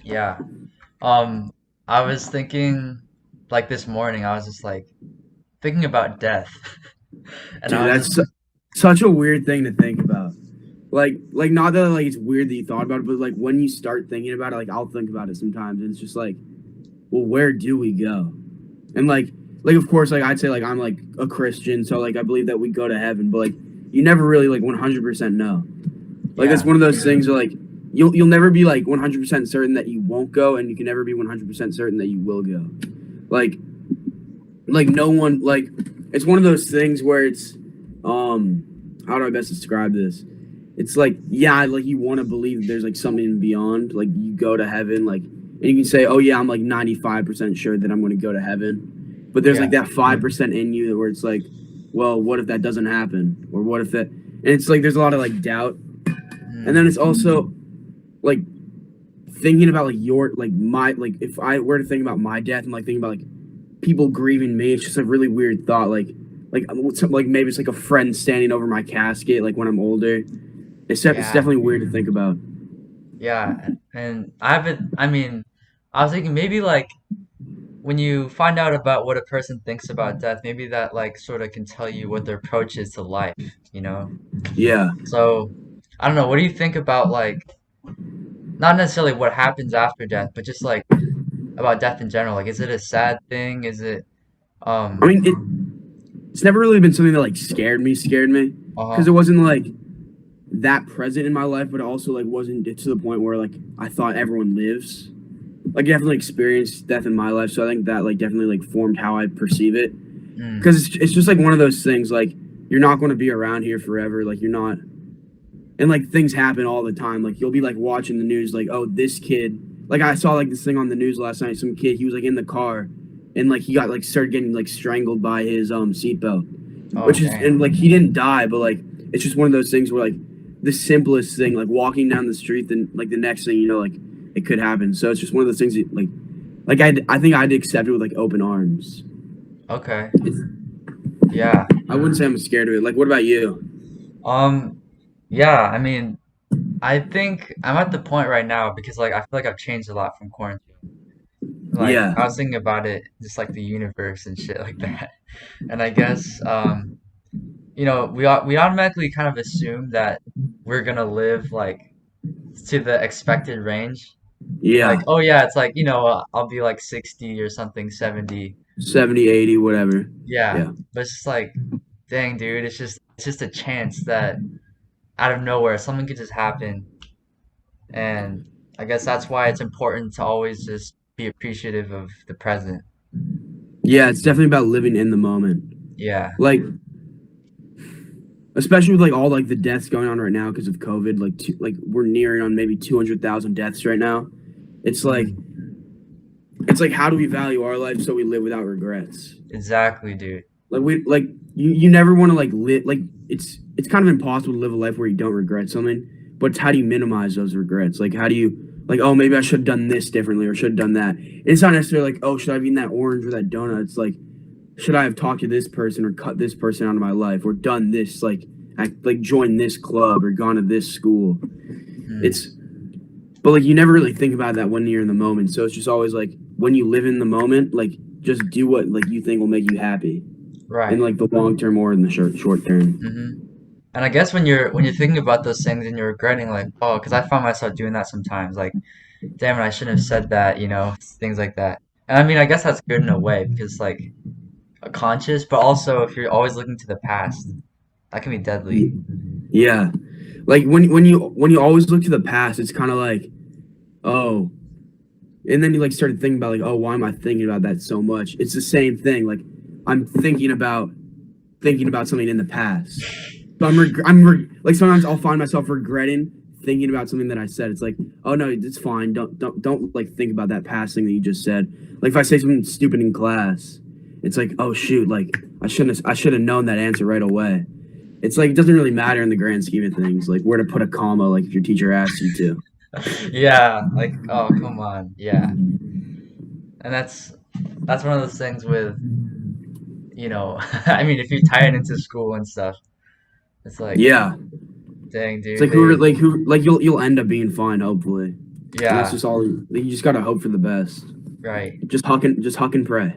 Yeah. Um, I was thinking, like this morning, I was just like thinking about death, and Dude, I was that's just, such a weird thing to think about. Like not that like it's weird that you thought about it, but like when you start thinking about it, like I'll think about it sometimes, and it's just like, well, where do we go? And like of course, like I'd say like I'm like a Christian, so like I believe that we go to heaven, but like you never really like 100% know. Like it's yeah, one of those things where like you'll never be like 100% certain that you won't go, and you can never be 100% certain that you will go. Like like no one like it's one of those things where it's um how do I best describe this? It's like yeah, like you want to believe there's like something beyond, like you go to heaven, like and you can say, oh yeah, I'm like 95% sure that I'm going to go to heaven, but there's like yeah, that 5% in you where it's like, well, what if that doesn't happen, or what if that? And it's like there's a lot of like doubt, and then mm, it's also like thinking about like your like my like if I were to think about my death and like thinking about like people grieving me. It's just a really weird thought. Like maybe it's like a friend standing over my casket. Like when I'm older, it's yeah, definitely weird to think about. yeah. And I haven't. I mean, I was thinking maybe like when you find out about what a person thinks about death, maybe that like sort of can tell you what their approach is to life, you know? Yeah, So I don't know. What do you think about like not necessarily what happens after death, but just like about death in general? Like, is it a sad thing? Is it I um mean it's never really been something that like scared me because uh-huh. it wasn't like that present in my life, but it also like wasn't to the point where like I thought everyone lives. Like definitely experienced death in my life, so I think that like definitely like formed how I perceive it. Mm, Because it's just like one of those things like you're not going to be around here forever, like you're not, and like things happen all the time. Like you'll be like watching the news, like oh this kid, like I saw like this thing on the news last night. Some kid, he was like in the car, and like he got like started getting like strangled by his seatbelt, oh which is dang. and like he didn't die, but like it's just one of those things where like the simplest thing, like walking down the street, then like the next thing you know, like it could happen. So it's just one of those things that like I think I'd accept it with like open arms. Okay. It's, Yeah. I wouldn't say I'm scared of it. Like what about you? Um yeah, I mean, I think I'm at the point right now because like I feel like I've changed a lot from quarantine. Like Yeah, I was thinking about it just like the universe and shit like that. And I guess we automatically kind of assume that we're gonna live like to the expected range. Like, yeah, oh yeah, it's like, I'll be like 60 or something, 70. 70, 80, whatever. Yeah. Yeah. But it's just like, dang, dude, it's just a chance that out of nowhere something could just happen. And I guess that's why it's important to always just be appreciative of the present. Yeah, it's definitely about living in the moment. Yeah. Like, especially with like all like the deaths going on right now because of COVID. Like we're nearing on maybe 200,000 deaths right now. It's like Mm, it's like how do we value our life so we live without regrets? exactly, dude. Like we like you never want to like live like it's kind of impossible to live a life where you don't regret something. But it's how do you minimize those regrets? Like how do you like oh maybe I should have done this differently or should have done that. It's not necessarily like oh should I have eaten that orange or that donut. It's like should I have talked to this person or cut this person out of my life or done this like joined this club or gone to this school. Mm, It's but like you never really think about that when you're in the moment. So it's just always like when you live in the moment, like just do what like you think will make you happy in right. like the long term or in the short term. hmm And I guess when you're thinking about those things and you're regretting, like, oh, because I find myself doing that sometimes, like, damn it, I shouldn't have said that, things like that. And I mean, I guess that's good in a way because like a conscious, but also if you're always looking to the past, that can be deadly. Yeah, like when you always look to the past, it's kind of like oh, and then you like started thinking about like oh why am I thinking about that so much? It's the same thing. Like I'm thinking about something in the past. So like sometimes I'll find myself regretting thinking about something that I said. It's like, oh no, it's fine. Don't like think about that past thing that you just said. Like if I say something stupid in class, it's like, oh shoot, like I should have known that answer right away. It's like it doesn't really matter in the grand scheme of things, like where to put a comma, like if your teacher asks you to. Yeah, like, oh, come on. Yeah. And that's one of those things with, I mean, if you tie it into school and stuff, it's like, Yeah. dang, It's dude, like they who like you'll end up being fine, hopefully. and that's Yeah, just all. You just gotta hope for the best. right. Just huck and pray.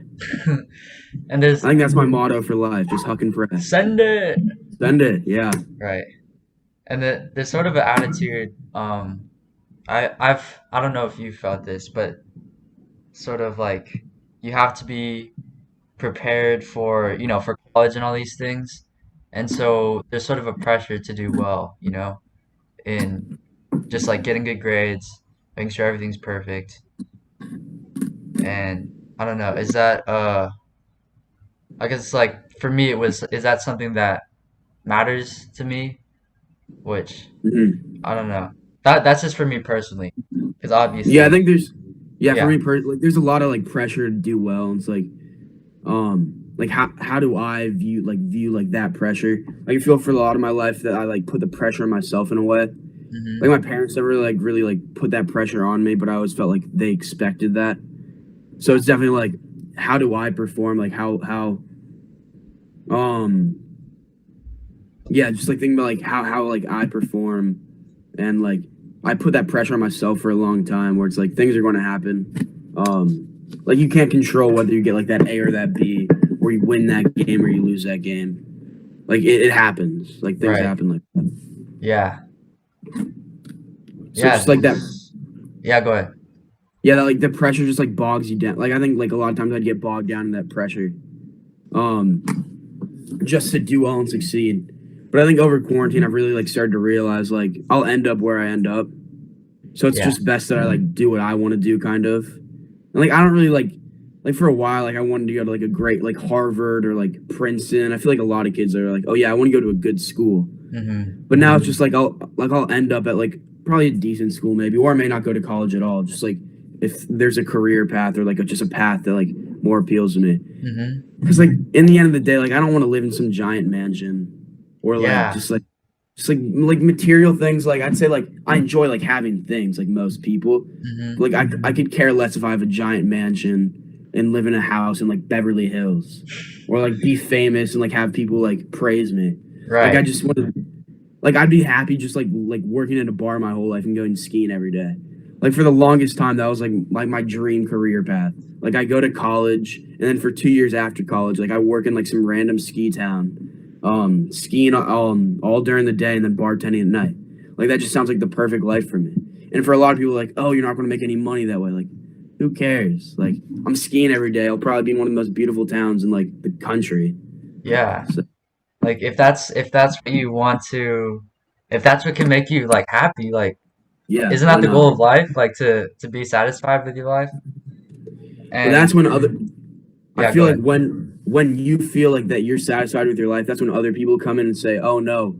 And there's I think that's my motto for life. Just huck and pray. send it. Send it. Yeah. Right. And there's sort of an attitude, I don't know if you felt this, but sort of like you have to be prepared for, for college and all these things. And so there's sort of a pressure to do well, in just like getting good grades, making sure everything's perfect. And I don't know, is that I guess like for me is that something that matters to me? Which Mhm. I don't know. That's just for me personally, because Yeah, I obviously, think there's yeah for yeah. me like there's a lot of like pressure to do well. And it's like how do I view like that pressure? Like I feel for a lot of my life that I like put the pressure on myself in a way. Like Hmm. my parents never like really like put that pressure on me, but I always felt like they expected that. So it's definitely like how do I perform? Like how um yeah, just like thinking about like how like I perform and like I put that pressure on myself for a long time where it's like things are going to happen. Like you can't control whether you get like that A or that B, or you win that game or you lose that game. Like it happens. Like things Right. happen like that. Yeah. So Yeah. just like that, Yeah, go ahead. yeah, that, like the pressure just like bogs you down. Like I think like a lot of times I'd get bogged down in that pressure, um, just to do well and succeed. But I think over quarantine, I've really like started to realize like I'll end up where I end up. So it's Yeah. just best that I like do what I want to do, kind of. And like I don't really like for a while, like I wanted to go to like a great like Harvard or like Princeton. I feel like a lot of kids are like, oh yeah, I want to go to a good school. Hmm. But now it's just like I'll end up at like probably a decent school maybe, or I may not go to college at all. Just like if there's a career path or like just a path that like more appeals to me. Hmm. Because like in the end of the day, like I don't want to live in some giant mansion or like Yeah. just like material things. Like I'd say like I enjoy like having things like most people. Hmm. But, like I could care less if I have a giant mansion and live in a house in like Beverly Hills, or like be famous and like have people like praise me. Like I Right. just want to like I'd be happy just like working at a bar my whole life and going skiing every day. Like for the longest time, that was like my dream career path. Like I go to college, and then for 2 years after college, like I work in like some random ski town, skiing all during the day and then bartending at night. Like that just sounds like the perfect life for me. And for a lot of people, like, oh, you're not going to make any money that way. Like, who cares? Like I'm skiing every day. I'll probably be in one of the most beautiful towns in like the country. Yeah. So Like if that's what you want to, if that's what can make you like happy, like yeah, isn't that why the not? goal of life? Like to be satisfied with your life? But And that's when other I yeah, feel go like ahead. when you feel like that you're satisfied with your life, that's when other people come in and say, "Oh no,"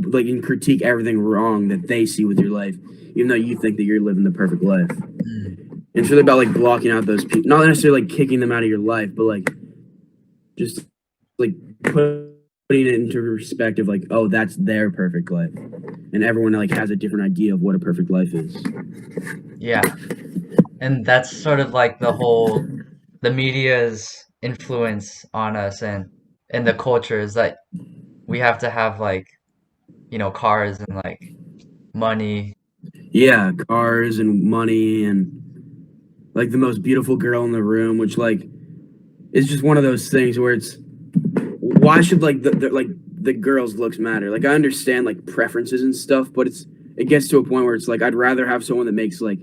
like and critique everything wrong that they see with your life, even though you think that you're living the perfect life. Mm. And it's really about like blocking out those people, not necessarily like kicking them out of your life, but like just like putting it into perspective, like, oh, that's their perfect life, and everyone like has a different idea of what a perfect life is. Yeah. And that's sort of like the media's influence on us and the culture is that we have to have like, cars and like money. Yeah, cars and money and like the most beautiful girl in the room, which like is just one of those things where it's why should like the girls looks matter? Like I understand like preferences and stuff, but it gets to a point where it's like I'd rather have someone that makes like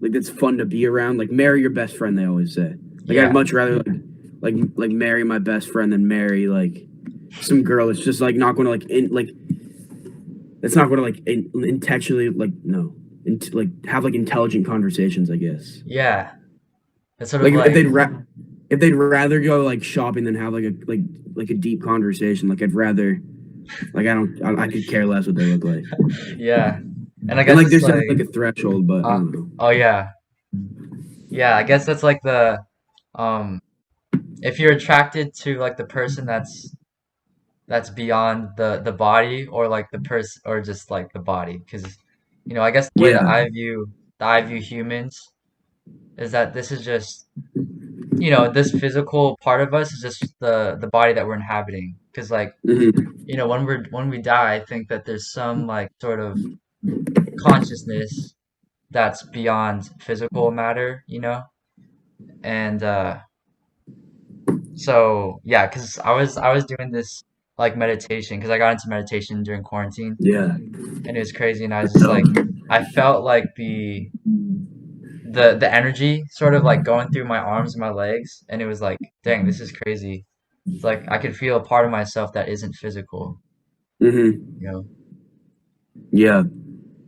that's fun to be around. Like marry your best friend, they always say. Like I'd Yeah. much rather like marry my best friend than marry like some girl that's just like not going to like that's not going to intentionally like no like have like intelligent conversations, I guess. Yeah. It's sort of Like like if they'd rather go like shopping than have like a deep conversation, like I'd rather like I could care less what they look like. yeah. And I And guess like it's there's like definitely like a threshold, but I uh don't know. oh yeah. Yeah, I guess that's like the um if you're attracted to like the person that's beyond the body or like the person or just like the body because I guess the way Yeah. that I view humans is that this is just this physical part of us is just the body that we're inhabiting because like Hmm. when we die I think that there's some like sort of consciousness that's beyond physical matter, And so yeah, because I was doing this like meditation because I got into meditation during quarantine Yeah. and it was crazy and I was just like I felt like the energy sort of like going through my arms and my legs and it was like, dang, this is crazy. It's like I could feel a part of myself that isn't physical, Mm-hmm. you know. Yeah.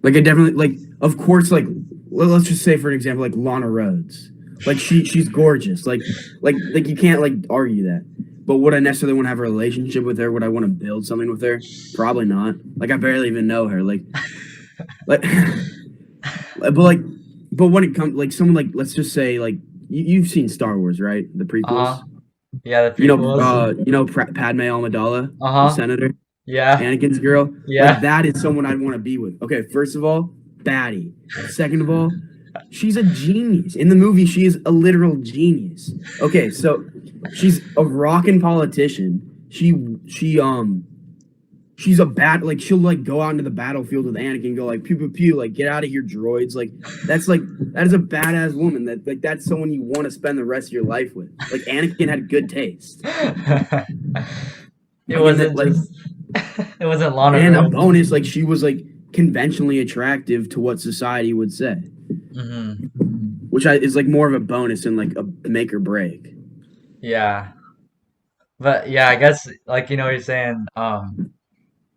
Like I definitely like of course like let's just say for an example like Lana Rhodes. Like she's gorgeous. Like you can't like argue that. But would I necessarily want to have a relationship with her? Would I want to build something with her? Probably not. Like I barely even know her. Like like but when it comes like someone like let's just say like you've seen Star Wars, right? The Uh-huh. prequels. Yeah, the prequels. Padme Amidala, the Uh-huh. senator. Yeah. Anakin's girl, like Yeah. that is someone I'd want to be with. Okay, first of all, baddie. Second of all, she's a genius. In the movie, she is a literal genius. Okay, so she's a rockin' politician. She's a bad like she'll like go out into the battlefield with Anakin and go like pew pew pew like get out of here droids like that is a badass woman that's someone you want to spend the rest of your life with like Anakin had good taste It like in the wasn't like just it wasn't Lana and a Rhodes. bonus, like she was like conventionally attractive to what society would say, Hmm. which is like more of a bonus than like a make or break. Yeah. But yeah, I guess like you're saying,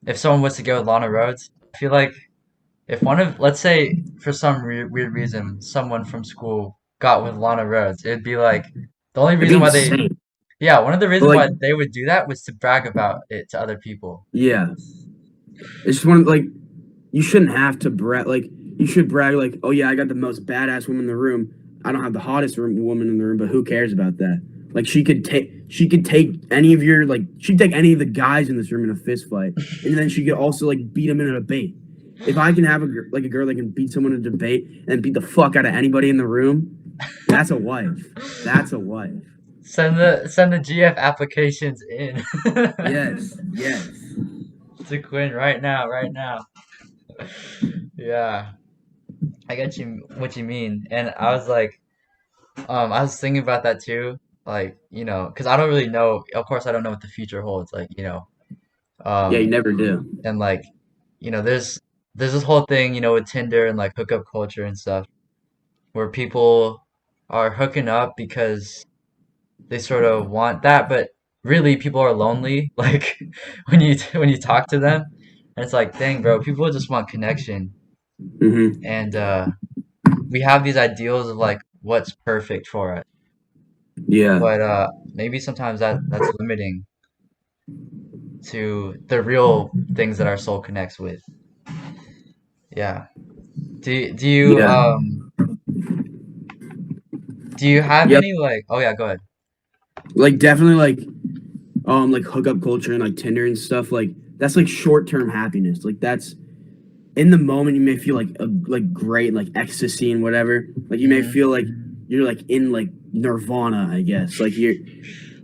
if someone was to go with Lana Rhodes, I feel like if let's say for some weird reason, someone from school got with Lana Rhodes, it'd be like the only It'd be reason why insane. yeah, one of the But reasons like, why they would do that was to brag about it to other people. yeah, it's just one like you shouldn't have to brag. Like you should brag like, oh yeah, I got the most badass woman in the room. I don't have the hottest woman in the room, but who cares about that? Like she could take any of your like she'd take any of the guys in this room in a fist fight, and then she could also like beat them in a debate. If I can have a girl that can beat someone in a debate and beat the fuck out of anybody in the room, that's a wife. That's a wife. Send the GF applications in Yes, yes. to Quinn right now, right now. Yeah, I get you what you mean, and I was like, I was thinking about that too, like because I don't really know. Of course, I don't know what the future holds, like Yeah, you um, never do. and like there's this whole thing, with Tinder and like hookup culture and stuff, where people are hooking up because they sort of want that, but really people are lonely. Like when you talk to them, and it's like, dang, bro, people just want connection, Hmm. and we have these ideals of like what's perfect for us, Yeah, but maybe sometimes that's limiting to the real things that our soul connects with. Yeah. Do you yeah, do you have yep. any like? Oh yeah, go ahead. Like definitely like hookup culture and like Tinder and stuff. Like that's like short term happiness. Like that's in the moment you may feel like great like ecstasy and whatever. Like you may Hmm. feel like you're like in like nirvana, I guess. Like you're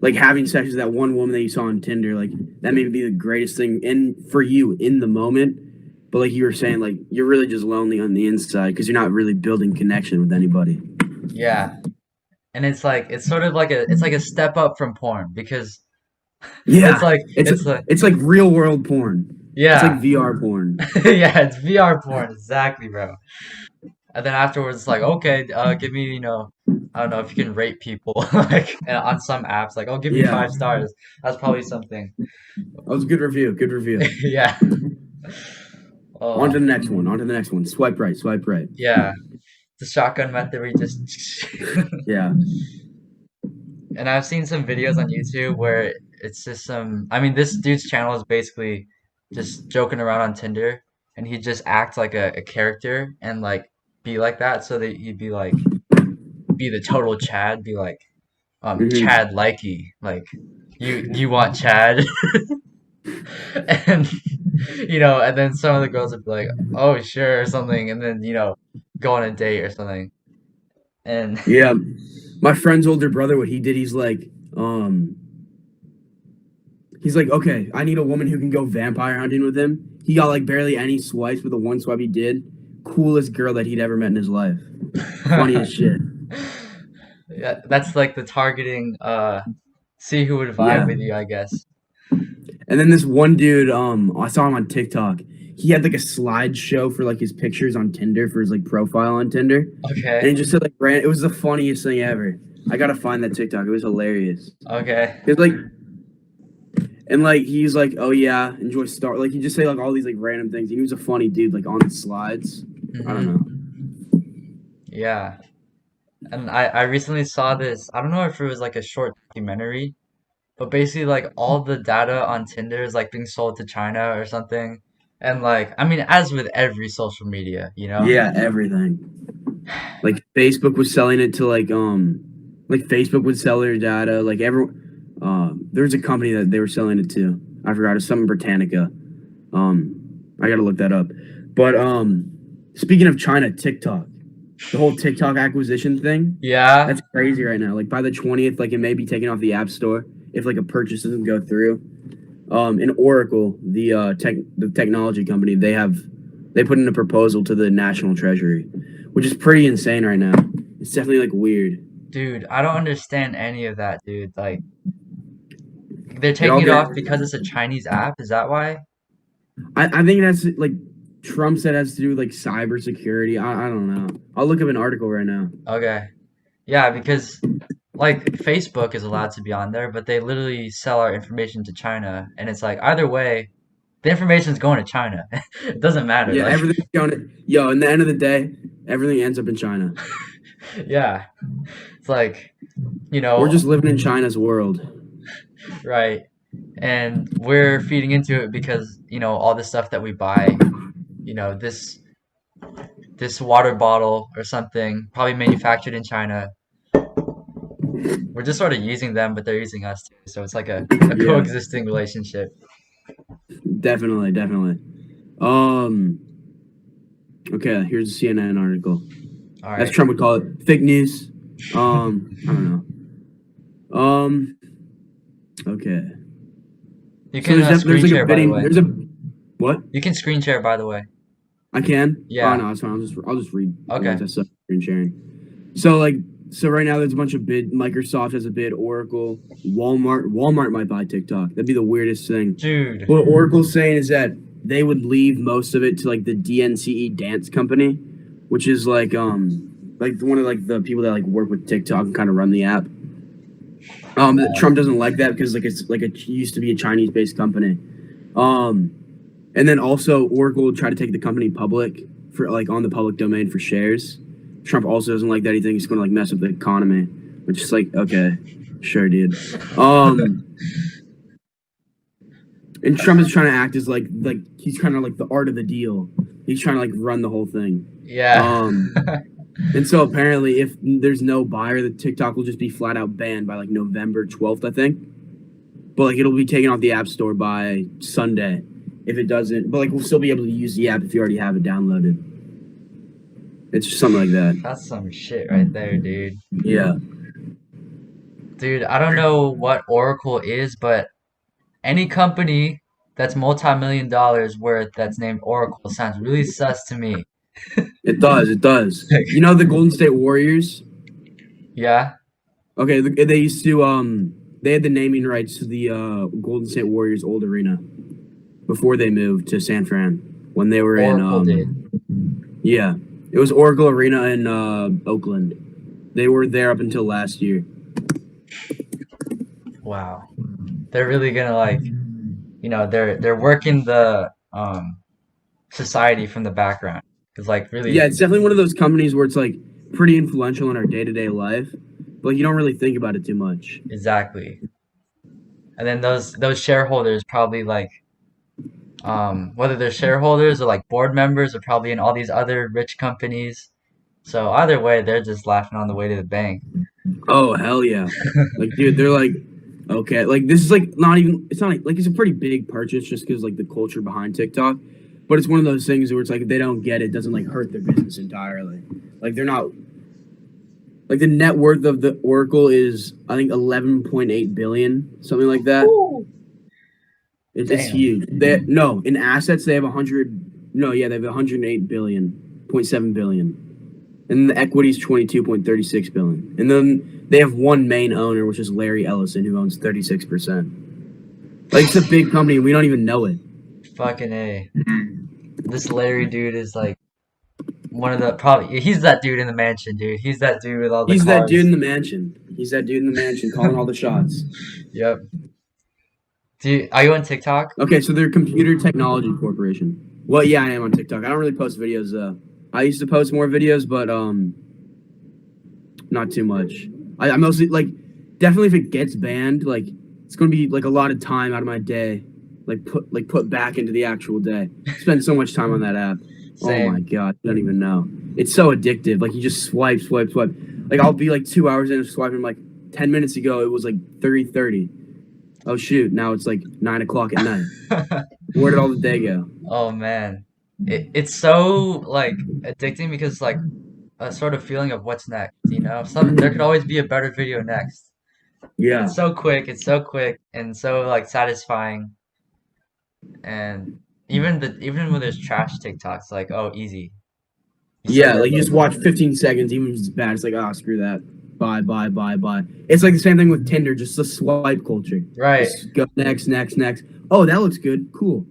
like having sex with that one woman that you saw on Tinder. Like that may be the greatest thing in for you in the moment. But like you were saying, like you're really just lonely on the inside because you're not really building connection with anybody. Yeah, and it's like it's like a step up from porn because it's Yeah, like it's it's like it's like real world porn. It's like yeah. VR porn. Yeah, it's VR porn, exactly, bro. And then afterwards, it's like, okay, give me, I don't know if you can rate people, like on some apps, like, oh, give me Yeah, 5 stars. That's probably something. that was a good review. Good review. Yeah. On to Oh, the next one. On to the next one. Swipe right. Swipe right. yeah. The shotgun method where you just, Yeah. and I've seen some videos on YouTube where it's just I mean, this dude's channel is basically just joking around on Tinder, and he'd just act like a character and like be like that, so that he'd be like, be the total Chad, be like, Hmm. Chad likey, like you want Chad, and and then some of the girls would be like, oh sure or something, and then go on a date or something, and Yeah. My friend's older brother, what he did, he's like, okay, I need a woman who can go vampire hunting with him. He got like barely any swipes, but the one swipe he did coolest girl that he'd ever met in his life. Funny as shit. Yeah, that's like the targeting, see who would vibe Yeah. with you, I guess. And then this one dude, I saw him on TikTok. He had like a slideshow for like his pictures on Tinder for his like profile on Tinder, and Okay, he just said like it was the funniest thing ever. I gotta find that TikTok. It was hilarious. okay. It's like and like he's like, oh yeah, enjoy Star. Like he just say like all these like random things. He was a funny dude like on the slides. I don't Hmm. know. Yeah. And I recently saw this, I don't know if it was like a short documentary, but basically like all the data on Tinder is like being sold to China or something. And like, I mean, as with every social media, you know? Yeah, everything. Like Facebook was selling it to like Facebook would sell their data. Like there's a company that they were selling it to. I forgot it's something Britannica. I gotta look that up. But speaking of China, TikTok, the whole TikTok acquisition thing, Yeah. that's crazy right now. Like by the 20th, like it may be taken off the App Store if like a purchase doesn't go through. In Oracle, the technology company, they put in a proposal to the National Treasury, which is pretty insane right now. It's definitely like weird. Dude, I don't understand any of that, dude. Like, they're It taking all it get off because it's a Chinese app. Is that why? I think that's like Trump said it has to do with like cybersecurity. I don't know. I'll look up an article right now. Okay. Yeah, because like Facebook is allowed to be on there, but they literally sell our information to China, and it's like either way, the information's going to China. It doesn't matter. Yeah, Like, everything's going. Yo, in the end of the day, everything ends up in China. yeah, it's like, you We're know, just living in China's world. right. And we're feeding into it because, all this stuff that we buy, this water bottle or something, probably manufactured in China. We're just sort of using them, but they're using us too. So it's like a Yeah, coexisting relationship. definitely, definitely. Um. Okay, here's a CNN article. All As right. Trump would call it, fake news. I don't know. Okay. You So can there's screen like a share, by the bidding. way. There's a what? You can screen share, by the way. I can. Oh Yeah. no, it's fine. I'll just read the Okay. ones I saw screen sharing. So so right now there's a bunch of bid. Microsoft has a bid. Oracle, Walmart might buy TikTok. That'd be the weirdest thing. Dude. What Oracle's saying is that they would leave most of it to like the DNCE dance company, which is like one of like the people that like work with TikTok and kind of run the app. Trump doesn't like that because like it's like it used to be a Chinese based company. Um, and then also Oracle will try to take the company public for like on the public domain for shares. Trump also doesn't like that. He thinks it's going to like mess up the economy, which is like okay, sure, dude. Um, and Trump is trying to act as like he's kind of like the art of the deal. He's trying to like run the whole thing. Yeah. And so apparently, if there's no buyer, the TikTok will just be flat out banned by like November 12th, I think. But like it'll be taken off the App Store by Sunday if it doesn't. But like we'll still be able to use the app if you already have it downloaded. It's just something like that. That's some shit right there, dude. Yeah. Dude, I don't know what Oracle is, but any company that's multi-million dollars worth that's named Oracle sounds really sus to me. It does. It does. You know the Golden State Warriors? Yeah? Okay, they used to they had the naming rights to the Golden State Warriors old arena before they moved to San Fran when they were in Oracle did. yeah. It was Oracle Arena in Oakland. They were there up until last year. Wow. They're really gonna like, they're working the society from the background. Cause like Yeah, really it's definitely one of those companies where it's like pretty influential in our day-to-day life, but like, you don't really think about it too much. exactly. And then those shareholders probably like whether they're shareholders or like board members are probably in all these other rich companies. So either way, they're just laughing on the way to the bank. Oh hell yeah! Like dude, they're like, okay, like this is like not even. It's not like it's a pretty big purchase just because like the culture behind TikTok, but it's one of those things where it's like if they don't get it, it doesn't like hurt their business entirely. Like they're not like the net worth of the Oracle is I think 11.8 billion, something like that. Woo! It's Damn. huge. They no in assets they have 100. No, yeah, they have 108 billion. 0.7 billion. And the equity is 22.36 billion. And then they have one main owner, which is Larry Ellison, who owns 36%. Like it's a big company, and we don't even know it. Fucking A. This Larry dude is like one of the probably he's that dude in the mansion, dude. He's that dude with all the He's that dude cars. in the mansion. He's that dude in the mansion calling all the shots. Yep. Are you on TikTok? Okay, so they're Computer Technology Corporation. Well, yeah, I am on TikTok. I don't really post videos. I used to post more videos, but not too much. I mostly like definitely if it gets banned, like it's gonna be like a lot of time out of my day, put back into the actual day. Spend so much time on that app. Oh my Same. god, I don't even know. It's so addictive. Like you just swipe, swipe, swipe. Like I'll be like 2 hours in of swiping. Like 10 minutes ago, it was like 30:30. Oh shoot! Now it's like 9 o'clock at night. Where did all the day go? Oh man. It's so like addicting because like a sort of feeling of what's next, you know? There could always be a better video next. Yeah, It's so quick and so like satisfying and even when there's trash TikToks like oh easy. You still yeah. get Like you those just watch ones. 15 seconds, even if it's bad. It's like ah, screw that. Bye, bye, bye, bye. It's like the same thing with Tinder. Just the swipe culture. Right. Just go next, next, next. Oh, that looks good. Cool.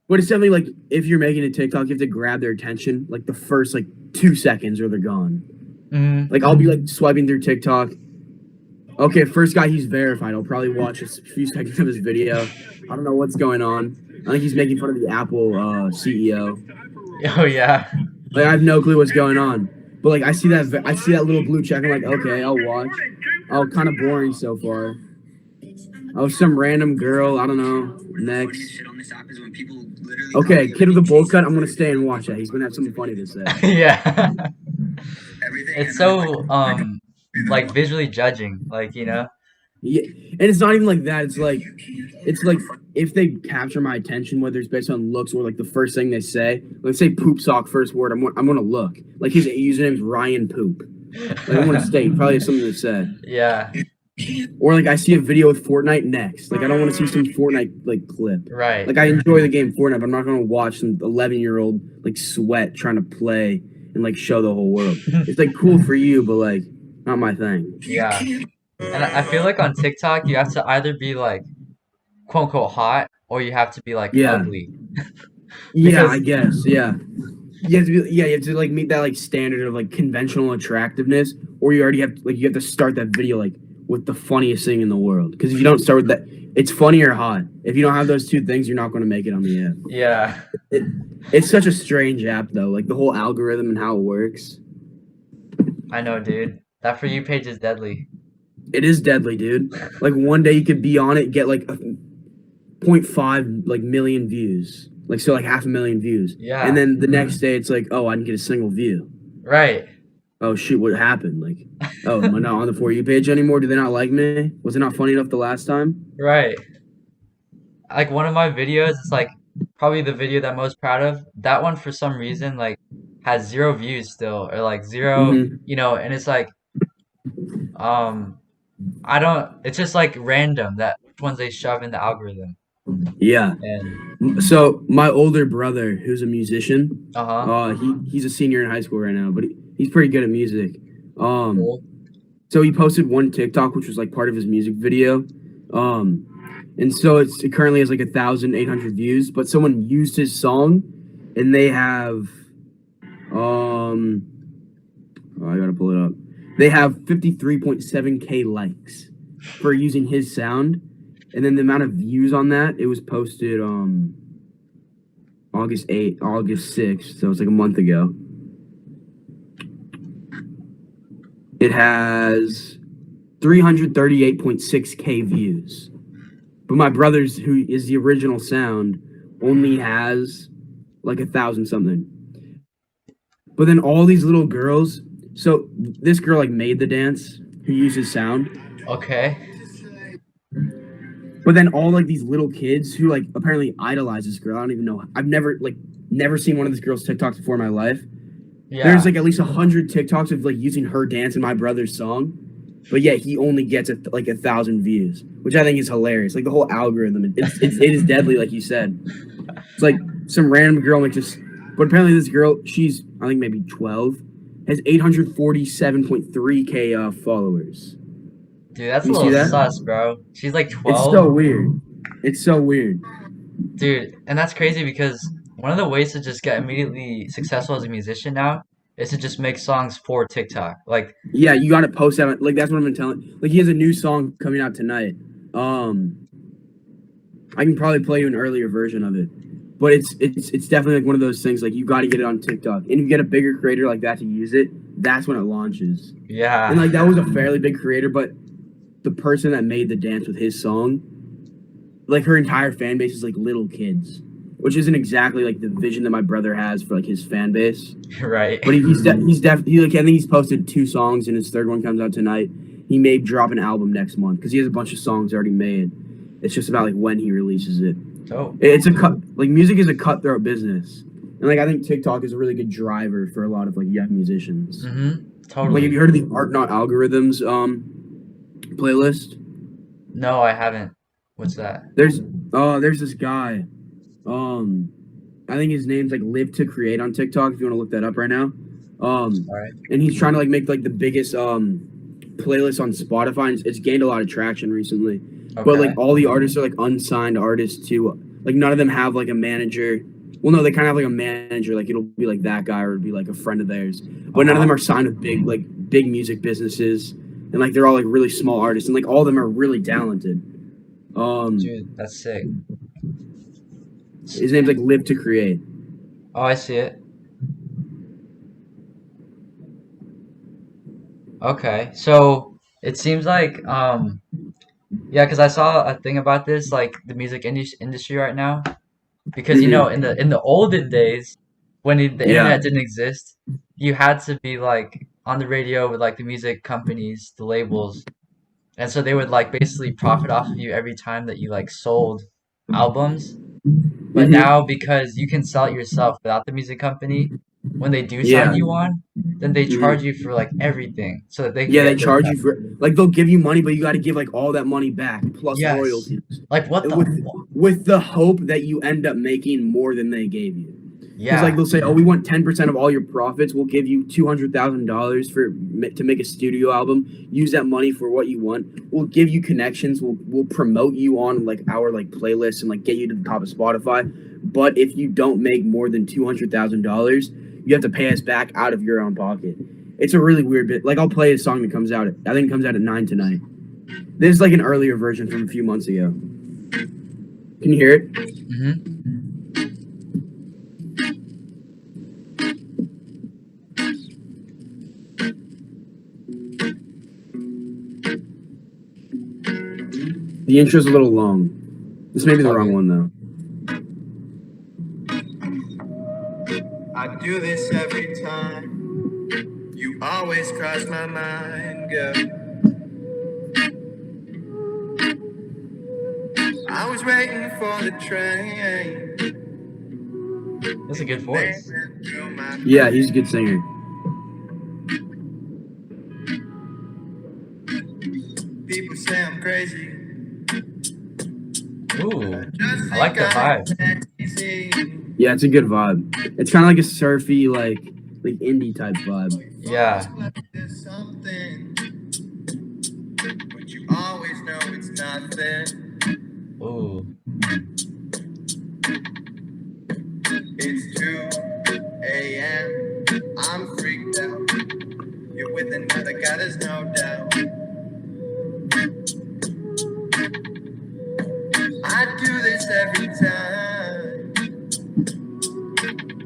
But it's definitely like if you're making a TikTok, you have to grab their attention like the first like 2 seconds or they're gone. Hmm. Like I'll be like swiping through TikTok. Okay, first guy he's verified. I'll probably watch a few seconds of his video. I don't know what's going on. I think he's making fun of the Apple CEO. Oh yeah. Like I have no clue what's going on. But like I see that little blue check. I'm like, okay, I'll watch. Oh, kind of boring so far. Oh, some random girl. I don't know. Next. Okay, kid with a bowl cut. I'm gonna stay and watch that. He's gonna have something funny to say. Yeah. It's so like visually judging, like, you know? Yeah, and it's not even like that. It's like if they capture my attention, whether it's based on looks or like the first thing they say. Let's say poop sock first word. I'm gonna look. Like his username's Ryan Poop. Like I'm gonna stay. He probably has something to say. Yeah, Or like I see a video with Fortnite next. Like I don't want to see some Fortnite like clip. right. Like I enjoy the game Fortnite, but I'm not gonna watch some 11-year-old like sweat trying to play and like show the whole world. It's like cool for you, but like not my thing. Yeah. And I feel like on TikTok you have to either be like quote unquote hot or you have to be like Yeah. ugly. Yeah, I Because guess. Yeah. You have to like meet that like standard of like conventional attractiveness, or you already have like you have to start that video like with the funniest thing in the world. Because if you don't start with that, it's funny or hot. If you don't have those two things, you're not going to make it on the app. yeah, It, it's such a strange app though, like the whole algorithm and how it works. I know, dude. That For You page is deadly. It is deadly, dude. Like one day you could be on it, get like a zero point 0.5 like million views, like so like 500,000 views, and Yeah, then the next day it's like, oh, I didn't get a single view. right. Oh shoot, what happened? Like, oh, am I not on the For You page anymore? Do they not like me? Was it not funny enough the last time? Right. Like one of my videos is like probably the video that I'm most proud of. That one for some reason like has 0 views still or like zero, Mm-hmm. you know, and it's like um I don't it's just like random that which ones they shove in the algorithm. Yeah. And So my older brother, who's a musician, uh-huh. he's a senior in high school right now, but he's pretty good at music. Um, Cool. so he posted one TikTok, which was like part of his music video. Um, and so it currently has like 1,800 views, but someone used his song and they have, oh, I gotta pull it up. They have 53.7K likes for using his sound. And then the amount of views on that, it was posted August 6th, so it's like a month ago. It has 338.6K views. But my brother's, who is the original sound, only has like 1,000 something. But then all these little girls, so this girl like made the dance who uses sound. Okay. But then all like these little kids who like apparently idolize this girl. I don't even know. I've never seen one of this girl's TikToks before in my life. There's Yeah. like at least 100 TikToks of like using her dance in my brother's song, but yet he only gets like 1,000 views, which I think is hilarious. Like the whole algorithm, it is deadly, like you said. It's like some random girl like just But apparently this girl, she's I think maybe 12, has 847.3K followers. Dude, that's a You see little that? sus, bro. She's like It's 12. so weird. It's so weird. Dude, and that's crazy because one of the ways to just get immediately successful as a musician now is to just make songs for TikTok. Like, Yeah, you got to post that. Like that's what I've been telling. Like he has a new song coming out tonight. I can probably play you an earlier version of it, but it's definitely like one of those things. Like you got to get it on TikTok, and if you get a bigger creator like that to use it, that's when it launches. And yeah, like that was a fairly big creator, but the person that made the dance with his song, like her entire fan base is like little kids, which isn't exactly like the vision that my brother has for like his fan base. right. But he like I think he's posted 2 songs and his third one comes out tonight. He may drop an album next month because he has a bunch of songs already made. It's just about like when he releases it. Oh, It's a cut like music is a cutthroat business, and like I think TikTok is a really good driver for a lot of like young musicians. Like, have totally. you heard of the Art Not Algorithms playlist? No, I haven't. What's that? There's this guy. Um, I think his name's like Live to Create on TikTok. If you want to look that up right now. Um, All right. and he's trying to like make like the biggest playlist on Spotify. And it's gained a lot of traction recently. But Okay. like all the artists are like unsigned artists too. Like none of them have like a manager. Well, no, they kind of have like a manager. Like it'll be like that guy or it'll be like a friend of theirs. But none of Uh-huh. them are signed to big music businesses. And like they're all like really small artists. And like all of them are really talented. Dude, that's sick. His name's like Live to Create. Oh, I see it. Okay. So it seems like yeah, because I saw a thing about this, like the music industry right now. Because Hmm. in the olden days, when the Yeah. internet didn't exist, you had to be like on the radio with like the music companies, the labels, and so they would like basically profit off of you every time that you like sold albums. But Hmm. now because you can sell it yourself without the music company, when they do sign Yeah. you on, then they charge Hmm. you for like everything so that they can Yeah, they get their charge cut. you for like they'll give you money, but you got to give like all that money back plus Yes. royalties, Like what and the with the hope that you end up making more than they gave you. Because like yeah. they'll say, oh, we want 10% of all your profits. We'll give you $200,000 for to make a studio album. Use that money for what you want. We'll give you connections. We'll promote you on like our like playlists and like get you to the top of Spotify. But if you don't make more than $200,000, you have to pay us back out of your own pocket. It's a really weird bit. Like I'll play a song that comes out. I think it comes out at 9 tonight. This is like an earlier version from a few months ago. Can you hear it? hmm The intro's a little long. This may be It's the all wrong good. one though. I do this every time. You always cross my mind, girl. I was waiting for the train. That's a good Your name voice. went through my Yeah, he's a brain. good singer. People say I'm crazy. I Ooh, just I like think the vibe. I'm crazy. Yeah, it's a good vibe. It's kind of like a surfy, like indie type vibe. Oh, you always Yeah. like there's something, but you always know it's nothing. Ooh. It's 2 a.m. I'm freaked out. You're with another guy, there's no doubt. I do this every time.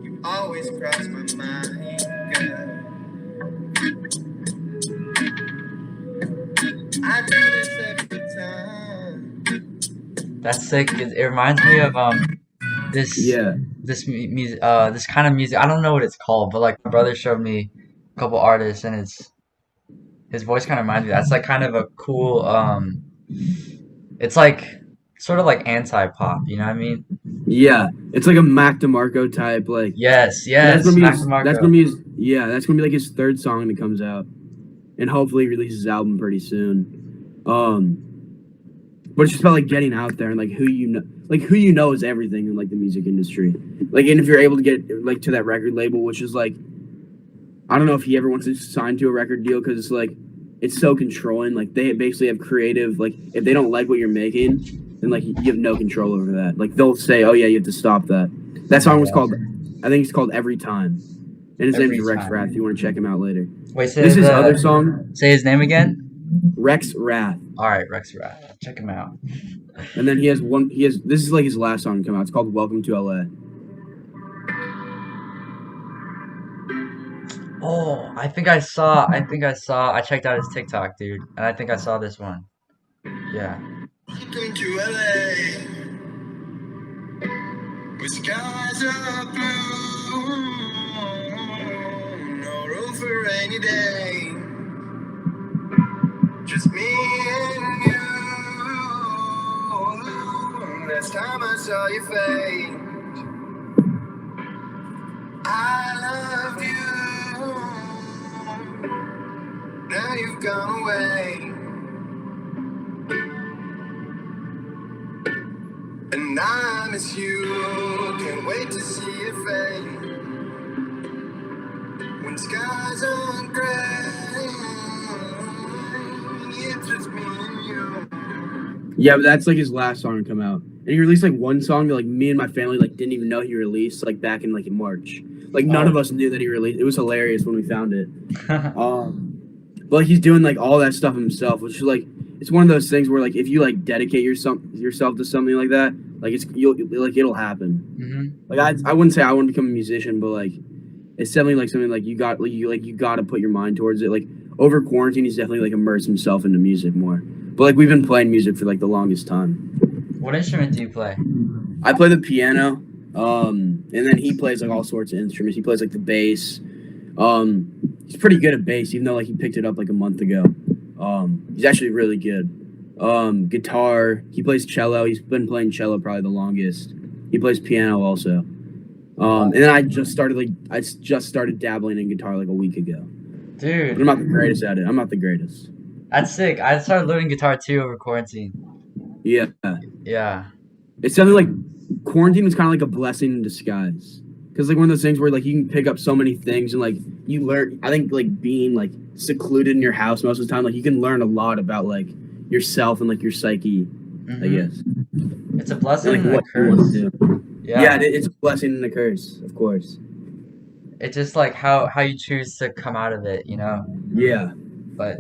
You always cross my mind, girl. I do this every time. That's sick. It reminds me of this Yeah. music this kind of music. I don't know what it's called, but like my brother showed me a couple artists and it's his voice kind of reminds me of that. It's like kind of a cool it's like sort of like anti-pop, you know what I mean? Yeah. It's like a Mac DeMarco type, like Yes, but yes, Mac that's DeMarco. gonna be his yeah, that's gonna be like his third song that comes out. And hopefully he releases his album pretty soon. But it's just about like getting out there and like who you know like who you know is everything in like the music industry. Like, and if you're able to get like to that record label, which is like, I don't know if he ever wants to sign to a record deal because it's like it's so controlling. Like they basically have creative. Like if they don't like what you're making, then like you have no control over that. Like they'll say, "Oh yeah, you have to stop that." That song was Yeah. called, I think it's called "Every Time," and his name's Every Rex time. Rath. If you want to check him out later. Wait, This is his other song, say his name again. Rex Rath, All right, Rex Rat. Check him out. and then he has one. He has this is like his last song to come out. It's called "Welcome to LA." Oh, I checked out his TikTok, dude, and I think I saw this one. Yeah. Welcome to LA, where skies are blue, no room for rainy day, just me and you. Last time I saw your face, I loved you. Now you've gone away, and I miss you. Can't wait to see your face when skies are gray. It's just me and you. Yeah, but that's like his last song to come out. And he released like one song that like me and my family like didn't even know he released like back in like in March. Like none of us knew that he released. It was hilarious when we found it. But like he's doing like all that stuff himself, which is like it's one of those things where like if you like dedicate yourself to something like that, like it'll happen. hmm Like I wouldn't say I want to become a musician, but like it's definitely like something like you got to put your mind towards it. Like over quarantine, he's definitely like immersed himself into music more. But like we've been playing music for like the longest time. What instrument do you play? I play the piano, and then he plays like all sorts of instruments. He plays like the bass. He's pretty good at bass, even though like he picked it up like a month ago. He's actually really good. Guitar. He plays cello. He's been playing cello probably the longest. He plays piano also. And then I just started dabbling in guitar like a week ago. But I'm Dude, not the greatest at it. I'm not the greatest. that's sick. I started learning guitar too over quarantine. Yeah, Yeah. it's something like quarantine was kind of like a blessing in disguise. Because like one of those things where like you can pick up so many things and like you learn. I think like being like secluded in your house most of the time, like you can learn a lot about like yourself and like your psyche. I hmm guess. It's a And, blessing like and a what you want curse. to do. Yeah. Yeah, it's a blessing and a curse, of course. It's just like how you choose to come out of it, you know? Yeah. But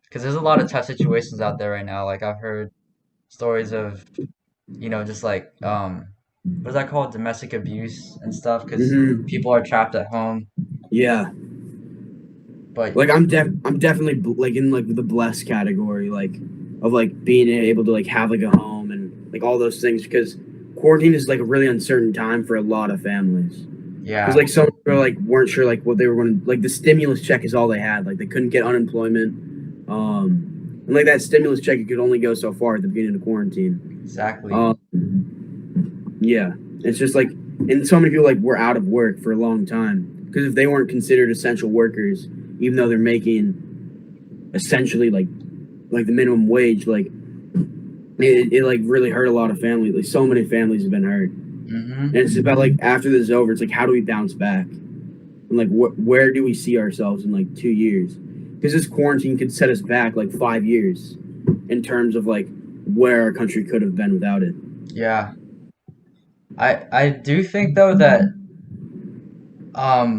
because there's a lot of tough situations out there right now. Like I've heard stories of, just like what is that called? Domestic abuse and stuff because hmm people are trapped at home. Yeah. But Like I'm definitely like in like the blessed category, like of like being able to like have like a home and like all those things because quarantine is like a really uncertain time for a lot of families. Because yeah. like some people like weren't sure like what they were going to like the stimulus check is all they had, like they couldn't get unemployment, and like that stimulus check it could only go so far at the beginning of quarantine. Exactly. Yeah, it's just like and so many people like were out of work for a long time because if they weren't considered essential workers, even though they're making essentially like the minimum wage, like it like really hurt a lot of families. Like so many families have been hurt. And it's about like after this is over, it's like how do we bounce back, and like where do we see ourselves in like 2 years? Because this quarantine could set us back like 5 years in terms of like where our country could have been without it. Yeah. I do think though that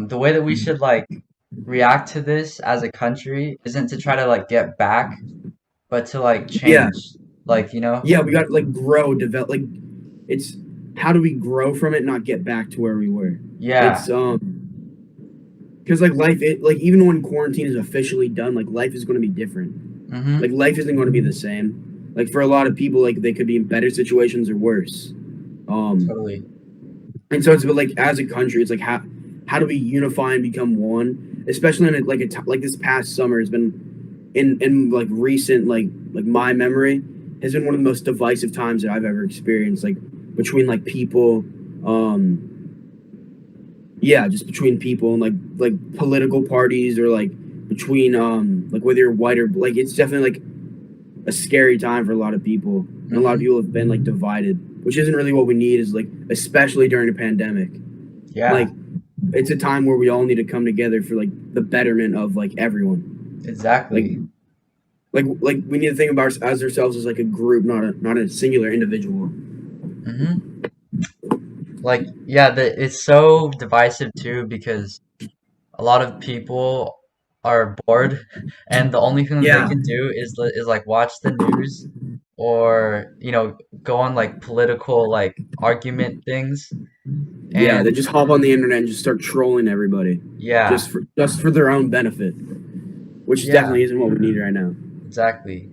the way that we should like react to this as a country isn't to try to like get back, but to like Yeah, change. Like, you know? yeah, we got to like grow, develop. Like it's how do we grow from it, not get back to where we were. Yeah. It's because like life, like even when quarantine is officially done, like life is going to be different. Mm-hmm. Like life isn't going to be the same. Like for a lot of people, like they could be in better situations or worse. Totally. And so it's about like as a country, it's like how do we unify and become one? Especially in like like this past summer has been in like recent like my memory has been one of the most divisive times that I've ever experienced. Like between like people, yeah, just between people and like political parties or like between like whether you're white or like it's definitely like a scary time for a lot of people. and a lot of Hmm. people have been like divided, which isn't really what we need. Is like especially during a pandemic, Yeah, like it's a time where we all need to come together for like the betterment of like everyone. Like exactly. like we need to think about as ourselves as like a group, not a singular individual. Hmm. Like, yeah, it's so divisive too because a lot of people are bored, and the only thing that they Yeah, can do is like watch the news or go on like political like argument things. yeah, And they just hop on the internet and just start trolling everybody, yeah, just for their own benefit, which yeah, definitely isn't what we need right now. exactly.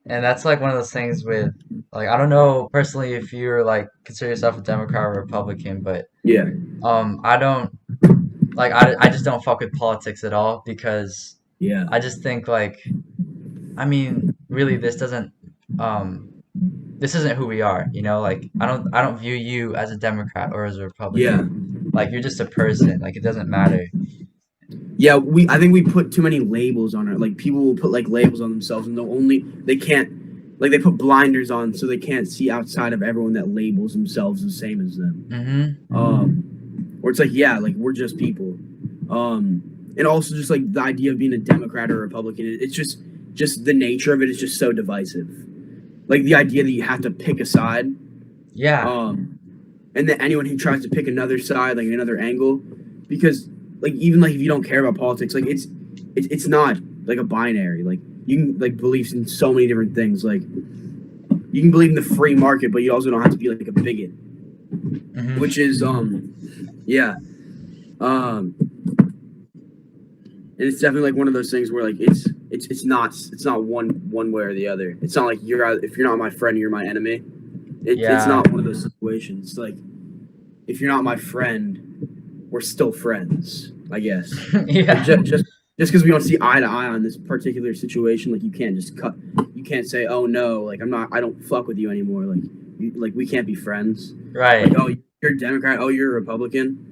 And that's like one of those things with like I don't know personally if you're like consider yourself a Democrat or Republican, but Yeah, I don't like I just don't fuck with politics at all because yeah, I just think like I mean really um this isn't who we are, like I don't view you as a Democrat or as a yeah, Republican. Like you're just a person, like it doesn't matter. yeah. I think we put too many labels on it. Like people will put like labels on themselves, and they can't like they put blinders on so they can't see outside of everyone that labels themselves the same as them. Mm-hmm. Or it's like yeah, like we're just people. And also just like the idea of being a Democrat or a Republican, it's just the nature of it is just so divisive. Like the idea that you have to pick a side, Yeah. um, and that anyone who tries to pick another side, like another angle, because like even like if you don't care about politics, like it's not like a binary. Like you can like believe in so many different things. Like you can believe in the free market, but you also don't have to be like a bigot, Mm-hmm. which is yeah. Um, and it's definitely like one of those things where like it's not one way or the other. It's not like if you're not my friend, you're my enemy. It's Yeah. not one of those situations. It's like if you're not my friend, we're still friends, I guess. Like Yeah. just because we don't see eye to eye on this particular situation, like you can't just cut. You can't say, "Oh no, like I don't fuck with you anymore." Like we can't be friends. Like, Right. oh, you're a Democrat. Oh, you're a Republican.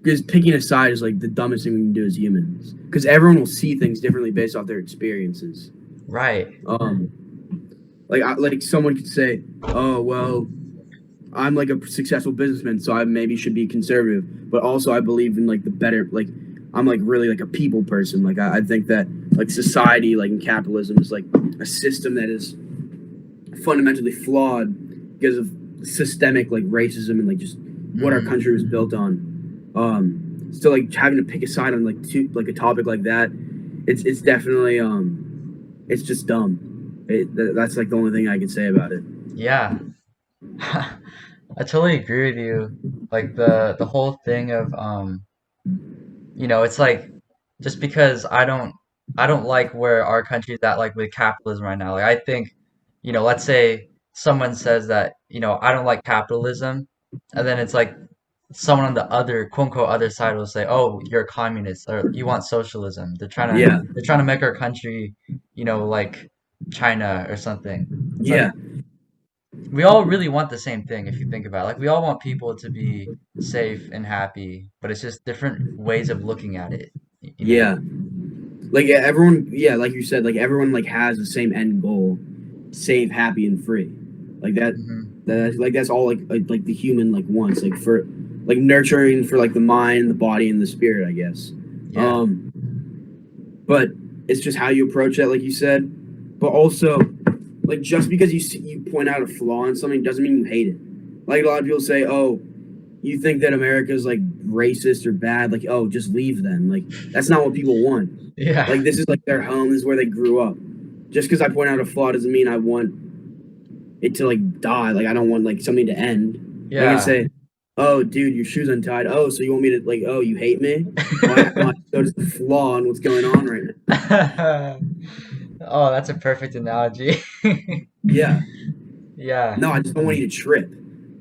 Because picking a side is like the dumbest thing we can do as humans. Because everyone will see things differently based off their experiences. Right. Um, like someone could say, "Oh well, I'm like a successful businessman, so I maybe should be conservative, but also I believe in like the better like I'm like really like a people person. Like I think that like society like in capitalism is like a system that is fundamentally flawed because of systemic like racism and like just what our Mm-hmm. country was built on. So like having to pick a side on like a topic like that, it's definitely it's just dumb. That's like the only thing I can say about it. Yeah. I totally agree with you. Like the whole thing of it's like just because I don't like where our country's at like with capitalism right now. Like I think, let's say someone says that, I don't like capitalism, and then it's like someone on the other quote unquote other side will say, "Oh, you're a communist or you want socialism." They're trying to Yeah, they're trying to make our country, like China or something. But yeah, we all really want the same thing if you think about it. Like we all want people to be safe and happy, but it's just different ways of looking at it, you know? yeah. Like yeah, everyone, yeah, like you said, like everyone like has the same end goal, safe, happy, and free. Like that, Hmm. that's all like the human like wants, like for like nurturing for like the mind, the body, and the spirit, I guess. Yeah. Um, but it's just how you approach that, like you said. But also, like just because you point out a flaw in something doesn't mean you hate it. Like a lot of people say, oh, you think that America's like racist or bad, like oh, just leave then. Like that's not what people want. Yeah. Like this is like their home. This is where they grew up. Just because I point out a flaw doesn't mean I want it to like die. Like I don't want like something to end. Like I Yeah. say, oh dude, your shoe's untied. Oh, so you want me to like? Oh, you hate me? Why notice the flaw in what's going on right now? Oh, that's a perfect analogy. Yeah. Yeah. No, I just don't want you to trip.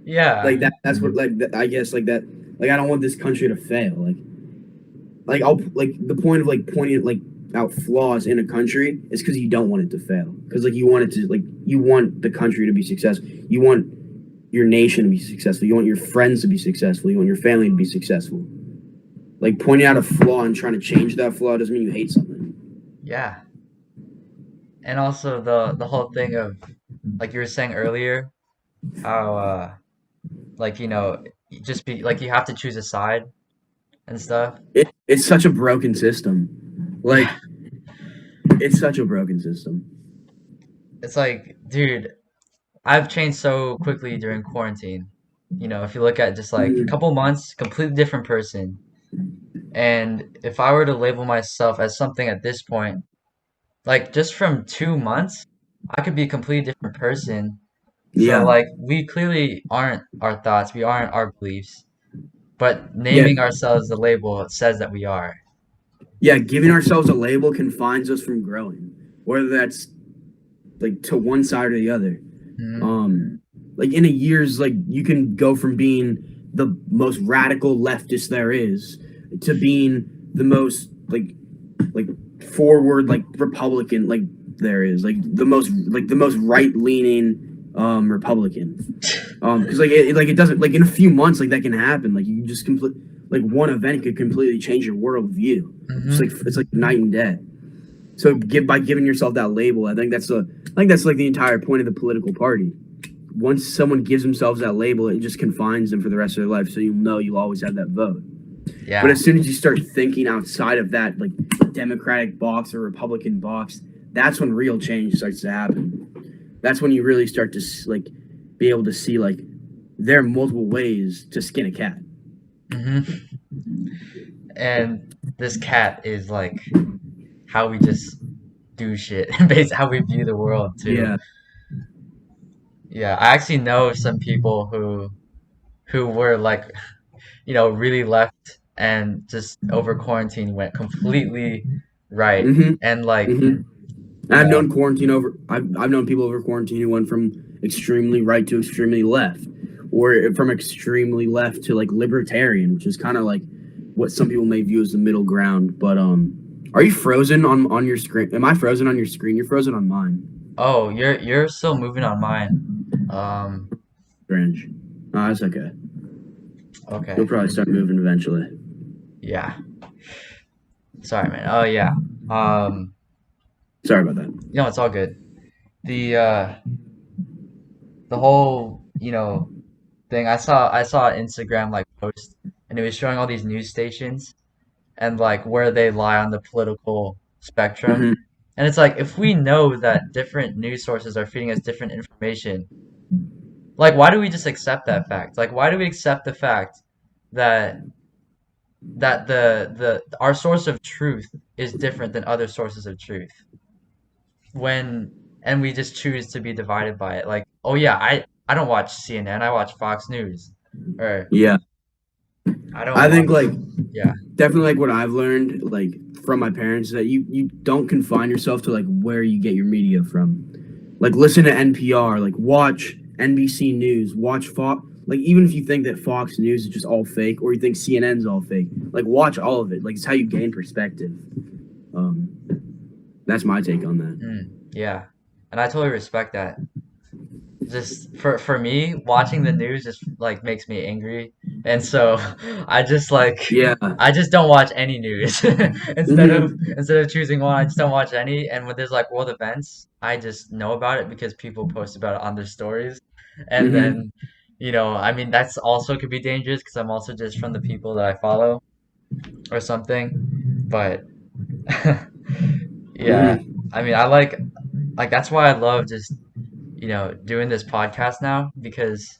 Yeah. Like that. That's what like I guess like that. Like I don't want this country to fail. Like I'll like the point of like pointing like out flaws in a country is because you don't want it to fail. Because like you want it to like you want the country to be successful. You want your nation to be successful. You want your friends to be successful. You want your family to be successful. Like pointing out a flaw and trying to change that flaw doesn't mean you hate something. Yeah. and also the whole thing of like you were saying earlier, how like just be like you have to choose a side and stuff. It's such a broken system. Yeah, Like it's such a broken system. it's like, dude, I've changed so quickly during quarantine. If you look at just like a Mhm. couple months, completely different person. And if I were to label myself as something at this point, like just from 2 months, I could be a completely different person. So Yeah, like we clearly aren't our thoughts, we aren't our beliefs, but yeah, naming ourselves the label says that we are. yeah. Giving ourselves a label confines us from growing, whether that's like to one side or the other. Hmm. Um, like in a year's, like you can go from being the most radical leftist there is to being the most like forward like Republican like there is like the most right leaning Republican. Because like it doesn't like in a few months like that can happen. Like you just complete like one event could completely change your worldview. Just like Hmm. it's like night and day. So by giving yourself that label, I think that's like the entire point of the political party. Once someone gives themselves that label, it just confines them for the rest of their life. So you'll know you'll always have that vote. But Yeah. as soon as you start thinking outside of that, like Democratic box or Republican box, that's when real change starts to happen. That's when you really start to like be able to see like there are multiple ways to skin a cat. Hmm. And this cat is like how we just do shit, based how we view the world too. Yeah. Yeah, I actually know some people who were like, really left and just over quarantine went completely right. Mm-hmm. And like, Mm-hmm. you know, I've known people over quarantine who went from extremely right to extremely left, or from extremely left to like libertarian, which is kind of like what some people may view as the middle ground. But are you frozen on your screen? Am I frozen on your screen? You're frozen on mine. oh, you're still moving on mine. Um, Strange. Oh, that's okay. You'll okay. probably start moving eventually. Yeah. Sorry, man. Oh yeah. Um, Sorry about that. it's all good. The the whole, thing I saw an Instagram like post and it was showing all these news stations and like where they lie on the political spectrum. Hmm. And it's like if we know that different news sources are feeding us different information, like why do we just accept that fact? Like why do we accept the fact that the our source of truth is different than other sources of truth? When and we just choose to be divided by it. Like, oh yeah, I don't watch CNN, I watch Fox News. Or Yeah, I don't I think watch like yeah. definitely like what I've learned like from my parents is that you don't confine yourself to like where you get your media from. Like listen to NPR, like watch NBC News, watch Fox. Like even if you think that Fox News is just all fake, or you think CNN's all fake, like watch all of it. Like it's how you gain perspective. Um, that's my take on that. Yeah. And I totally respect that. Just for me, watching the news just like makes me angry. And so I just like Yeah. I just don't watch any news. Instead of Hmm. instead of choosing one, I just don't watch any. And when there's like world events, I just know about it because people post about it on their stories. And Hmm. then, I mean that's also could be dangerous because I'm also just from the people that I follow or something. But yeah, Hmm. I mean I like that's why I love just doing this podcast now because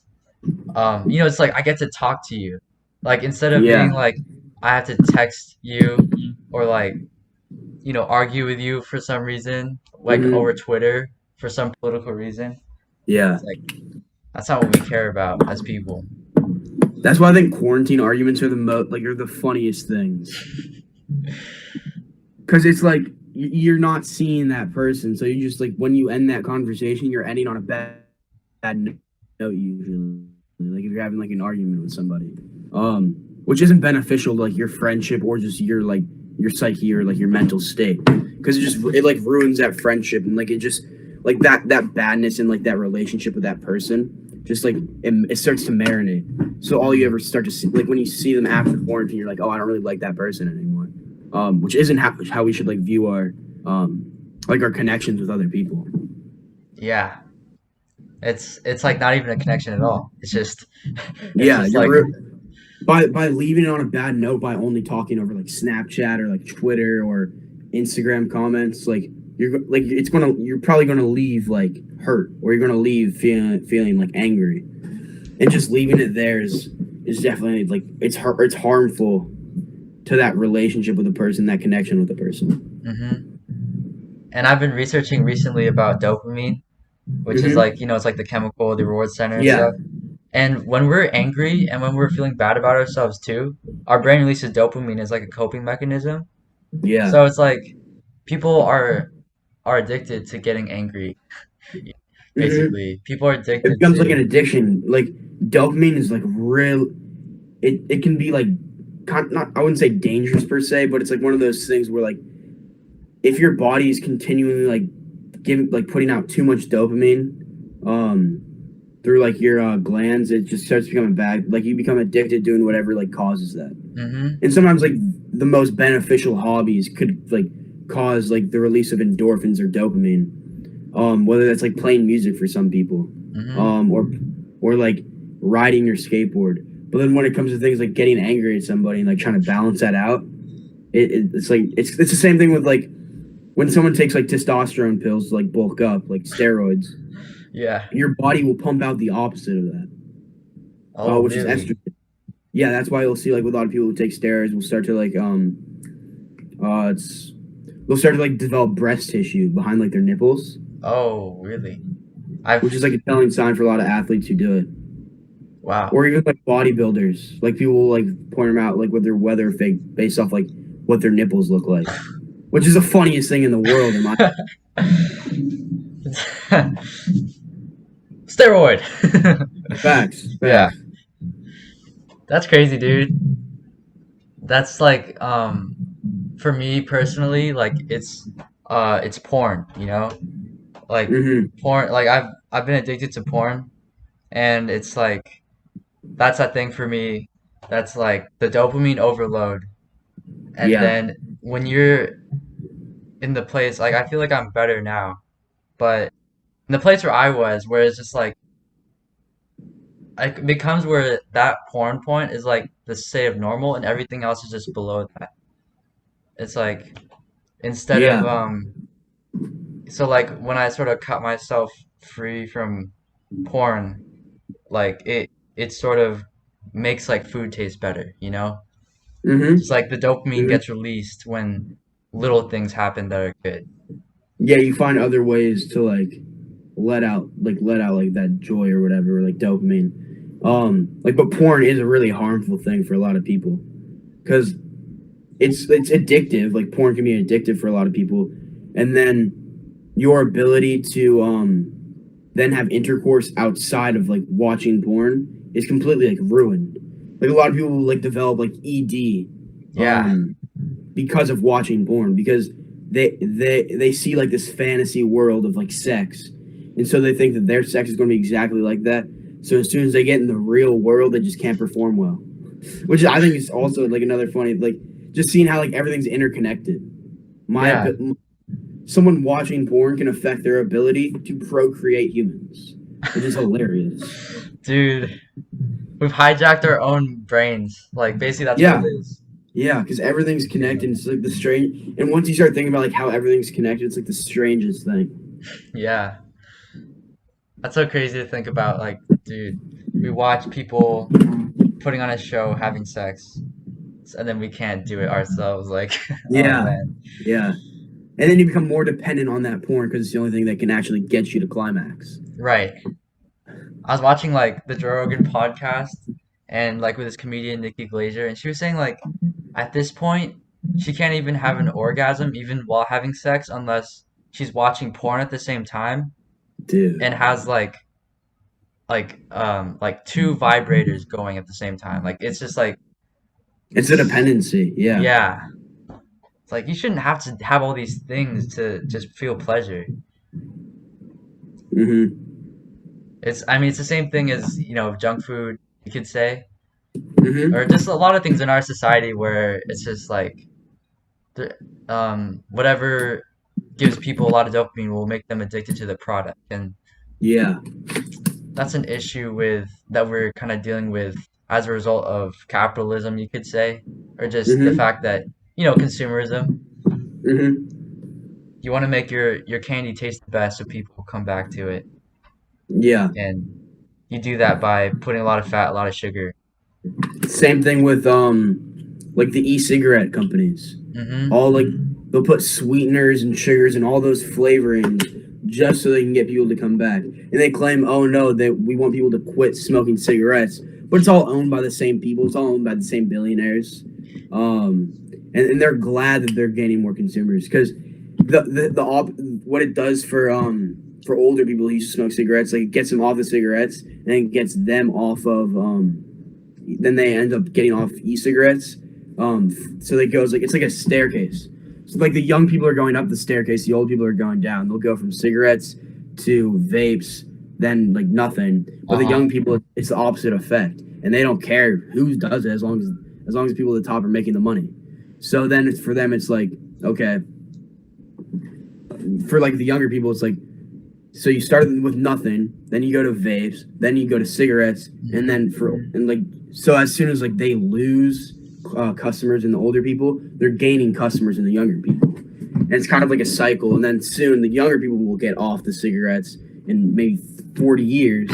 it's like I get to talk to you. Like instead of being Yeah. like I have to text you or like, argue with you for some reason, like over Hmm. Twitter for some political reason. Yeah. It's like that's not what we care about as people. That's why I think quarantine arguments are the most like are the funniest things. Because it's like you're not seeing that person, so you just like when you end that conversation, you're ending on a bad note usually. Like if you're having like an argument with somebody, which isn't beneficial to like your friendship or just your psyche or like your mental state, because it like ruins that friendship and like it just like that badness in like that relationship with that person. Just like it starts to marinate. So all you Mm, ever start to see, like when you see them after quarantine, you're like, oh, I don't really like that person anymore, which isn't how we should like view our like our connections with other people. Yeah. It's like not even a connection at all. It's just it's Yeah, just like by leaving it on a bad note by only talking over like Snapchat or like Twitter or Instagram comments, like you're probably gonna leave like hurt, or you're gonna leave feeling like angry, and just leaving it there is definitely like it's harmful to that relationship with the person, that connection with the person. hmm And I've been researching recently about dopamine, which is like, Mm-hmm. you know, it's like the chemical, the reward center and Yeah, stuff. And when we're angry and when we're feeling bad about ourselves too, our brain releases dopamine as like a coping mechanism. yeah. So it's like people are addicted to getting angry, Mm-hmm. basically. People are It addicted becomes like an to addiction. Like dopamine is like real. It can be like not, I wouldn't say dangerous per se, but it's like one of those things where like if your body is continually like giving like putting out too much dopamine um through like your glands, it just starts becoming bad. Like you become addicted doing whatever like causes that. hmm And sometimes like the most beneficial hobbies could like cause like the release of endorphins or dopamine. Whether that's like playing music for some people, hmm or like riding your skateboard. But then when it comes to things like getting angry at somebody and like trying to balance that out, it's like it's the same thing with like when someone takes like testosterone pills to like bulk up, like steroids, Yeah. your body will pump out the opposite of that, Oh, which is really? estrogen. Yeah, that's why you'll see like with a lot of people who take steroids will start to like it's they'll start to like develop breast tissue behind like their nipples, Oh, really? I've which is like a telling sign for a lot of athletes who do it. wow. Or even like bodybuilders, like people will like point them out like with their weather fake based off like what their nipples look like, which is the funniest thing in the world in my Steroid. facts, Yeah. facts. That's crazy, dude. That's like for me personally, like it's porn, you know? Like Mm-hmm. porn, like I've been addicted to porn, and it's like that's a thing for me. That's like the dopamine overload. And Yeah. then when you're in the place, like I feel like I'm better now, but in the place where I was, where it's just like it becomes where that porn point is like the state of normal and everything else is just below that. It's like instead of Yeah. so like when I sort of cut myself free from porn, like it sort of makes like food taste better, you know? Just Mm-hmm. like the dopamine Mm-hmm. gets released when little things happen that are good. Yeah, you find other ways to like let out like that joy or whatever, or like dopamine. Like but porn is a really harmful thing for a lot of people because it's addictive. Like porn can be addictive for a lot of people, and then your ability to then have intercourse outside of like watching porn is completely like ruined. Like a lot of people will like develop like ED Yeah. um because of watching porn, because they see like this fantasy world of like sex, and so they think that their sex is going to be exactly like that. So as soon as they get in the real world, they just can't perform well, which I think is also like another funny, like just seeing how like everything's interconnected. My Yeah. someone watching porn can affect their ability to procreate humans, which is hilarious. Dude, we've hijacked our own brains. Like basically that's what it Yeah, is. yeah, because everything's connected. It's like the strange, and once you start thinking about like how everything's connected, it's like the strangest thing. Yeah. That's so crazy to think about. Like, dude, we watch people putting on a show having sex, and then we can't do it ourselves. Like, oh Yeah, man. yeah, and then you become more dependent on that porn because it's the only thing that can actually get you to climax. Right. I was watching like the Joe Rogan podcast and like with this comedian Nikki Glazer, and she was saying like at this point she can't even have an orgasm even while having sex unless she's watching porn at the same time and Dude, has like two vibrators going at the same time. Like it's just like it's a dependency. Yeah. yeah. It's like you shouldn't have to have all these things to just feel pleasure. Mm-hmm. It's I mean it's the same thing as, you know, junk food, you could say, or Mm-hmm. just a lot of things in our society where it's just like whatever gives people a lot of dopamine will make them addicted to the product, and Yeah. that's an issue with that we're kind of dealing with as a result of capitalism, you could say, or just the Mm-hmm. fact that consumerism. Mm-hmm. You want to make your candy taste the best so people will come back to it, Yeah. and you do that by putting a lot of fat, a lot of sugar. Same thing with like the e-cigarette companies. Mm-hmm. All like they'll put sweeteners and sugars and all those flavorings just so they can get people to come back. And they claim, oh no, that we want people to quit smoking cigarettes. But it's all owned by the same people. It's all owned by the same billionaires. And they're glad that they're gaining more consumers because what it does for older people who used to smoke cigarettes, like it gets them off the cigarettes and it gets them off of then they end up getting off e-cigarettes. So it goes like it's like a staircase. So like the young people are going up the staircase, the old people are going down. They'll go from cigarettes to vapes, then like nothing. But the Uh-huh. young people, it's the opposite effect, and they don't care who does it as long as people at the top are making the money. So then it's for them, it's like okay. For like the younger people, it's like so you start with nothing, then you go to vapes, then you go to cigarettes, and Mm-hmm. then and like so as soon as like they lose customers in the older people, they're gaining customers in the younger people, and it's kind of like a cycle. And then soon the younger people will get off the cigarettes in maybe 40 years,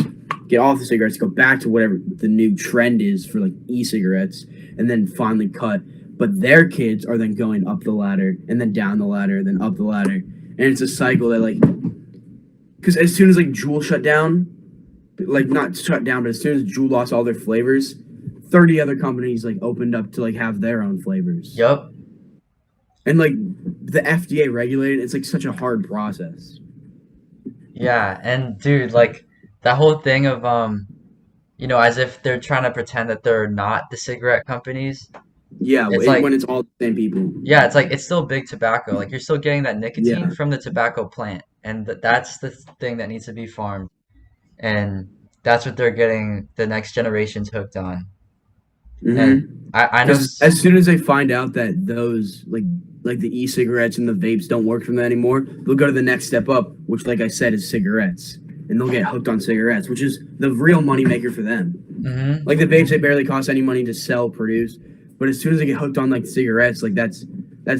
get off the cigarettes, go back to whatever the new trend is for like e-cigarettes, and then finally cut. But their kids are then going up the ladder, and then down the ladder, then up the ladder, and it's a cycle that like because as soon as like Juul shut down, like not shut down, but as soon as Juul lost all their flavors, 30 other companies like opened up to like have their own flavors. Yup. And like the FDA regulated, it's like such a hard process. Yeah, and dude, like that whole thing of as if they're trying to pretend that they're not the cigarette companies. Yeah, It's like, when it's all the same people. yeah, it's like it's still big tobacco. Like you're still getting that nicotine Yeah. from the tobacco plant, and that's the thing that needs to be farmed, and that's what they're getting the next generations hooked on. And Mm-hmm. I know, Because as soon as they find out that those like the e-cigarettes and the vapes don't work for them anymore, they'll go to the next step up, which like I said is cigarettes, and they'll get hooked on cigarettes, which is the real money maker for them. hmm Like the vapes, they barely cost any money to sell, produce, but as soon as they get hooked on like cigarettes, like that's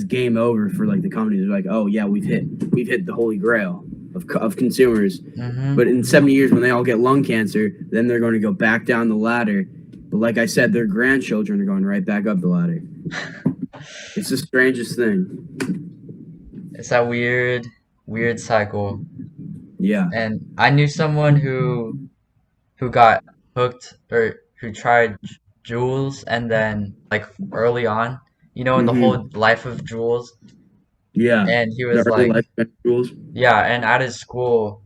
game over for like the companies. They're like, oh yeah, we've hit the holy grail of consumers. hmm But in 70 years, when they all get lung cancer, then they're going to go back down the ladder. But like I said, their grandchildren are going right back up the ladder. It's the strangest thing. It's that weird, weird cycle. Yeah. And I knew someone who got hooked or who tried Juuls, and then like early on, in the whole Mm-hmm. life of Juuls, Yeah. and he The was early like, life rules. yeah, and at his school,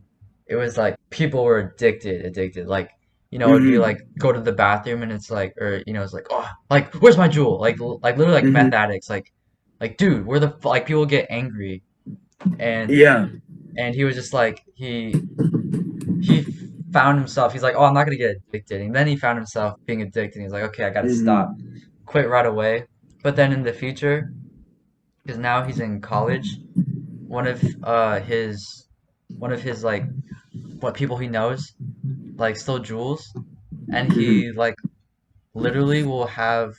it was like people were addicted. Like, it'd be like Mm-hmm. go to the bathroom and it's like, or it's like, oh, like where's my Juul? Like literally like Mm-hmm. meth addicts, like dude, where the like people get angry, and Yeah. and he was just like he found himself. He's like, oh, I'm not gonna get addicted, and then he found himself being addicted. And he's like, okay, I gotta stop, Mm-hmm. quit right away. But then in the future, because now he's in college, one of his like what people he knows like still Juuls, and he Mm-hmm. like literally will have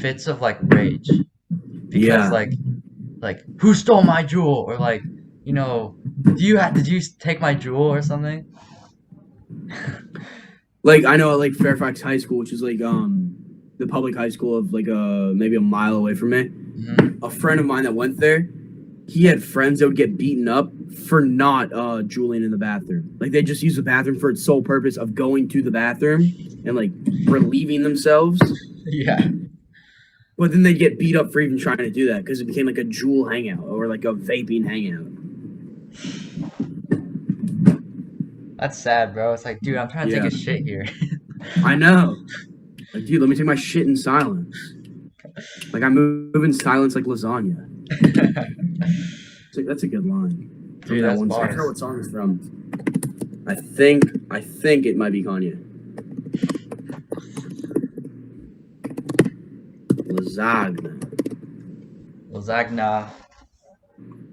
fits of like rage because Yeah. like who stole my Juul, or like did you take my Juul or something? Like I know like Fairfax High School, which is like the public high school of like maybe a mile away from me. hmm A friend of mine that went there, he had friends that would get beaten up for not juuling in the bathroom. Like they just use the bathroom for its sole purpose of going to the bathroom and like relieving themselves. Yeah, But then they'd get beat up for even trying to do that because it became like a Juul hangout or like a vaping hangout. that's sad, bro. It's like, dude, I'm trying to take Yeah, a shit here. I know. Like, dude, let me take my shit in silence. Like I move in silence like lasagna. That's a good line from Dude, that that's one song. I forgot bars. what song it's from. I think it might be Kanye. Lasagna. Lasagna.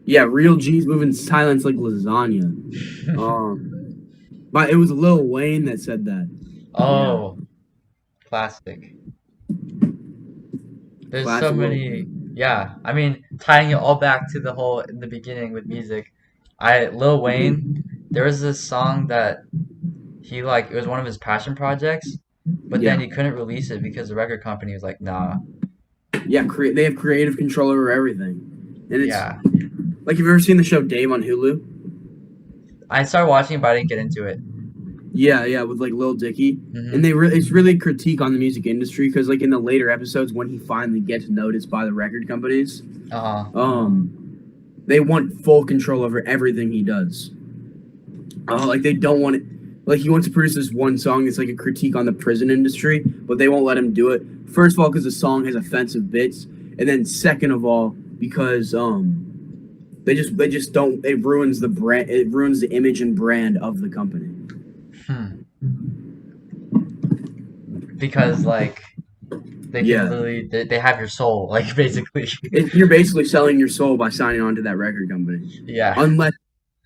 Yeah, real G's moving silence like lasagna. But it was Lil Wayne that said that. Yeah, Oh, classic. There's so classic Lil many. Wayne. Yeah, I mean, tying it all back to the whole in the beginning with music. Lil Wayne, Mhm. there was this song that he like it was one of his passion projects, but then Yeah, he couldn't release it because the record company was like, nah. yeah. They have creative control over everything, and it's Yeah. like, have you ever seen the show Dame on Hulu? I started watching, but I didn't get into it. Yeah, yeah, with like Lil Dicky, and Hmm. it's really a critique on the music industry because like in the later episodes when he finally gets noticed by the record companies, Uh-huh. they want full control over everything he does. Like they don't want it. Like he wants to produce this one song that's like a critique on the prison industry, but they won't let him do it. First of all, because the song has offensive bits, and then second of all, because they just don't. It ruins the brand. It ruins the image and brand of the company. Hmm. Because like they can Yeah, literally they have your soul, like basically. you're basically selling your soul by signing on to that record company, Yeah.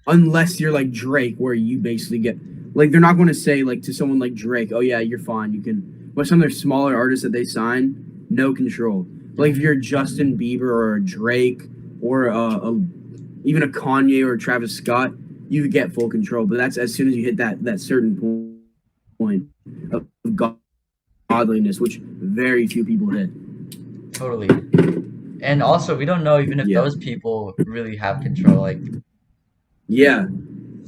unless you're like Drake, where you basically get like they're not going to say like to someone like Drake, oh yeah, you're fine, you can. But some of their smaller artists that they sign, no control. Like if Hmm. you're Justin Bieber or a Drake or even a Kanye or a Travis Scott, you get full control. But that's as soon as you hit that certain point of godliness, which very few people hit. Totally. And also, we don't know even if Yeah, those people really have control. Like, yeah.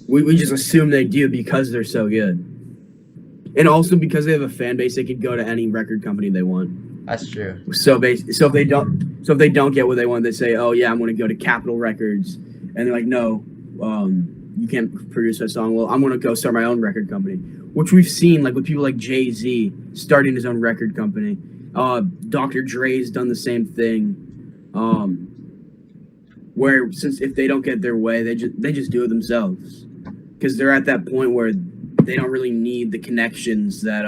We just assume they do because they're so good. And also because they have a fan base, they could go to any record company they want. that's true. So if they don't get what they want, they say, "Oh yeah, I'm going to go to Capitol Records," and they're like, "No, you can't produce that song." Well, I'm going to go start my own record company, which we've seen like with people like Jay-Z starting his own record company. Dr. Dre's done the same thing. Where since if they don't get their way, they just do it themselves because they're at that point where they don't really need the connections that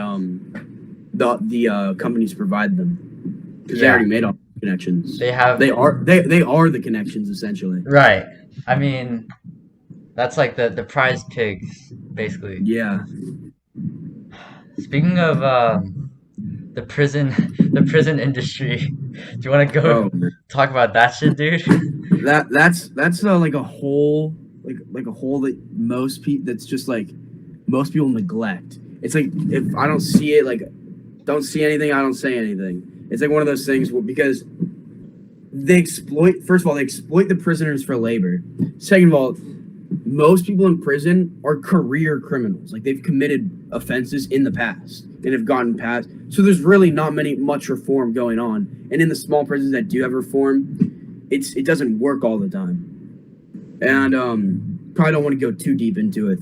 the companies provide them because they Yeah, already made all the connections. they have. They are the connections essentially. Right. I mean, that's like the prize pigs, basically. Yeah. Speaking of the prison, the prison industry, do you want to go Oh man. talk about that shit, dude? That's like a whole like a whole that most people that's just like most people neglect. It's like if I don't see it, like don't see anything, I don't say anything. It's like one of those things because they exploit. First of all, they exploit the prisoners for labor. Second of all, most people in prison are career criminals. Like they've committed offenses in the past and have gotten past. So there's really not much reform going on. And in the small prisons that do have reform, it doesn't work all the time. And probably don't want to go too deep into it.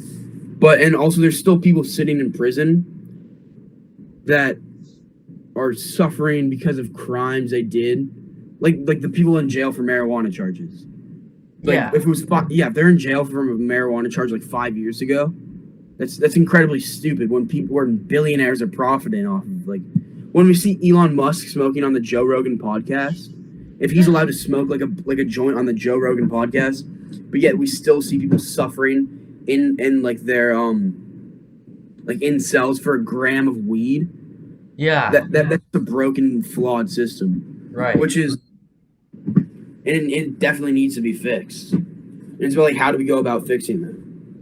But and also there's still people sitting in prison that are suffering because of crimes they did. Like the people in jail for marijuana charges. Like Yeah. if it was if they're in jail for a marijuana charge like 5 years ago, that's incredibly stupid when billionaires are profiting off of like when we see Elon Musk smoking on the Joe Rogan podcast, if he's allowed to smoke like a joint on the Joe Rogan podcast, but yet we still see people suffering in like their like in cells for a gram of weed. Yeah. That's a broken, flawed system, Right. which is and it definitely needs to be fixed. And it's about like how do we go about fixing that?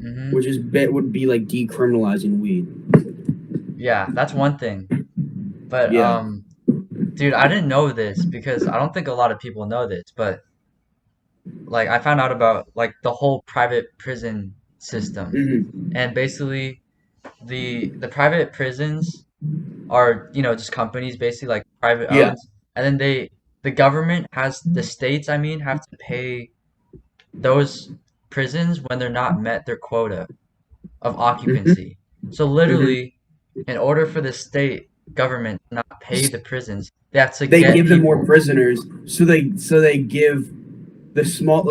Hmm. Which is would be like decriminalizing weed. Yeah, that's one thing. But Yeah. dude, I didn't know this because I don't think a lot of people know this, but like I found out about like the whole private prison system. Hmm. And basically the private prisons are, just companies basically like private Yeah. owned. And then the government has the states, I mean, have to pay those prisons when they're not met their quota of Hmm. occupancy. So Hmm. literally, in order for the state government to not pay the prisons, they have to They get give them more people. prisoners, so they give the small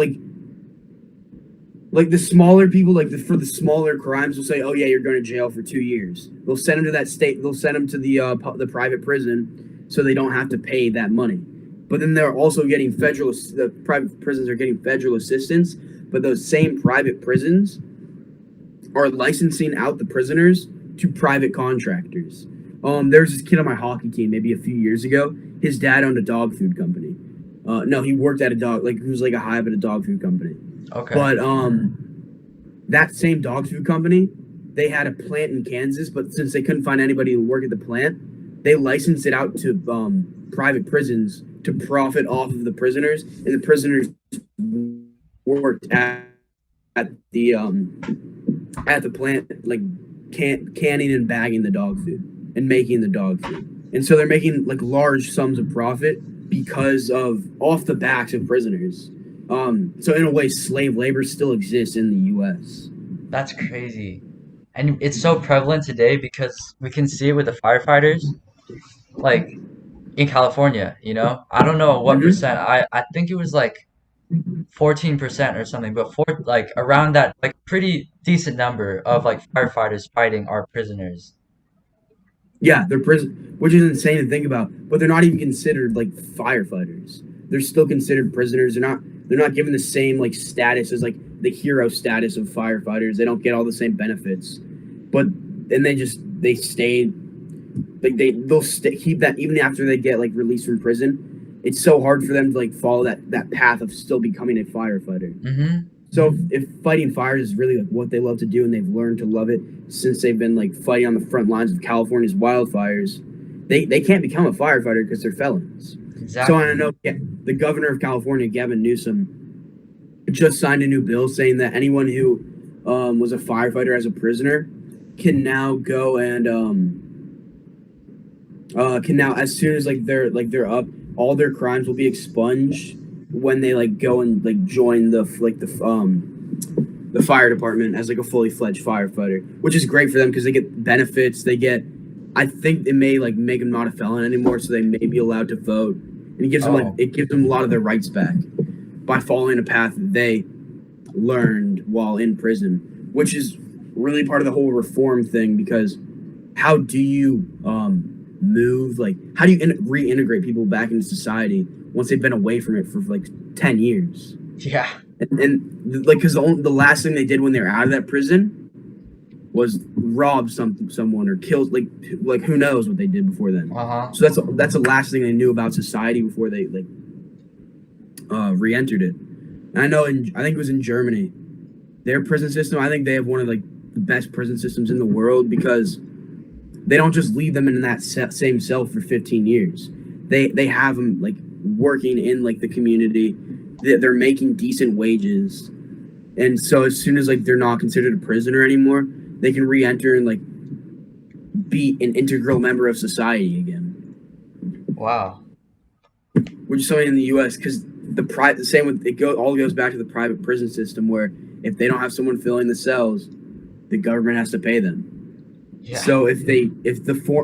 like the smaller people for the smaller crimes will say, oh yeah, you're going to jail for 2 years. They'll send them to that state. They'll send them to the private prison, so they don't have to pay that money. but then they're also getting the private prisons are getting federal assistance, but those same private prisons are licensing out the prisoners to private contractors. There's this kid on my hockey team maybe a few years ago. His dad owned a dog food company. No, he worked at a dog, like he was like a hive at a dog food company. Okay. But that same dog food company, they had a plant in Kansas, but since they couldn't find anybody to work at the plant, they licensed it out to private prisons to profit off of the prisoners, and the prisoners worked at the plant, like canning and bagging the dog food and making the dog food, and so they're making like large sums of profit because of off the backs of prisoners. So in a way, slave labor still exists in the U.S. That's crazy. And it's so prevalent today because we can see it with the firefighters, like in California, you know? I don't know what Mm-hmm. percent. I think it was like 14% or something, but like around that, like pretty decent number of like firefighters fighting our prisoners. Yeah, they're prison, which is insane to think about. But they're not even considered like firefighters. They're still considered prisoners. They're not given the same like status as like the hero status of firefighters. They don't get all the same benefits. But and they stay like keep that even after they get like released from prison. It's so hard for them to like follow that path of still becoming a firefighter. Mm-hmm. So if fighting fires is really like what they love to do and they've learned to love it since they've been like fighting on the front lines of California's wildfires, they can't become a firefighter because they're felons. So I Exactly. know the governor of California, Gavin Newsom, just signed a new bill saying that anyone who was a firefighter as a prisoner can now go and can now as soon as they're up, all their crimes will be expunged when they like go and like join the fire department as like a fully fledged firefighter, which is great for them because they get benefits. They get, I think it may like make them not a felon anymore, so they may be allowed to vote, and Oh, it gives them a lot of their rights back by following a path that they learned while in prison, which is really part of the whole reform thing. Because how do you move like how do you reintegrate people back into society once they've been away from it for like 10 years? yeah. And like because the last thing they did when they were out of that prison was rob someone or kill like who knows what they did before then. Uh-huh. So that's the last thing they knew about society before they like re-entered it. And I think it was in Germany, their prison system, I think they have one of like the best prison systems in the world because they don't just leave them in that same cell for 15 years. They have them like working in like the community. They're making decent wages, and so as soon as like they're not considered a prisoner anymore, they can re-enter and like be an integral member of society again. Wow. Which is something in the U.S. because the same with all goes back to the private prison system where if they don't have someone filling the cells, the government has to pay them. Yeah. So if the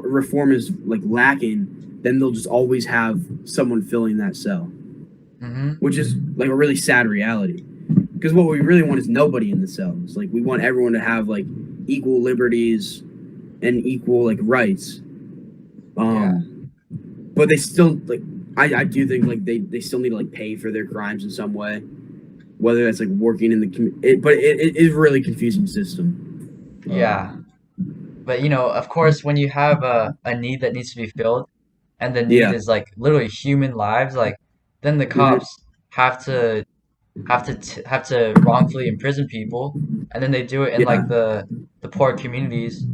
reform is like lacking, then they'll just always have someone filling that cell, Mm-hmm. which is like a really sad reality. Because what we really want is nobody in the cells. Like we want everyone to have like equal liberties and equal like rights. Yeah. But they still like I do think like they still need to like pay for their crimes in some way, whether that's like working in the community. But it is a really confusing system. Yeah. But you know, of course, when you have a need that needs to be filled, and the need Yeah. is like literally human lives, like then the Hmm. cops have to wrongfully imprison people, and then they do it in Yeah. like the poor communities,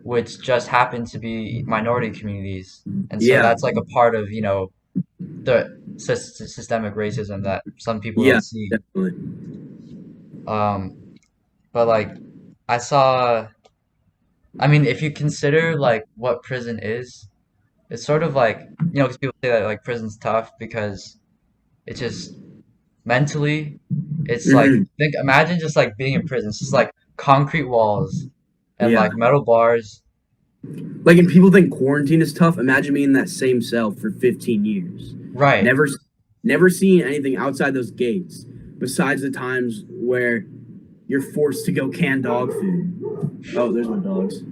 which just happen to be minority communities, and so Yeah. that's like a part of, you know, the systemic racism that some people Yeah. don't see. Definitely. Um, but like I saw, I mean, if you consider like what prison is, it's sort of like, you know, because people say that like prison's tough because it's just mentally, it's like Hmm. imagine just like being in prison. It's just like concrete walls and Yeah. like metal bars. Like, and people think quarantine is tough. Imagine being in that same cell for 15 years, Right. never, never seeing anything outside those gates, besides the times where you're forced to go can dog food. Oh, there's my dogs.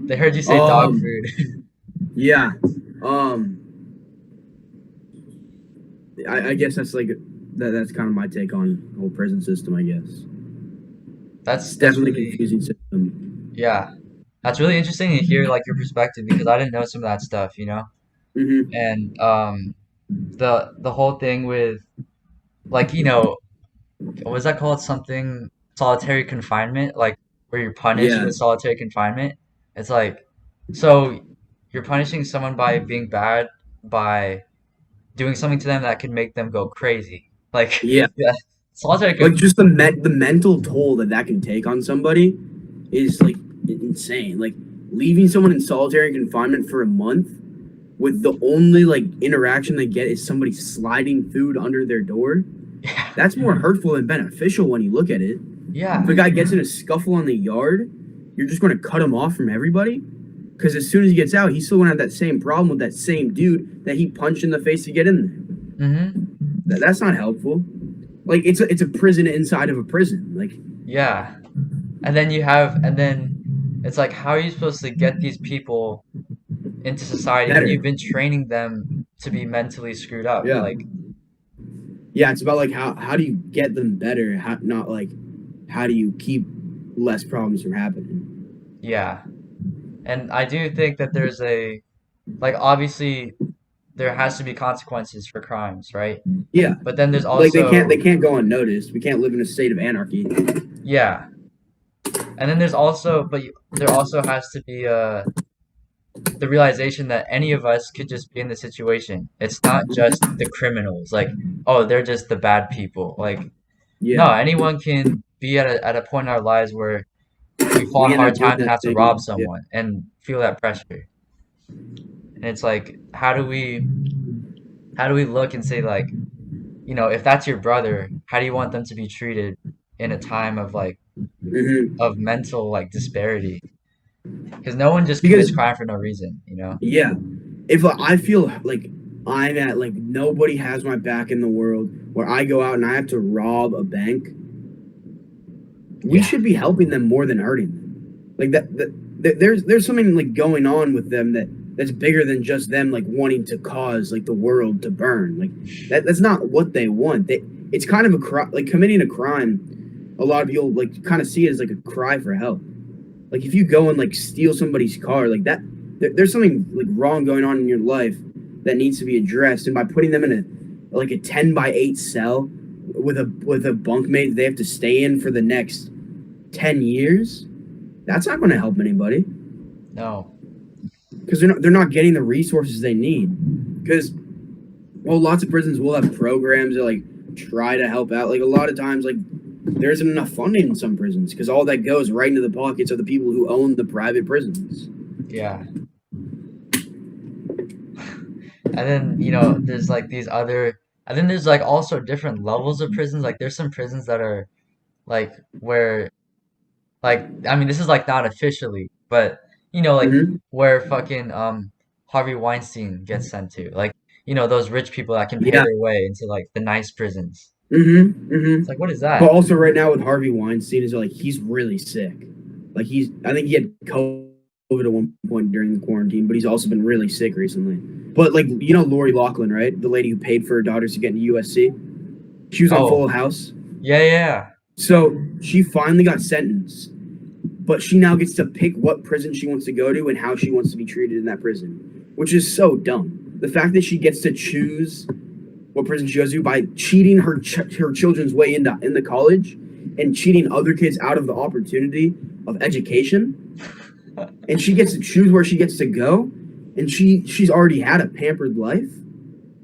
They heard you say dog Um, food. yeah. Um, I guess that's like that. That's kind of my take on the whole prison system. I guess it's That's definitely a really, confusing system. yeah, that's really interesting to hear like your perspective because I didn't know some of that stuff, you know? Hmm. And the whole thing with like, was that called something solitary confinement? Like where you're punished Yeah, with solitary confinement? It's like so you're punishing someone by being bad by doing something to them that could make them go crazy. Like yeah. yeah, solitary Like confinement. just the mental toll that that can take on somebody is like insane. Like leaving someone in solitary confinement for a month with the only like interaction they get is somebody sliding food under their door. Yeah. That's more hurtful than beneficial when you look at it. If Yeah. a guy gets in a scuffle on the yard, you're just going to cut him off from everybody because as soon as he gets out, he's still going to have that same problem with that same dude that he punched in the face to get in Mm-hmm. there. That's not helpful. Like it's a prison inside of a prison. Like Yeah. And then it's like, how are you supposed to get these people into society when better. you've been training them to be mentally screwed up? Yeah. Like, Yeah, it's about like how do you get them better? How not like how do you keep less problems from happening? yeah. And I do think that like, obviously, there has to be consequences for crimes, right? Yeah. But then there's Like they also, can't go unnoticed. We can't live in a state of anarchy. yeah. And then there also has to be the realization that any of us could just be in the situation. It's not just the criminals, like, oh, they're just the bad people. Like, no, Yeah. anyone can be at a point in our lives where we fought We end hard up doing times and that have to rob thing. Yeah. someone and feel that pressure. And it's like, how do we look and say like, if that's your brother, how do you want them to be treated in a time of like Hmm. of mental like disparity? Because no one just Because commits crime for no reason. yeah, if I feel like I'm at like nobody has my back in the world, where I go out and I have to rob a bank, we Yeah, should be helping them more than hurting them. Like there's something like going on with them that's bigger than just them like wanting to cause like the world to burn. Like that's not what they want. It's kind of a like committing a crime. A lot of people like kind of see it as like a cry for help. Like if you go and like steal somebody's car, like that, there's something like wrong going on in your life that needs to be addressed. And by putting them in a like a 10 by 8 cell with a bunkmate they have to stay in for the next 10 years, that's not going to help anybody no, because they're not getting the resources they need. Because well, lots of prisons will have programs that like try to help out. Like a lot of times, like there isn't enough funding in some prisons because all that goes right into the pockets of the people who own the private prisons. yeah. And then, there's like these other, and then there's like also different levels of prisons. Like there's some prisons that are like where, like, I mean, this is like not officially, but like Mm-hmm. where fucking Harvey Weinstein gets sent to. Like, those rich people that can pay Yeah. their way into like the nice prisons. Mm-hmm. It's like, what is Mm-hmm. But that? also, right now with Harvey Weinstein, is like he's really sick. Like I think he had COVID at one point during the quarantine, but he's also been really sick recently. But like Lori Loughlin, right? The lady who paid for her daughters to get into USC. She was on Oh, Full House. yeah, yeah, So she finally got sentenced, but she now gets to pick what prison she wants to go to and how she wants to be treated in that prison, which is so dumb. The fact that she gets to choose what prison she goes to by cheating her children's way into college and cheating other kids out of the opportunity of education, yeah. and she gets to choose where she gets to go, and she's already had a pampered life.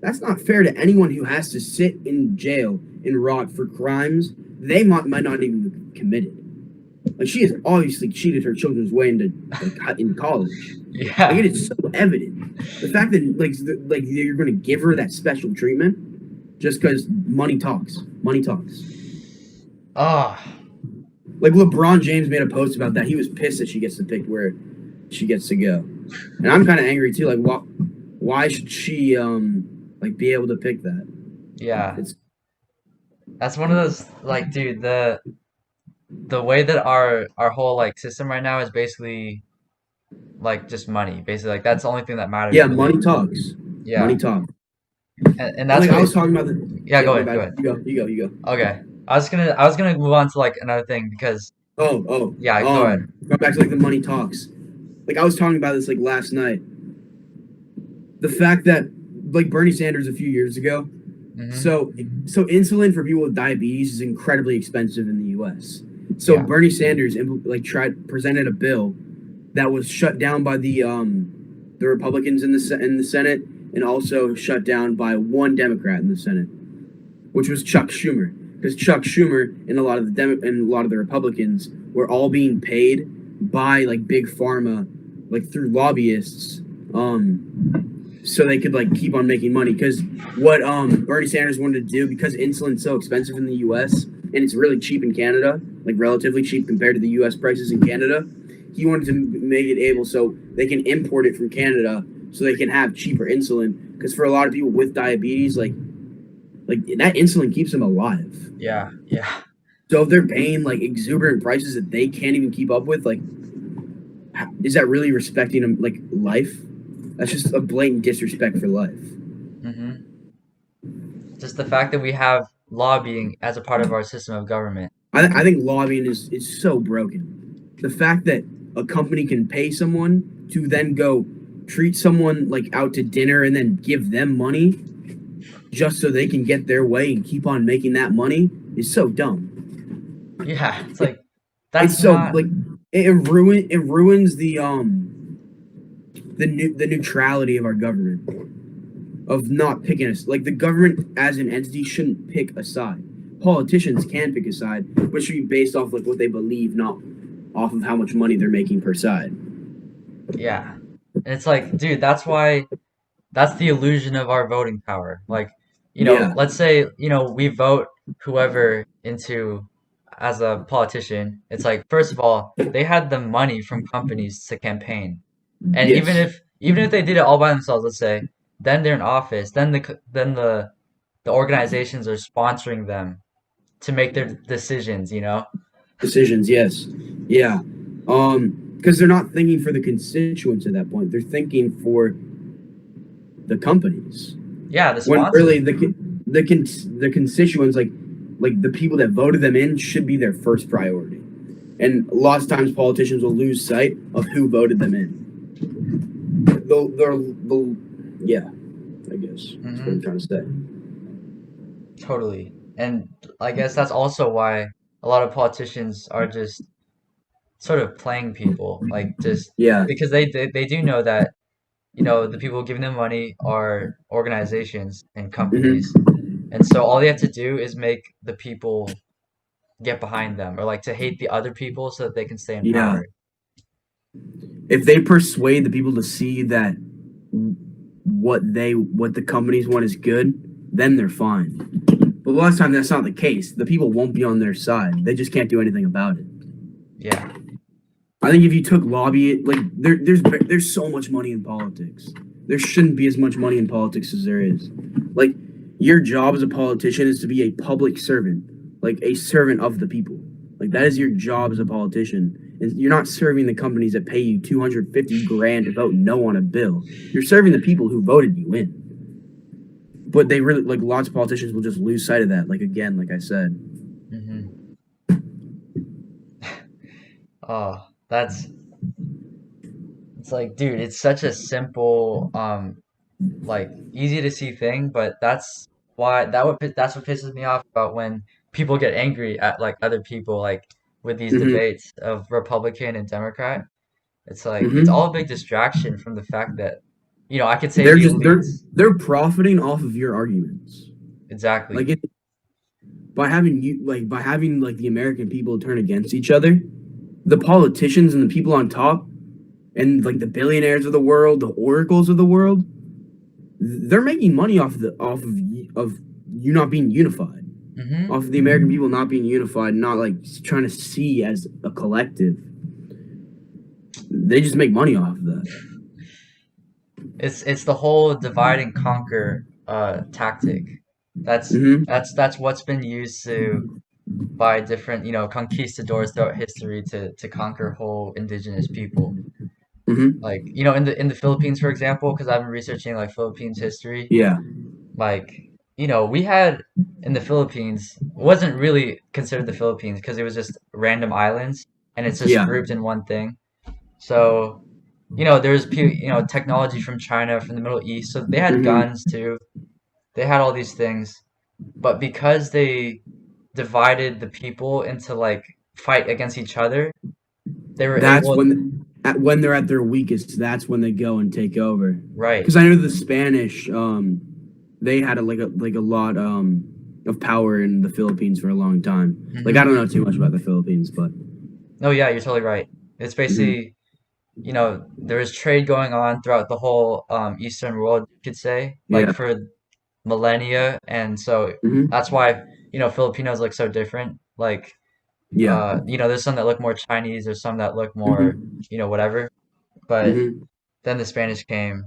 That's not fair to anyone who has to sit in jail and rot for crimes they might not even have committed. Like she has obviously cheated her children's way into like in college. Like it Yeah. is so evident. The fact that like you're going to give her that special treatment just because money talks. Money talks. Oh, Like LeBron James made a post about that. He was pissed that she gets to pick where she gets to go, and I'm kind of angry too. Like, why should she like be able to pick that? yeah. It's That's one of those like, dude, the way that our whole like system right now is basically like just money. Basically, like that's the only thing that matters yeah, really. money talks. Money Yeah. talks. and And that's like I what. was talking about the Yeah, yeah, go my ahead, go bad. ahead. You go. Okay, I was gonna move on to like another thing because yeah, go ahead. Going back to like the money talks. Like I was talking about this like last night. The fact that like Bernie Sanders a few years ago, Hmm. so insulin for people with diabetes is incredibly expensive in the U.S. So Yeah, Bernie Sanders like tried presented a bill that was shut down by the Republicans in the Senate and also shut down by one Democrat in the Senate, which was Chuck Schumer. Because Chuck Schumer and a lot of the Republicans were all being paid by like big pharma, like through lobbyists, so they could like keep on making money. Because what Bernie Sanders wanted to do, because insulin's so expensive in the U.S. and it's really cheap in Canada, like relatively cheap compared to the U.S. prices in Canada, he wanted to make it able so they can import it from Canada so they can have cheaper insulin. Because for a lot of people with diabetes, like that insulin keeps them alive. yeah, yeah. So if they're paying like exuberant prices that they can't even keep up with, like, is that really respecting them like life? That's just a blatant disrespect for life. Hmm. Just the fact that we have lobbying as a part of our system of government. I think lobbying is so broken. The fact that a company can pay someone to then go treat someone like out to dinner and then give them money just so they can get their way and keep on making that money is so dumb. Yeah, it's It, like that's it's so not. like it ruins the neutrality of our government of not picking us. Like the government as an entity shouldn't pick a side. Politicians can pick a side, but should be based off like what they believe, not off of how much money they're making per side. Yeah, and it's like, dude, that's why that's the illusion of our voting power. Like, Yeah, let's say, we vote whoever into as a politician. It's like, first of all, they had the money from companies to campaign. And even yes, if even if they did it all by themselves, let's say, then they're in office, then the organizations are sponsoring them to make their decisions. decisions, yes, yeah. Because they're not thinking for the constituents at that point; they're thinking for the companies. Yeah, the When sponsors. really the constituents, like the people that voted them in, should be their first priority. And lots of times politicians will lose sight of who voted them in. They'll yeah, I guess that's what I'm Hmm. trying to say. Totally. And I guess that's also why a lot of politicians are just sort of playing people, like just Yeah. because they do know that, the people giving them money are organizations and companies. Hmm. And so all they have to do is make the people get behind them or like to hate the other people so that they can stay in Yeah. power. If they persuade the people to see that what the companies want is good, then they're fine. But a lot of times that's not the case. The people won't be on their side. They just can't do anything about it. Yeah. I think if you took lobby, like there's so much money in politics. There shouldn't be as much money in politics as there is. Like your job as a politician is to be a public servant, like a servant of the people. Like that is your Hmm. job as a politician. And you're not serving the companies that pay you 250 grand to vote no on a bill. You're serving the people who voted you in. But they really like lots of politicians will just lose sight of that. Like again, like I said. Hmm. Oh, it's like, dude, it's such a simple, like easy to see thing, but that's what pisses me off about when people get angry at like other people, like with these Hmm. debates of Republican and Democrat. It's like it's all a Hmm. big distraction from the fact that, I could say They're the just elites. they're profiting off of your arguments. Like Exactly. it, by having like the American people turn against each other, the politicians and the people on top and like the billionaires of the world, the oracles of the world, they're making money off of you not being unified, Hmm. off of the American people not being unified, not like trying to see as a collective. They just make money off of that. It's the whole divide and conquer tactic. That's Hmm. that's what's been used by different, conquistadors throughout history to conquer whole indigenous people. Hmm. Like, in the Philippines, for example, because I've been researching like Philippines history. Yeah. like, we had in the Philippines, it wasn't really considered the Philippines because it was just random islands and it's just Yeah. grouped in one thing. So, there's technology from China, from the Middle East, so they had Hmm. guns too. They had all these things, but because they divided the people into like fight against each other, they were That's able, when they're at their weakest. That's when they go and take over. right. Because I know the Spanish, they had a lot of power in the Philippines for a long time. Like I Hmm. don't know too much about the Philippines, but No, yeah, you're totally right. It's hmm basically, there was trade going on throughout the whole Eastern world, you could say, like yeah, for millennia, and so hmm that's why, Filipinos look so different. Like, yeah, there's some that look more Chinese, there's some that look more, hmm whatever. But hmm then the Spanish came,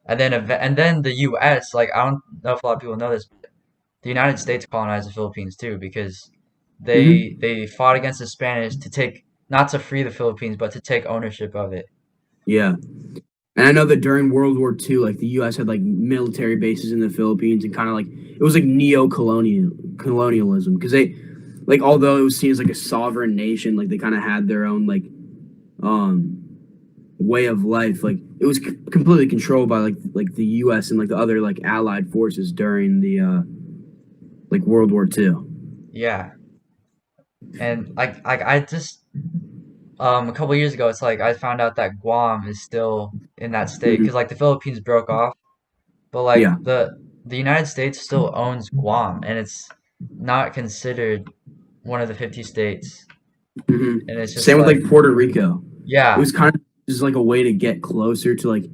and then the U.S. Like, I don't know if a lot of people know this, but the United States colonized the Philippines too because they hmm they fought against the Spanish to take not to free the Philippines, but to take ownership of it. yeah. And I know that during World War II, like the U.S. had like military bases in the Philippines, and kind of like it was like colonialism because they like although it was seen as like a sovereign nation, like they kind of had their own um way of life. Like it was completely controlled by like the U.S. and like the other like allied forces during the like World War II. Yeah, and like I just a couple years ago, it's like I found out that Guam is still in that state because Hmm. like the Philippines broke off, but like Yeah. the United States still owns Guam, and it's not considered one of the 50 states, Hmm. and it's just Same with like, like Puerto Rico. It yeah, was kind of just like a way to get closer to like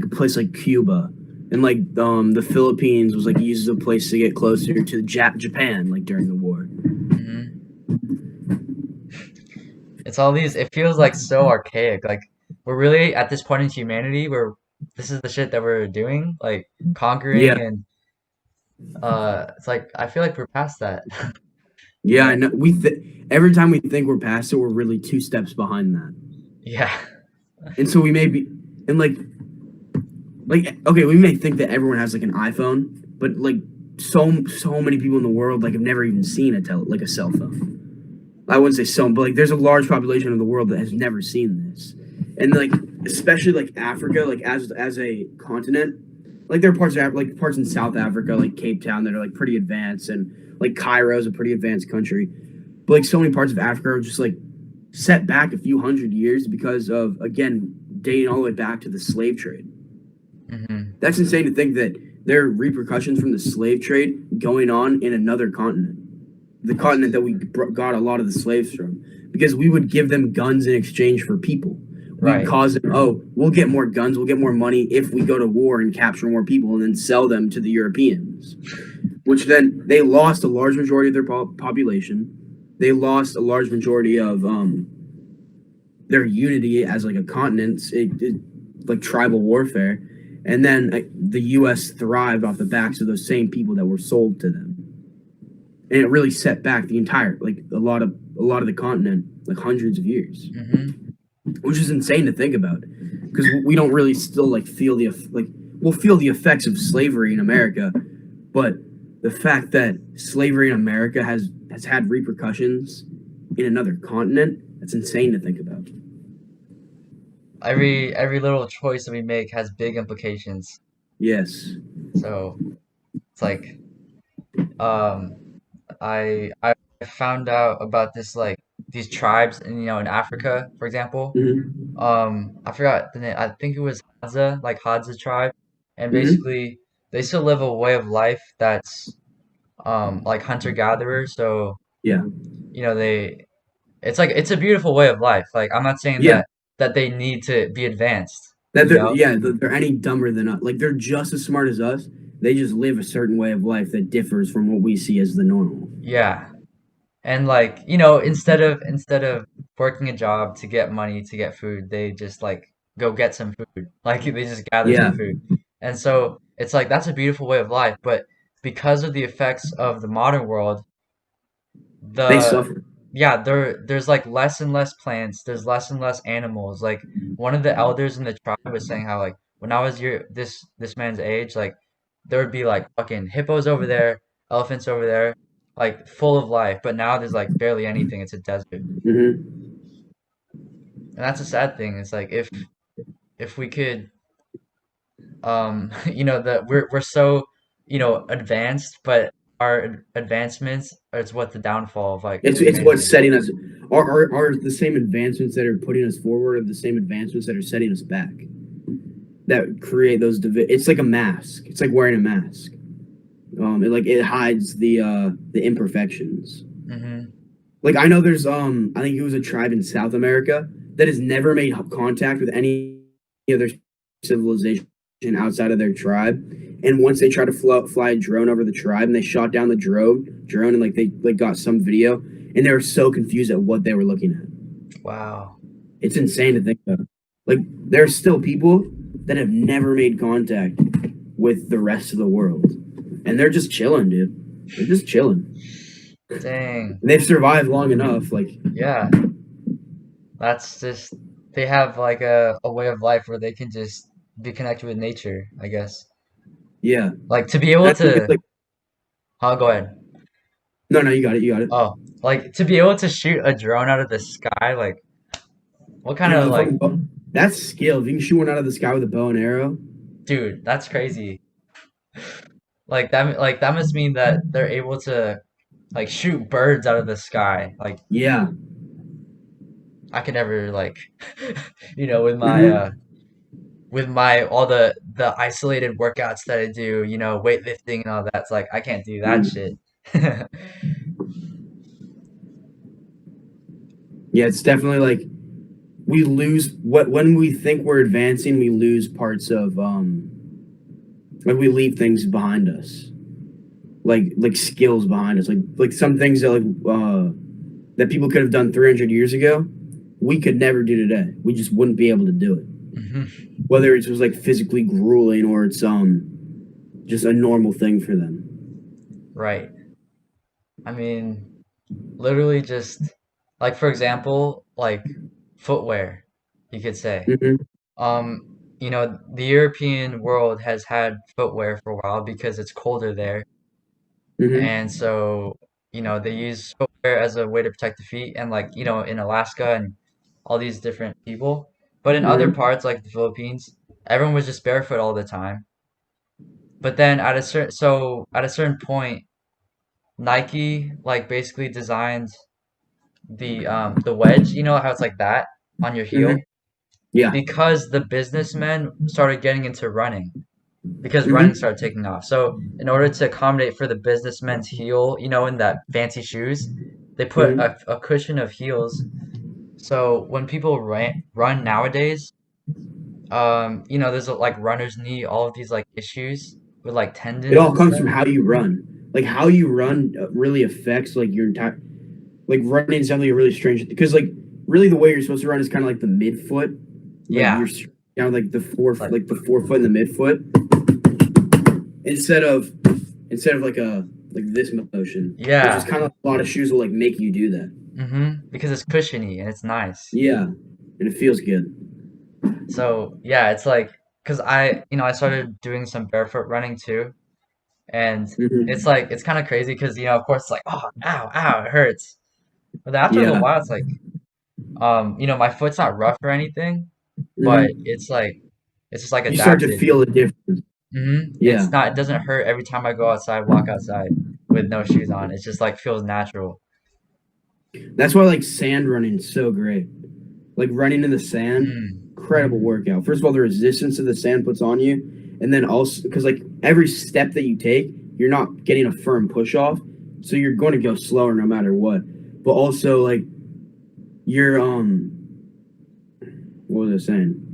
a place like Cuba. And like the Philippines was like used as a place to get closer to Japan like during the war. hmm it's all these. It feels like so archaic. Like we're really at this point in humanity where this is the shit that we're doing, like Yeah. conquering, and it's like I feel like we're past that, you Yeah, I know? know. Every time we think we're past it, we're really two steps behind that. Yeah. And so we may be and like okay, we may think that everyone has like an iPhone, but like so many people in the world like have never even seen like a cell phone. I wouldn't say so, but like there's a large population of the world that has never seen this, and like especially like Africa, like as a continent, like there are like parts in South Africa, like Cape Town, that are like pretty advanced, and like Cairo is a pretty advanced country, but like so many parts of Africa are just like set back a few hundred years because of again dating all the way back to the slave trade. Hmm. That's insane to think that there are repercussions from the slave trade going on in another continent, the continent that we got a lot of the slaves from, because we would give them guns in exchange for people. We'd Right. cause them, oh, we'll get more guns, we'll get more money if we go to war and capture more people and then sell them to the Europeans, which then they lost a large majority of their population. They lost a large majority of their unity as like a continent, like tribal warfare. And then the U.S. thrived off the backs of those same people that were sold to them, and it really set back the entire like a lot of the continent like hundreds of years, Hmm. which is insane to think about because we don't really still like feel like we'll feel the effects of slavery in America, but the fact that slavery in America has had repercussions in another continent, that's insane to think about. Every little choice that we make has big implications. Yes. So it's like, um, I found out about this like these tribes in in Africa, for example. Hmm. I forgot the name. I think it was Hadza, like Hadza tribe, and Hmm. basically they still live a way of life that's like hunter gatherer. So Yeah. they it's like it's a beautiful way of life. Like I'm not saying Yeah. that they need to be advanced, That you they're know? yeah they're any dumber than us. Like they're just as smart as us. They just live a certain way of life that differs from what we see as the normal. Yeah. And like, instead of working a job to get money to get food, they just like go get some food. Like they just gather some Yeah, food. And so it's like that's a beautiful way of life, but because of the effects of the modern world, they the suffer. yeah, there's like less and less plants, there's less and less animals. Like one of the elders in the tribe was saying how like when I was this man's age, like there would be like fucking hippos over there, elephants over there, like full of life. But now there's like barely anything. It's a desert, Hmm. and that's a sad thing. It's like if we could, that we're so, advanced, but our advancements is what the downfall of like It's humanity what's is. setting us. Are the same advancements that are putting us forward are the same advancements that are setting us back. That create those It's like a mask. It's like wearing a mask. It hides the imperfections. Hmm. Like I know there's I think it was a tribe in South America that has never made contact with any other civilization outside of their tribe. And once they tried to fly a drone over the tribe, and they shot down the drone, and like they like got some video, and they were so confused at what they were looking at. Wow. It's insane to think about. Like there's still people that have never made contact with the rest of the world, and they're just chilling, dude. They're just chilling. Dang. They've survived long enough. Like, Yeah. That's just they have like a way of life where they can just be connected with nature, I guess. yeah. Like to be able I think it's to, like, oh, go ahead. no, you got it. You got it. Oh, like to be able to shoot a drone out of the sky, like what kind Yeah, of with a like, fucking bow. That's skill. If you can shoot one out of the sky with a bow and arrow. dude, that's crazy. Like that must mean that they're able to like shoot birds out of the sky. Like Yeah. I could never like, Hmm. with my all the isolated workouts that I do, weightlifting and all that. It's like I can't do that Hmm. shit. Yeah, it's definitely like we lose what when we think we're advancing, we lose parts of like we leave things behind us, like skills behind us, like some things that that people could have done 300 years ago, we could never do today. We just wouldn't be able to do it. Mhm. Whether it was like physically grueling or it's just a normal thing for them. Right. I mean, literally just like for example, like footwear, you could say. Hmm. The European world has had footwear for a while because it's colder there. Hmm. And so, they use footwear as a way to protect the feet and like, in Alaska and all these different people. But in other Hmm. parts like the Philippines, everyone was just barefoot all the time. But then at a certain point, Nike like basically designed the wedge, how it's like that on your Hmm. heel Yeah. because the businessmen started getting into running because running Hmm. started taking off. So in order to accommodate for the businessmen's heel, in that fancy shoes, they put Hmm. a cushion of heels. So when people run nowadays, there's like runner's knee, all of these like issues with like It tendons all and comes stuff. from how you run. Like how you run really affects like your entire. Like running is definitely a really strange because like really the way you're supposed to run is kind of like the midfoot. Like Yeah, you're down like like the forefoot and the midfoot instead of like a like this motion, which is yeah, kind of a lot of shoes will like make you do that. because it's cushiony and it's nice. Yeah, and it feels good. So yeah, it's like because I started doing some barefoot running too, and it's Hmm. like it's kind of crazy because of course it's like oh ow ow it hurts, but then after a little Yeah. while it's like my foot's not rough or anything, but Hmm. it's just like You start to adapted. feel a difference. Yeah, It doesn't hurt every time I go outside, walk outside with no shoes on. It's just like feels natural. that's why like sand running is so great. Like running in the sand, Mm, incredible workout. First of all, the resistance that the sand puts on you, and then also because like every step that you take, you're not getting a firm push off, so you're going to go slower no matter what. But also like you're what was I saying?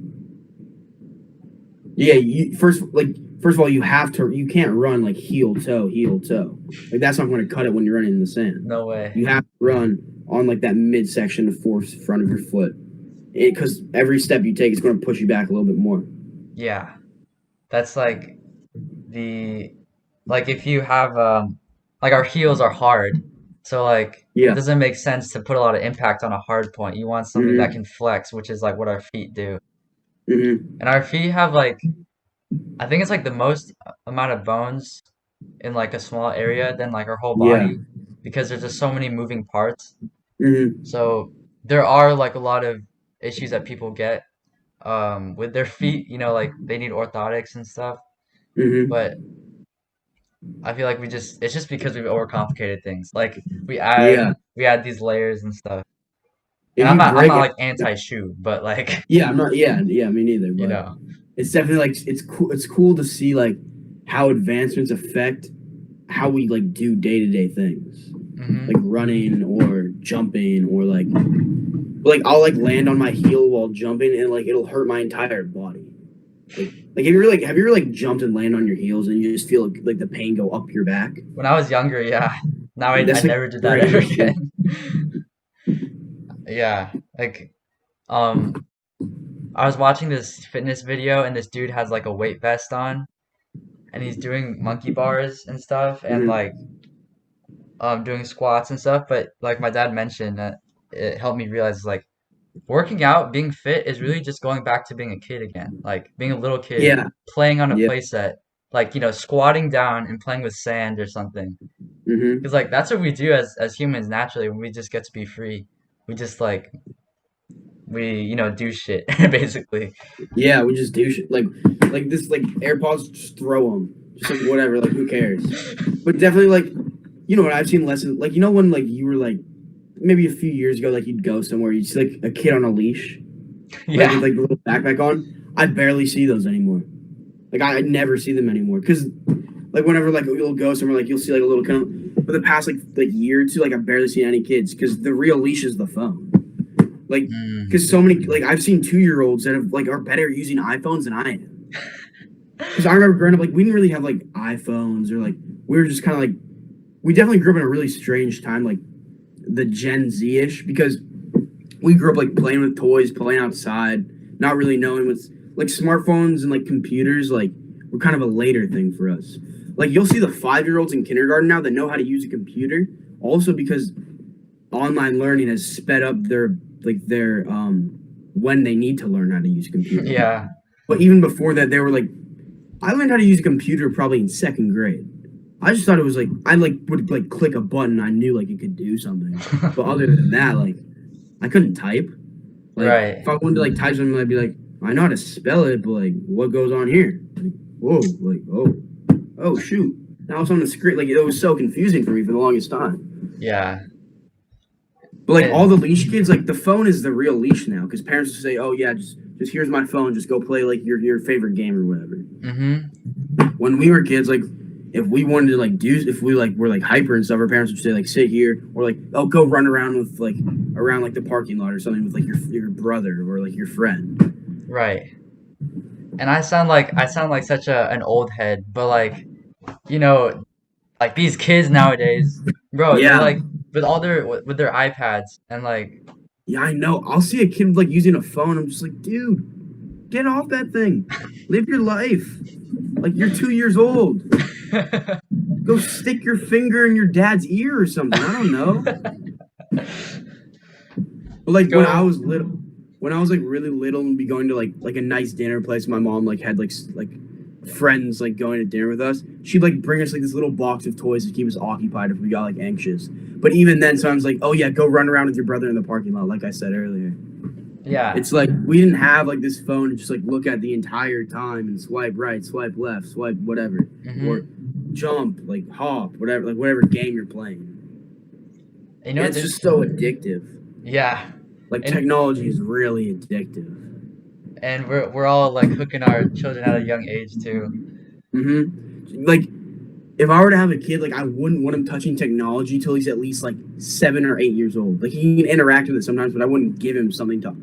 Yeah, first of all you can't run like heel toe. Like that's not going to cut it when you're running in the sand. no way. You have to run on like that midsection to force front of your foot because every step you take is going to push you back a little bit more. Yeah, that's like the like if you have like our heels are hard, so like it Yeah. doesn't make sense to put a lot of impact on a hard point. You want something that Hmm. can flex, which is like what our feet do. Hmm. And our feet have like I think it's like the most amount of bones in like a small area than like our whole Yeah. body because there's just so many moving parts. Hmm. So there are like a lot of issues that people get with their feet, like they need orthotics and stuff. Hmm. But I feel like it's just because we've overcomplicated things. Like we add Yeah. we add these layers and stuff. And If I'm you not I'm break not it, like anti-shoe, but like, yeah, I'm not. Yeah, yeah, me neither. you But know. it's definitely like it's cool. It's cool to see like how advancements affect how we like do day to day things, like Hmm. running or jumping or like I'll like land on my heel while jumping and like it'll hurt my entire body. Like have you ever like jumped and land on your heels and you just feel like the pain go up your back? When I was younger, yeah. Now I That's like never did that ever greatest shit. again. Yeah. Like um I was watching this fitness video and this dude has like a weight vest on and he's doing monkey bars and stuff and like Hmm. doing squats and stuff, but like my dad mentioned that it helped me realize like working out, being fit is really just going back to being a kid again. Like being a little kid, Yeah. playing on a Yeah. play set, like, squatting down and playing with sand or something. Because Hmm. like that's what we do as humans naturally when we just get to be free. We just like do shit basically. Yeah, we just do shit like this like AirPods. Just throw them, just like whatever. Like who cares? But definitely like what I've seen lessons like when like you were like maybe a few years ago like you'd go somewhere you'd see like a kid on a leash like with Yeah. like the little backpack on. I barely see those anymore. Like I never see them anymore because like whenever like you'll go somewhere like you'll see like a little kind of for the past like year or two like I've barely seen any kids because the real leash is the phone. Like Mm. because so many like I've seen 2-year-olds that have like are better using iPhones than I am. Because I remember growing up like we didn't really have like iPhones or like we were just kind of like we definitely grew up in a really strange time like the Gen Z ish because we grew up like playing with toys, playing outside, not really knowing what's like smartphones and like computers like were kind of a later thing for us. Like you'll see the 5-year-olds in kindergarten now that know how to use a computer, also because online learning has sped up their when they need to learn how to use a computer. Yeah. But even before that, they were like, I learned how to use a computer probably in second grade. I just thought it was like I like would like click a button, I knew like it could do something. But other than that, like I couldn't type. Like Right. if I wanted to like type something, I'd be like, I know how to spell it, but like what goes on here? Like, whoa, like oh shoot. Now it's on the screen. Like it was so confusing for me for the longest time. Yeah. But like all And the leash kids, like the phone is the real leash now because parents will say, oh yeah, just here's my phone, just go play like your favorite game or whatever. mm-hmm. When we were kids, like if we wanted to like do if we like were like hyper and stuff, our parents would say like sit here or like oh go run around with like around like the parking lot or something with like your brother or like your friend. Right. And I sound like such an old head, but like, you know, like these kids nowadays, bro, they're Yeah, like with their iPads and like yeah, I know. I'll see a kid like using a phone. I'm just like, dude, get off that thing. Live your life. Like you're 2 years old. Go stick your finger in your dad's ear or something. I don't know. But like when I go. was little, when I was like really little and be going to like a nice dinner place, my mom like had like friends like going to dinner with us. She'd like bring us like this little box of toys to keep us occupied if we got like anxious. But even then, sometimes like, oh yeah, go run around with your brother in the parking lot, like I said earlier. Yeah. It's like we didn't have like this phone to just like look at the entire time and swipe right, swipe left, swipe whatever, or Mm-hmm. jump, like hop, whatever, like whatever game you're playing. You know And what's it's just so addictive. yeah. Like And technology is really addictive. we're all like hooking our children at a young age too. Like if I were to have a kid, like I wouldn't want him touching technology till he's at least like 7 or 8 years old. Like he can interact with it sometimes, but I wouldn't give him something to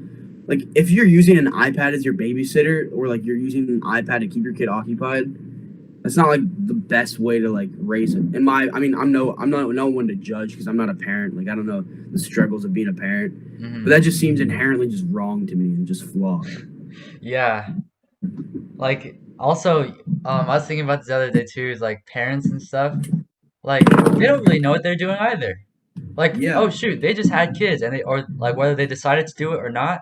like if you're using an iPad as your babysitter or like you're using an iPad to keep your kid occupied, that's not like the best way to like raise him. I mean, I'm not no one to judge because I'm not a parent. Like I don't know the struggles of being a parent, but Hmm. that just seems inherently just wrong to me and just flawed. Yeah. Like also, I was thinking about this the other day too, is like parents and stuff. Like they don't really know what they're doing either. Like, Yeah. oh shoot, they just had kids and they or like whether they decided to do it or not,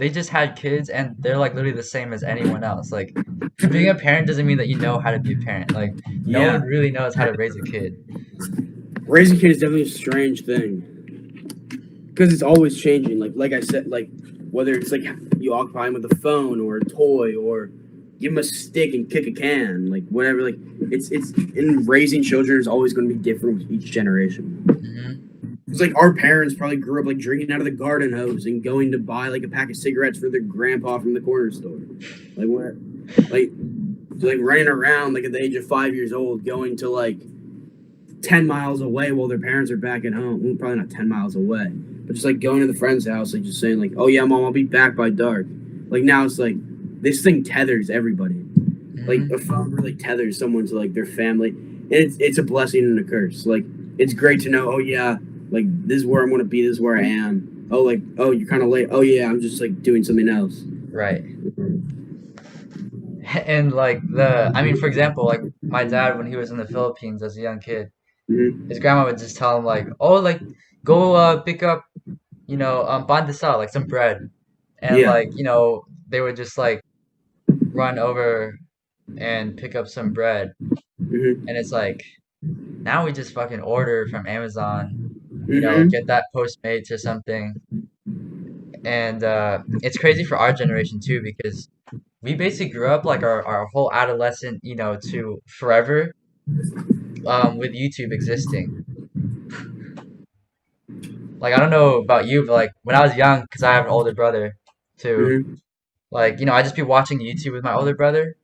they just had kids and they're like literally the same as anyone else. Like being a Mhm. parent doesn't mean that you know how to be a parent. Like no one Yeah, really knows how to raise a kid. raising kids is definitely a strange thing because it's always changing. Like I said, like whether it's like you occupy them with a phone or a toy or give them a stick and kick a can, like whatever. Like it's in raising children is always going to be different with each generation. Hmm. It's like our parents probably grew up like drinking out of the garden hose and going to buy like a pack of cigarettes for their grandpa from the corner store. Like what? Like like running around like at the age of 5 years old, going to like 10 miles away while their parents are back at home. Well, probably not 10 miles away, but just like going to the friend's house, like just saying like, "Oh yeah, mom, I'll be back by dark." Like now it's like this thing tethers everybody. Like a Hmm. phone really tethers someone to like their family, and it's a blessing and a curse. Like it's great to know. Oh yeah, like this is where I'm gonna be. This is where I am. Oh like oh you're kind of late. Oh yeah, I'm just like doing something else. Right. And like I mean, for example, like my dad when he was in the Philippines as a young kid, his Mm-hmm. grandma would just tell him like, "Oh, like go pick up, pandesal, like some bread." And Yeah. like, they would just like run over and pick up some bread. Mm-hmm. And it's like now we just fucking order from Amazon, get Mm-hmm. that Postmates or something. And it's crazy for our generation too because we basically grew up like our whole adolescent, to forever, with YouTube existing. Like I don't know about you, but like when I was young, because I have an older brother too, Mm-hmm. like I just be watching YouTube with my older brother,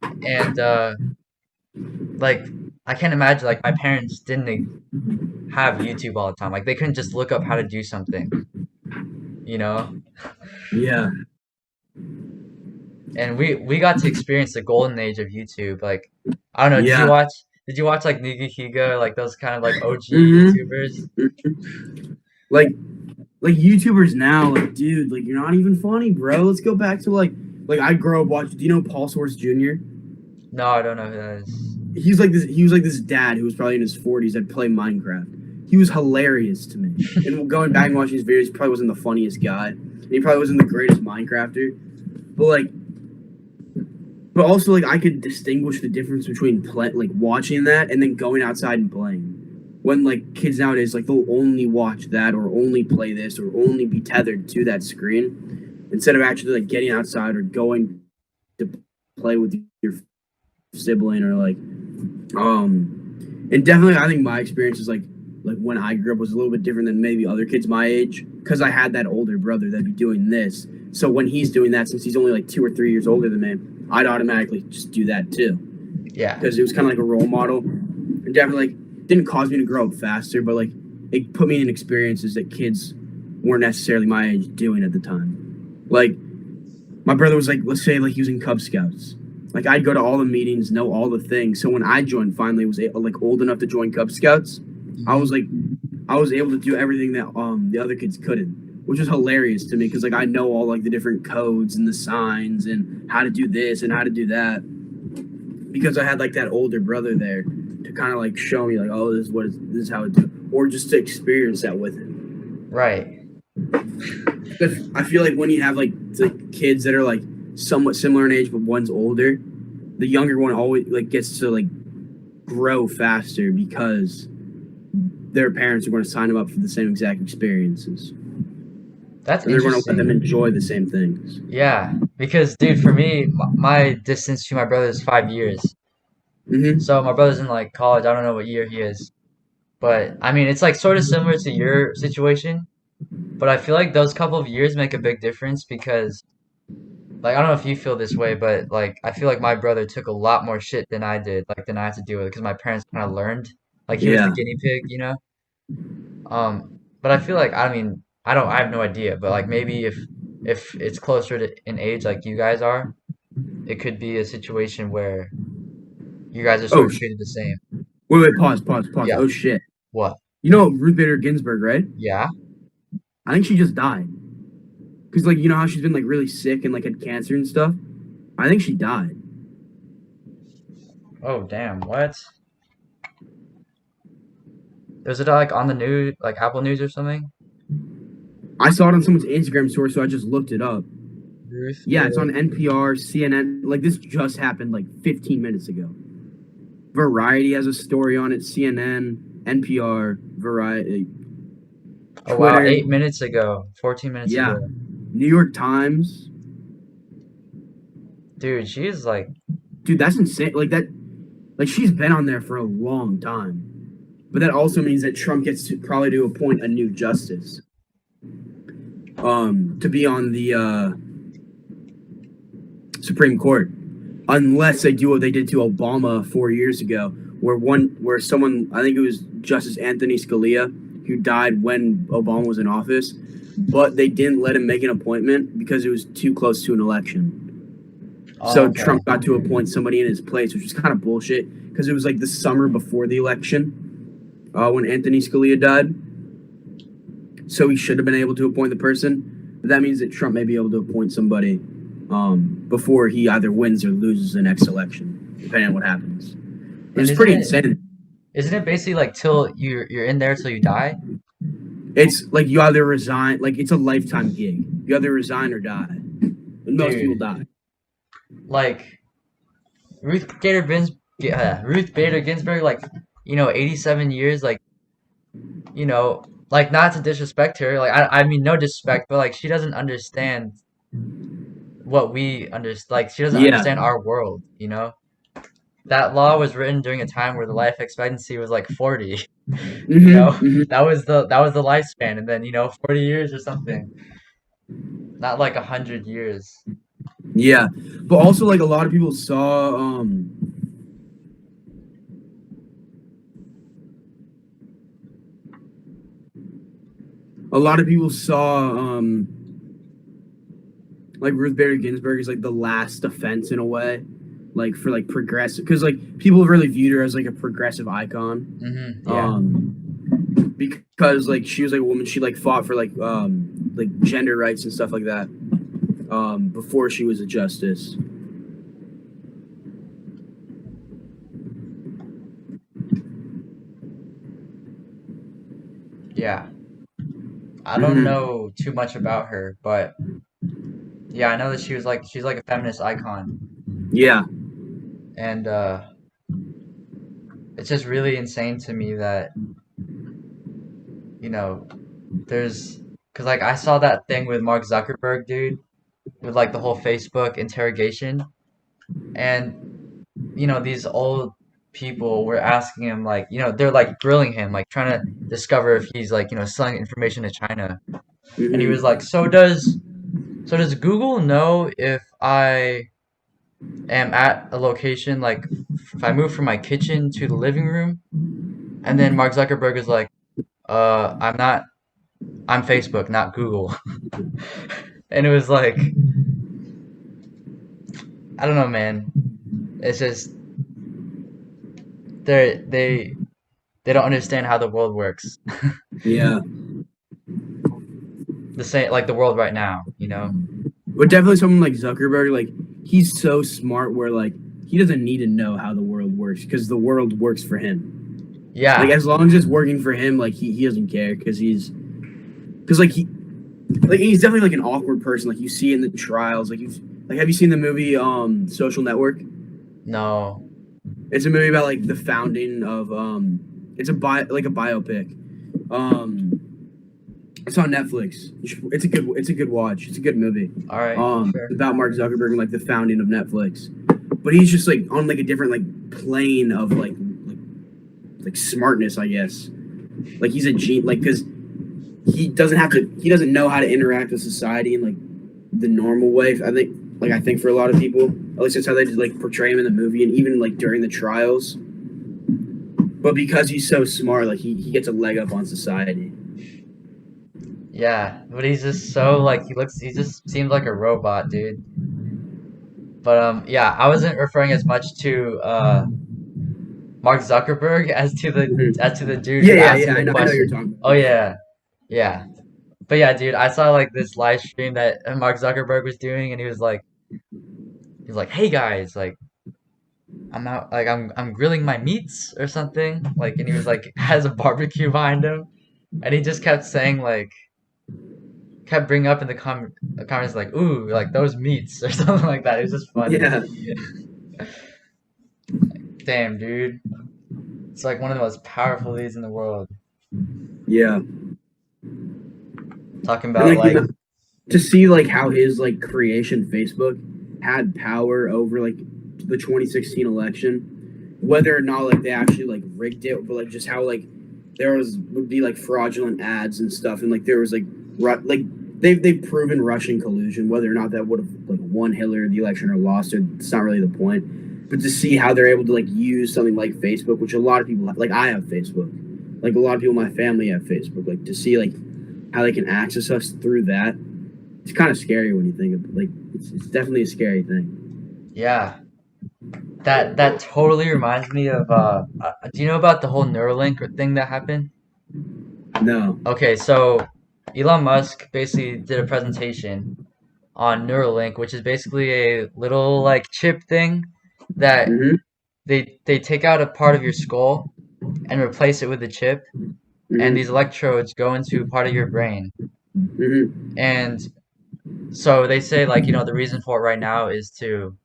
and like I can't imagine like my parents didn't have YouTube all the time. Like they couldn't just look up how to do something, you know? Yeah. And we got to experience the golden age of YouTube. Like I don't know, Yeah. did you watch like Nigahiga, like those kind of like OG YouTubers? Mm-hmm. Like like YouTubers now, like dude, like you're not even funny, bro. Let's go back to like I grew up watching. Do you know Paul Source Jr.? No, I don't know who that is. He's like this. He was like this dad who was probably in his 40s that play Minecraft. He was hilarious to me. And going back and watching his videos, he probably wasn't the funniest guy. And he probably wasn't the greatest Minecrafter. But but also like I could distinguish the difference between like watching that and then going outside and playing. When like kids nowadays like they'll only watch that or only play this or only be tethered to that screen instead of actually like getting outside or going to play with your sibling or like and definitely I think my experience is like when I grew up was a little bit different than maybe other kids my age because I had that older brother that'd be doing this. So when he's doing that, since he's only like 2 or 3 years older than me, I'd automatically just do that too Yeah. because it was kind of like a role model, and definitely like didn't cause me to grow up faster, but like it put me in experiences that kids weren't necessarily my age doing at the time. Like my brother was like, let's say like he was in Cub Scouts. Like I'd go to all the meetings, know all the things. So when I joined, finally was like old enough to join Cub Scouts, I Hmm. was like, I was able to do everything that the other kids couldn't, which is hilarious to me because like I know all like the different codes and the signs and how to do this and how to do that because I had like that older brother there to kind of like show me like, oh, this is how it do, or just to experience that with him. Right. But I feel like when you have like kids that are like somewhat similar in age, but one's older, the younger one always like gets to like grow faster because their parents are going to sign them up for the same exact experiences, That's and they're going to let them interesting. enjoy the same things. Yeah, because dude, for me, my distance to my brother is 5 years. So Mm-hmm. my brother's in like college. I don't know what year he is, but I mean, it's like sort of similar to your situation. But I feel like those couple of years make a big difference because, like, I don't know if you feel this way, but like, I feel like my brother took a lot more shit than I did, like, than I had to deal with because my parents kind of learned. Like, he was the Yeah. guinea pig. But I feel like, I mean, I have no idea, but like maybe if it's closer to in age like you guys are, it could be a situation where you guys are sort Oh, of treated the same. wait, pause, pause, pause. Yeah. Oh shit. What? You know Ruth Bader Ginsburg, right? Yeah. I think she just died because like you know how she's been like really sick and like had cancer and stuff. I think she died. Oh, damn. What? Was it like on the news, like Apple News or something? I saw it on someone's Instagram story, so I just looked it up. Ruth Yeah, it's Bader. on NPR, CNN. Like this just happened like 15 minutes ago. Variety has a story on it. CNN, NPR, Variety, Oh wow, Twitter. 8 minutes ago, 14 minutes Yeah, ago. New York Times. Dude, she's like, Dude, that's insane. Like that. Like she's been on there for a long time. But that also means that Trump gets to probably to appoint a new justice. To be on the Supreme Court, unless they do what they did to Obama 4 years ago, where someone, I think it was Justice Anthony Scalia, who died when Obama was in office, but they didn't let him make an appointment because it was too close to an election. oh, So okay. Trump got to appoint somebody in his place, which was kind of bullshit because it was like the summer before the election when Anthony Scalia died. So he should have been able to appoint the person. But that means that Trump may be able to appoint somebody before he either wins or loses the next election, depending on what happens. Which And is pretty insane. isn't it basically like till you're in there till you die? It's like you either resign, like it's a lifetime gig. You either resign or die. And most people Dude, die. like Ruth Bader Ginsburg, like, 87 years, like, like not to disrespect her, like I mean no disrespect, but like she doesn't understand what we understand. Like she doesn't Yeah. understand our world, you know? That law was written during a time where the life expectancy was like 40, you know? That was the lifespan, and then, 40 years or something. Not like 100 years. Yeah. But also like a lot of people saw a lot of people saw like Ruth Bader Ginsburg is like the last offense in a way, like for like progressive, because like people have really viewed her as like a progressive icon, Yeah. because like she was like a woman, she like fought for like gender rights and stuff like that, before she was a justice. Yeah. I don't Mm-hmm. know too much about her, but yeah, I know that she's like a feminist icon. Yeah. And it's just really insane to me that, you know, there's because like I saw that thing with Mark Zuckerberg, dude, with like the whole Facebook interrogation, and these old people were asking him, like, they're like grilling him, like trying to discover if he's like, selling information to China. And he was Mm-hmm. like, so does Google know if I am at a location, like if I move from my kitchen to the living room? And then Mark Zuckerberg is like, I'm not, I'm Facebook, not Google. And it was like, I don't know, man. It's just they don't understand how the world works. Yeah. The same like the world right now, But definitely someone like Zuckerberg, like he's so smart where like he doesn't need to know how the world works because the world works for him. Like Yeah. as long as it's working for him, like he doesn't care because like he's definitely like an awkward person. Like you see in the trials, like have you seen the movie Social Network? No. It's a movie about like the founding of it's like a biopic. Um it's on Netflix. It's a good watch. It's a good movie. All right. Sure. About Mark Zuckerberg and like the founding of Netflix. But he's just like on like a different like plane of like smartness, I guess. Like he's a genius, like because he doesn't know how to interact with society in like the normal way. I think for a lot of people, at least that's how they like portray him in the movie and even like during the trials. But because he's so smart, like he gets a leg up on society. Yeah, but he's just so like he just seems like a robot, dude. But yeah, I wasn't referring as much to Mark Zuckerberg Mhm. as to the dude who asked him the I know you're question. talking Oh about. yeah. Yeah. But yeah, dude, I saw like this live stream that Mark Zuckerberg was doing, and he was like, "Hey guys, like I'm out, like I'm grilling my meats or something." Like, and he was like has a barbecue behind him, and he just kept saying like kept bringing up in the comments like, "Ooh, like those meats" or something like that. It was just funny. Yeah, Damn, dude. It's like one of the most powerful leads in the world. yeah, Talking and about like like, to see like how his like creation Facebook had power over like the 2016 election, whether or not like they actually like rigged it, but like just how like there was would be like fraudulent ads and stuff, and like there was like like they've proven Russian collusion, whether or not that would have like won Hillary the election or lost her, it's not really the point. But to see how they're able to like use something like Facebook, which a lot of people like, I have Facebook, like a lot of people in my family have Facebook, like to see like how they can access us through that, it's kind of scary when you think of like it's definitely a scary thing. yeah, that totally reminds me of do you know about the whole Neuralink thing that happened? No. Okay, so Elon Musk basically did a presentation on Neuralink, which is basically a little like chip thing that Mm-hmm. they take out a part of your skull and replace it with a chip, and these Mm-hmm. electrodes go into part of your brain. Mm-hmm. And so they say like, the reason for it right now is to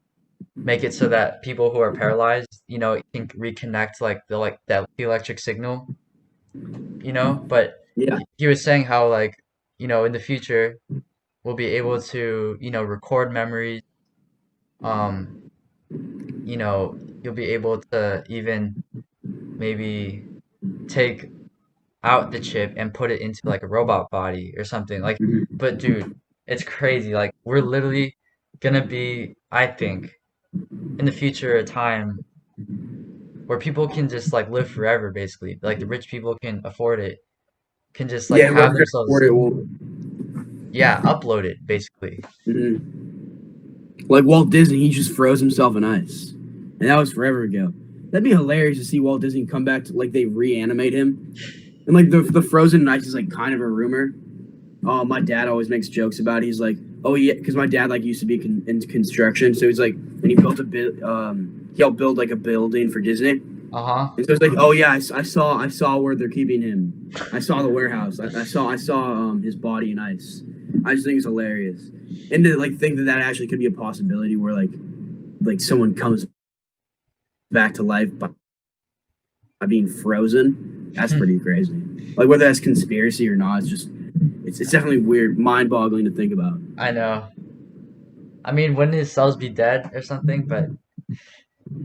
make it so that people who are paralyzed, can reconnect like the electric signal, but Yeah. he was saying how like, in the future we'll be able to, record memories. Um, you'll be able to even maybe take out the chip and put it into like a robot body or something. Like, Mm-hmm. but dude, it's crazy. Like, we're literally gonna be, I think, in the future, a time where people can just like live forever, basically. Like the rich people can afford it, can just like Yeah, have whoever can themselves, afford it will. yeah, upload it basically. Mm-hmm. Like Walt Disney, he just froze himself in ice, and that was forever ago. That'd be hilarious to see Walt Disney come back to like they reanimate him, and like the frozen in ice is like kind of a rumor. Oh, my dad always makes jokes about it. He's like, oh yeah, because my dad like used to be in construction, so he's like, and he built a bit, he helped build like a building for Disney, Uh-huh. and so it's like, oh yeah, I saw where they're keeping him. I saw the warehouse. I saw his body in ice. I just think it's hilarious, and to like think that that actually could be a possibility where like someone comes back to life by being frozen. That's pretty crazy. Like whether that's conspiracy or not, it's definitely weird, mind-boggling to think about. I know. I mean, wouldn't his cells be dead or something? But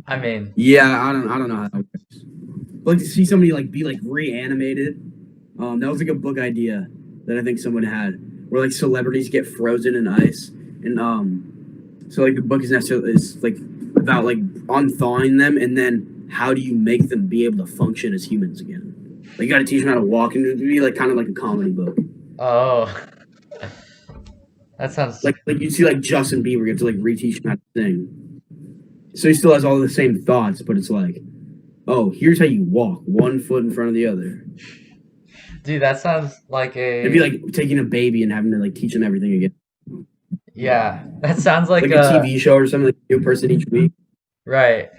I mean, Yeah, I don't know how that works. But to see somebody like be like reanimated, that was like a book idea that I think someone had, where like celebrities get frozen in ice, and so like the book is like about like unthawing them, and then how do you make them be able to function as humans again? Like you got to teach them how to walk, and it'd be like kind of like a comedy book. oh, that sounds Like you see like Justin Bieber, you have to like reteach him how to sing. So he still has all the same thoughts, but it's like, oh, here's how you walk, one foot in front of the other. dude, that sounds like It'd be a like taking a baby and having to like teach him everything again. yeah, that sounds like Like a a TV show or something, like a new person each week. right.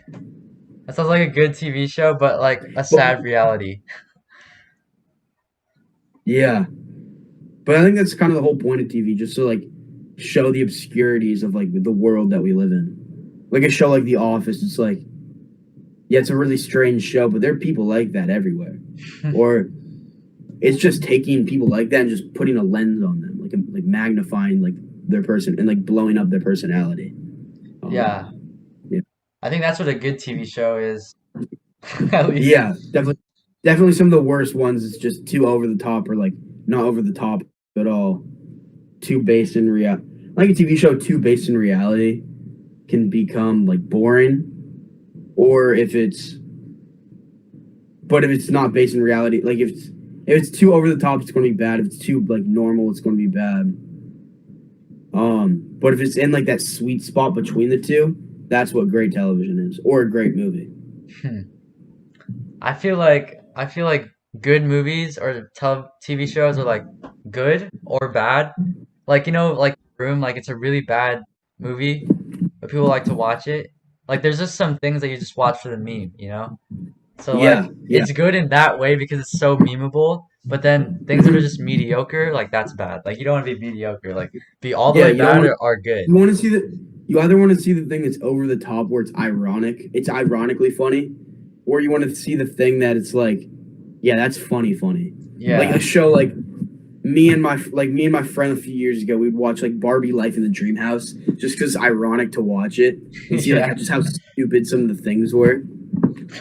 That sounds like a good TV show, but like a But sad reality. yeah, but I think that's kind of the whole point of TV, just to like show the obscurities of like the world that we live in. Like a show like The Office, it's like, yeah, it's a really strange show, but there are people like that everywhere. Or it's just taking people like that and just putting a lens on them, like magnifying like their person and like blowing up their personality. Yeah, Yeah, I think that's what a good TV show is. At least, yeah, definitely some of the worst ones is just too over the top or like not over the top at all. Too based in real, like a TV show too based in reality can become like boring. Or if it's not based in reality, like if it's too over the top, it's going to be bad. If it's too like normal, it's going to be bad. But if it's in like that sweet spot between the two, that's what great television is, or a great movie. hmm. I feel like good movies or TV shows are like good or bad. Like like Room, like it's a really bad movie, but people like to watch it. Like there's just some things that you just watch for the meme. So like Yeah, yeah, it's good in that way because it's so memeable. But then things that are just mediocre, like that's bad. Like you don't want to be mediocre. Like be all the yeah. way You don't bad want or good. you want to see the you either want to see the thing that's over the top where it's ironic, it's ironically funny, or you want to see the thing that it's like, yeah, that's funny. Like Yeah. a show like me and my friend a few years ago, we'd watch like Barbie Life in the Dream House just because it's ironic to watch it and see like Yeah. how stupid some of the things were.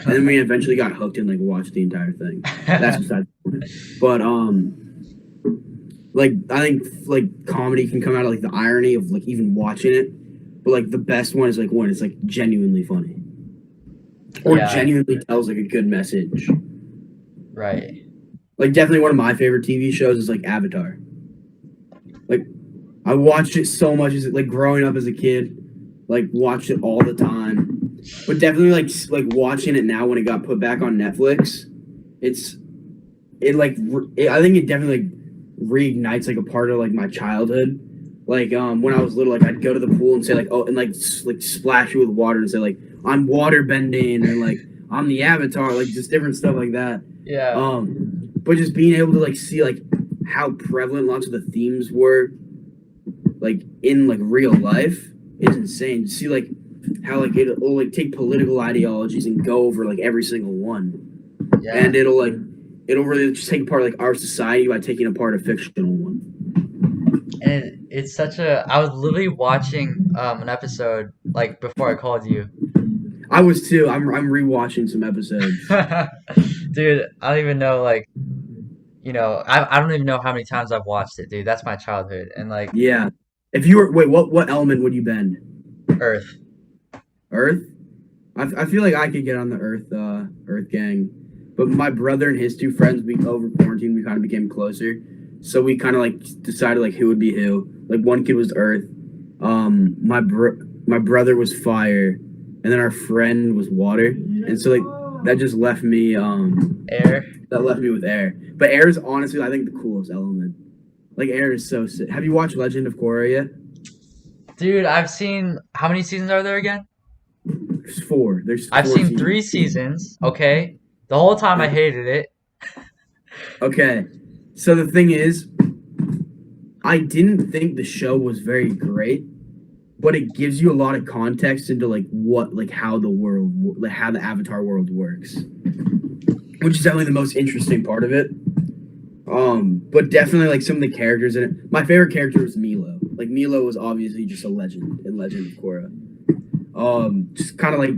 And then we eventually got hooked and like watched the entire thing. That's besides the point. But like I think like comedy can come out of like the irony of like even watching it. But like the best one is like when it's like genuinely funny or Yeah. genuinely tells like a good message. Right. Like definitely one of my favorite TV shows is like Avatar. Like I watched it so much as like growing up as a kid, like watched it all the time. But definitely like watching it now when it got put back on Netflix, it's I think it definitely like reignites like a part of like my childhood. Like when I was little, like I'd go to the pool and say like oh and like like splash you with water and say like I'm water bending or like I'm the Avatar, like just different stuff like that. Yeah. But just being able to like see like how prevalent lots of the themes were like in like real life is insane. To see like how like it'll like take political ideologies and go over like every single one, Yeah. and it'll really just take apart like our society by taking apart a fictional one. And it's such a I was literally watching an episode like before I called you. I was too. I'm rewatching some episodes. Dude, I don't even know like I don't even know how many times I've watched it, dude. That's my childhood. And like Yeah. If you were wait, what element would you bend? Earth. Earth? I feel like I could get on the Earth gang, but my brother and his two friends, we over quarantine, we kind of became closer, so we kind of like decided like who would be who. Like one kid was Earth, my brother was fire, and then our friend was water, and so like that just left me Air. that left me with air. But air is honestly I think the coolest element. Like air is so sick. Have you watched Legend of Korra yet? Dude, I've seen how many seasons are there again? There's four. There's I've four seen seasons. 3 seasons, okay? The whole time I hated it. Okay. So the thing is, I didn't think the show was very great, but it gives you a lot of context into like what like how the world like how the Avatar world works, which is definitely the most interesting part of it. But definitely like some of the characters in it. My favorite character was Milo. Like Milo was obviously just a legend in Legend of Korra. Just kind of like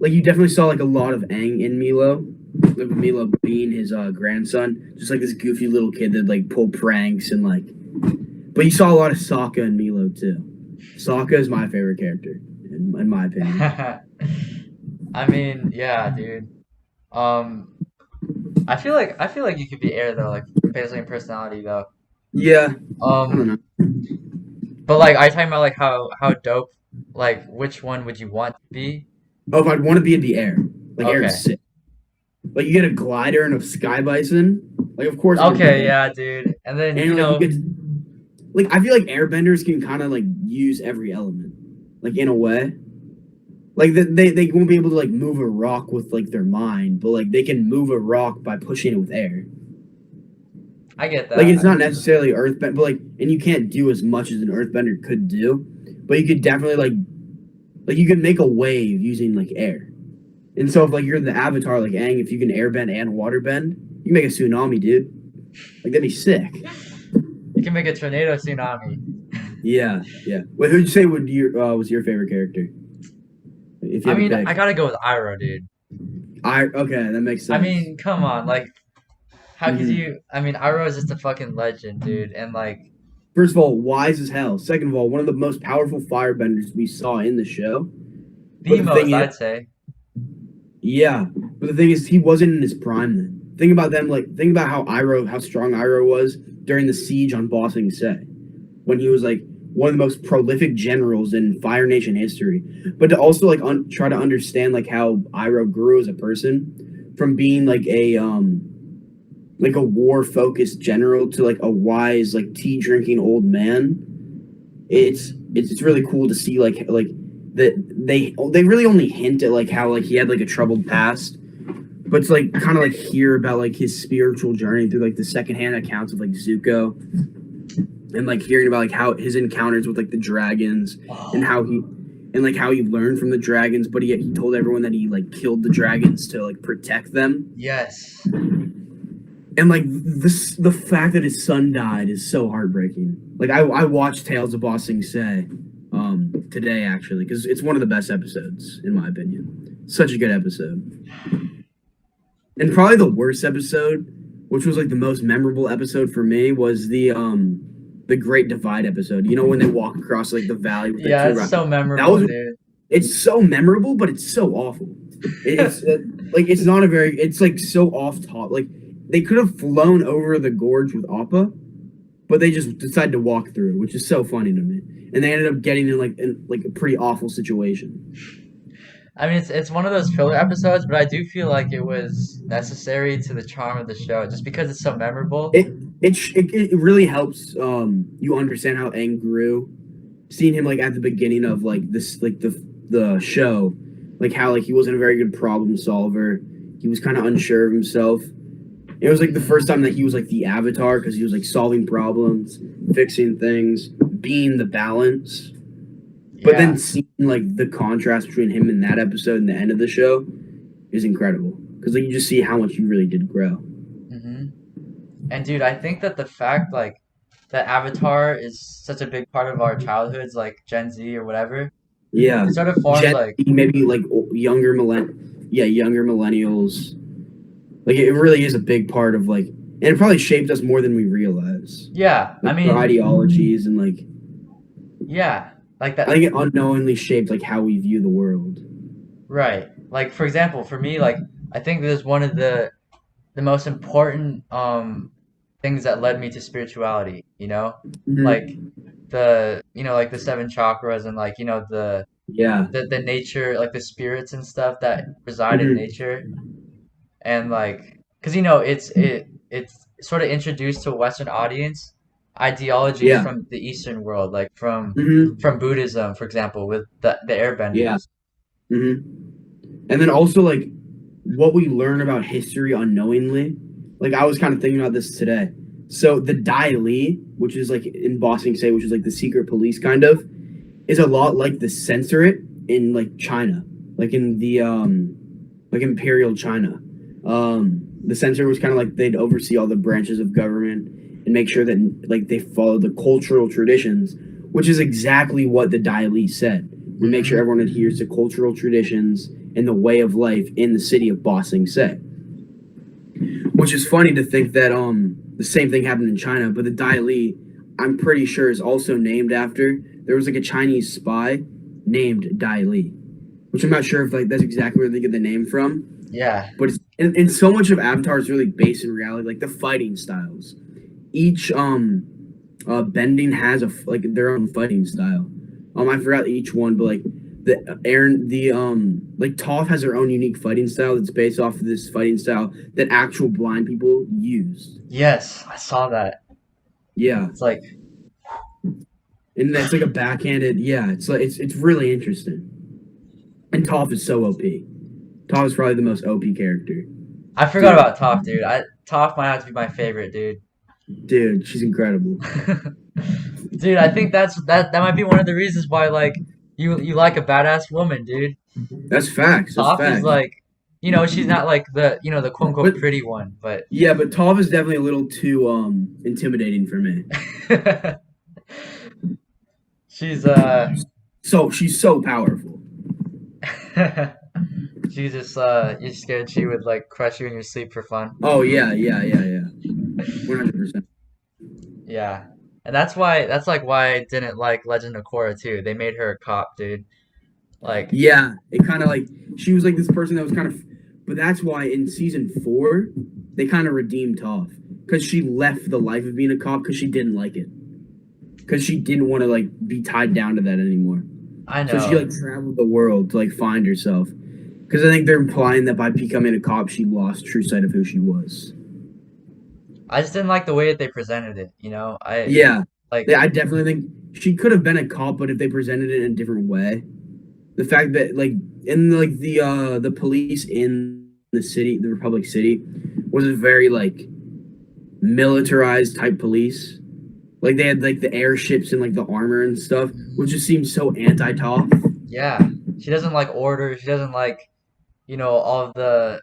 like you definitely saw like a lot of Aang in Milo. Like Milo being his grandson, just like this goofy little kid that like pull pranks and like. But you saw a lot of Sokka and Milo too. Sokka is my favorite character in my opinion. I mean, yeah, dude. Um, I feel like you could be air though, like basically in personality though. Yeah, I don't Um, know. but like, are you talking about like how dope? Like, which one would you want to be? Oh, if I'd want to be in the air, like air Okay. is sick. Like you get a glider and a sky bison. Like of course I'm gonna be Okay, there. yeah, dude. And then, And like you get like I feel like airbenders can kind of like use every element, like in a way. Like they won't be able to like move a rock with like their mind, but like they can move a rock by pushing it with air. I get Like that. it's not necessarily earthbend, but like and you can't do as much as an earthbender could do, but you could definitely like you could make a wave using like air. And so if like you're the avatar like Aang, if you can airbend and waterbend, you can make a tsunami, dude. Like that'd be sick. You can make a tornado tsunami. Yeah, yeah. Wait, who'd you say would your was your favorite character? If you I had to mean, I pick. gotta go with Iroh, dude. I okay, that makes I sense. mean, come on, like, how could Hmm. you? I mean, Iroh is just a fucking legend, dude, and like First of all, wise as hell. Second of all, one of the most powerful firebenders we saw in the show. But the the thing most, is, I'd say. yeah. But the thing is, he wasn't in his prime then. Think about them, like think about how strong Iroh was during the siege on Ba Sing Se, when he was like one of the most prolific generals in Fire Nation history. But to also like try to understand like how Iroh grew as a person from being like a war focused general to like a wise like tea drinking old man. It's really cool to see like that they really only hint at like how like he had like a troubled past, but to like kind of like hear about like his spiritual journey through like the secondhand accounts of like Zuko, and like hearing about like how his encounters with like the dragons and how he and like how he learned from the dragons, but he told everyone that he like killed the dragons to like protect them. Yes. And like the fact that his son died is so heartbreaking. Like I watched Tales of Ba Sing Se today actually because it's one of the best episodes in my opinion. Such a good episode. And probably the worst episode, which was like the most memorable episode for me, was the Great Divide episode. You know when they walk across like the valley with the Yeah, two it's so that memorable, was dude. it's so memorable, but it's so awful. It's like it's not a very it's like so off top. Like they could have flown over the gorge with Appa, but they just decided to walk through, which is so funny to me. And they ended up getting in like a pretty awful situation. I mean, it's one of those filler episodes, but I do feel like it was necessary to the charm of the show, just because it's so memorable. It really helps you understand how Aang grew. Seeing him like at the beginning of like this like the show, like how like he wasn't a very good problem solver. He was kind of unsure of himself. It was like the first time that he was like the Avatar because he was like solving problems, fixing things, being the balance. But Yeah. then seeing like the contrast between him in that episode and the end of the show is incredible because like you just see how much he really did grow. hmm And dude, I think that the fact like that Avatar is such a big part of our childhoods, like Gen Z or whatever, Yeah, it sort of forms Gen like, Z, maybe like younger millennials. Like it really is a big part of like, and it probably shaped us more than we realize. yeah, I Like our mean, ideologies and like yeah, like I that, think it unknowingly shaped like how we view the world. right? Like for example, for me, like I think this is one of the most important things that led me to spirituality, you know? Like Mm-hmm. like the seven chakras and like, Yeah. the nature, like the spirits and stuff that reside in Mm-hmm. nature. And like, because it's sort of introduced to a Western audience ideologies Yeah. from the Eastern world, like Mm-hmm. from Buddhism, for example, with the Yeah. airbenders. Mm-hmm. And then also like what we learn about history unknowingly. Like I was kind of thinking about this today. So the Dai Li, which is like in Boston Say, which is like the secret police kind of, is a lot like the censorate in like China, like in the like imperial China. The censor was kind of like they'd oversee all the branches of government and make sure that like they follow the cultural traditions, which is exactly what the Dai Li said. We make sure hmm everyone adheres to cultural traditions and the way of life in the city of Ba Sing Se. Which is funny to think that the same thing happened in China, but the Dai Li, I'm pretty sure, is also named after there was like a Chinese spy named Dai Li, which I'm not sure if like that's exactly where they get the name from, Yeah. but it's and so much of Avatar is really based in reality, like the fighting styles. Each bending has like their own fighting style. I forgot each one, but like the like Toph has her own unique fighting style that's based off of this fighting style that actual blind people use. Yes, I saw that. Yeah, It's like, and that's like a backhanded. Yeah, it's like it's really interesting. And Toph is so OP. Toph is probably the most OP character. I forgot Dude, about Toph, dude. Toph might have to be my favorite, dude. dude, she's incredible. Dude, I think that might be one of the reasons why like you like a badass woman, dude. That's facts. That's Toph is facts. like, she's not like the quote unquote But pretty one, but yeah, but Toph is definitely a little too intimidating for me. she's So she's so powerful. she's just you're scared she would like crush you in your sleep for fun. Oh yeah, yeah, yeah, yeah. 100%. Yeah. And that's like why I didn't like Legend of Korra too. They made her a cop, dude. Like, Yeah, it kind of like she was like this person that was kind of, but that's why in season 4 they kind of redeemed Toph because she left the life of being a cop because she didn't like it because she didn't want to like be tied down to that anymore. I So she know. like traveled the world to like find herself because I think they're implying that by becoming a cop she lost true sight of who she was. I just didn't like the way that they presented it, Yeah, like I definitely think she could have been a cop, but if they presented it in a different way, the fact that like in like the police in the city, the Republic City, was a very like militarized type police. Like they had like the airships and like the armor and stuff, which just seems so anti-Toph. Yeah, she doesn't like order. She doesn't like, all of the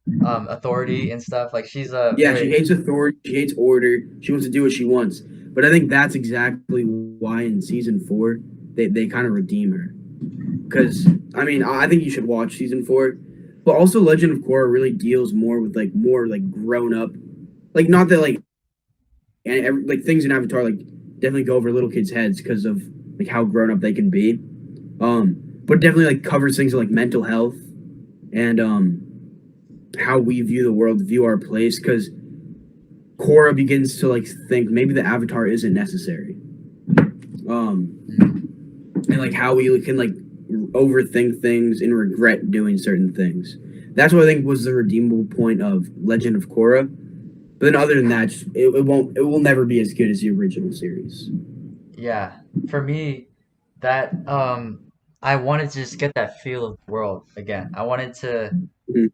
authority and stuff. Like she's a Yeah, she very hates authority. She hates order. She wants to do what she wants. But I think that's exactly why in season 4 they kind of redeem her. Because I mean, I think you should watch season 4. But also, Legend of Korra really deals more with like more like grown up, like not that like like things in Avatar like definitely go over little kids' heads because of like how grown up they can be. But definitely like covers things like mental health and how we view the world, view our place. Because Korra begins to like think maybe the Avatar isn't necessary. And like how we can like overthink things and regret doing certain things. That's what I think was the redeemable point of Legend of Korra. But then other than that, it will never be as good as the original series. yeah. For me, that I wanted to just get that feel of the world again. I wanted to Mhm.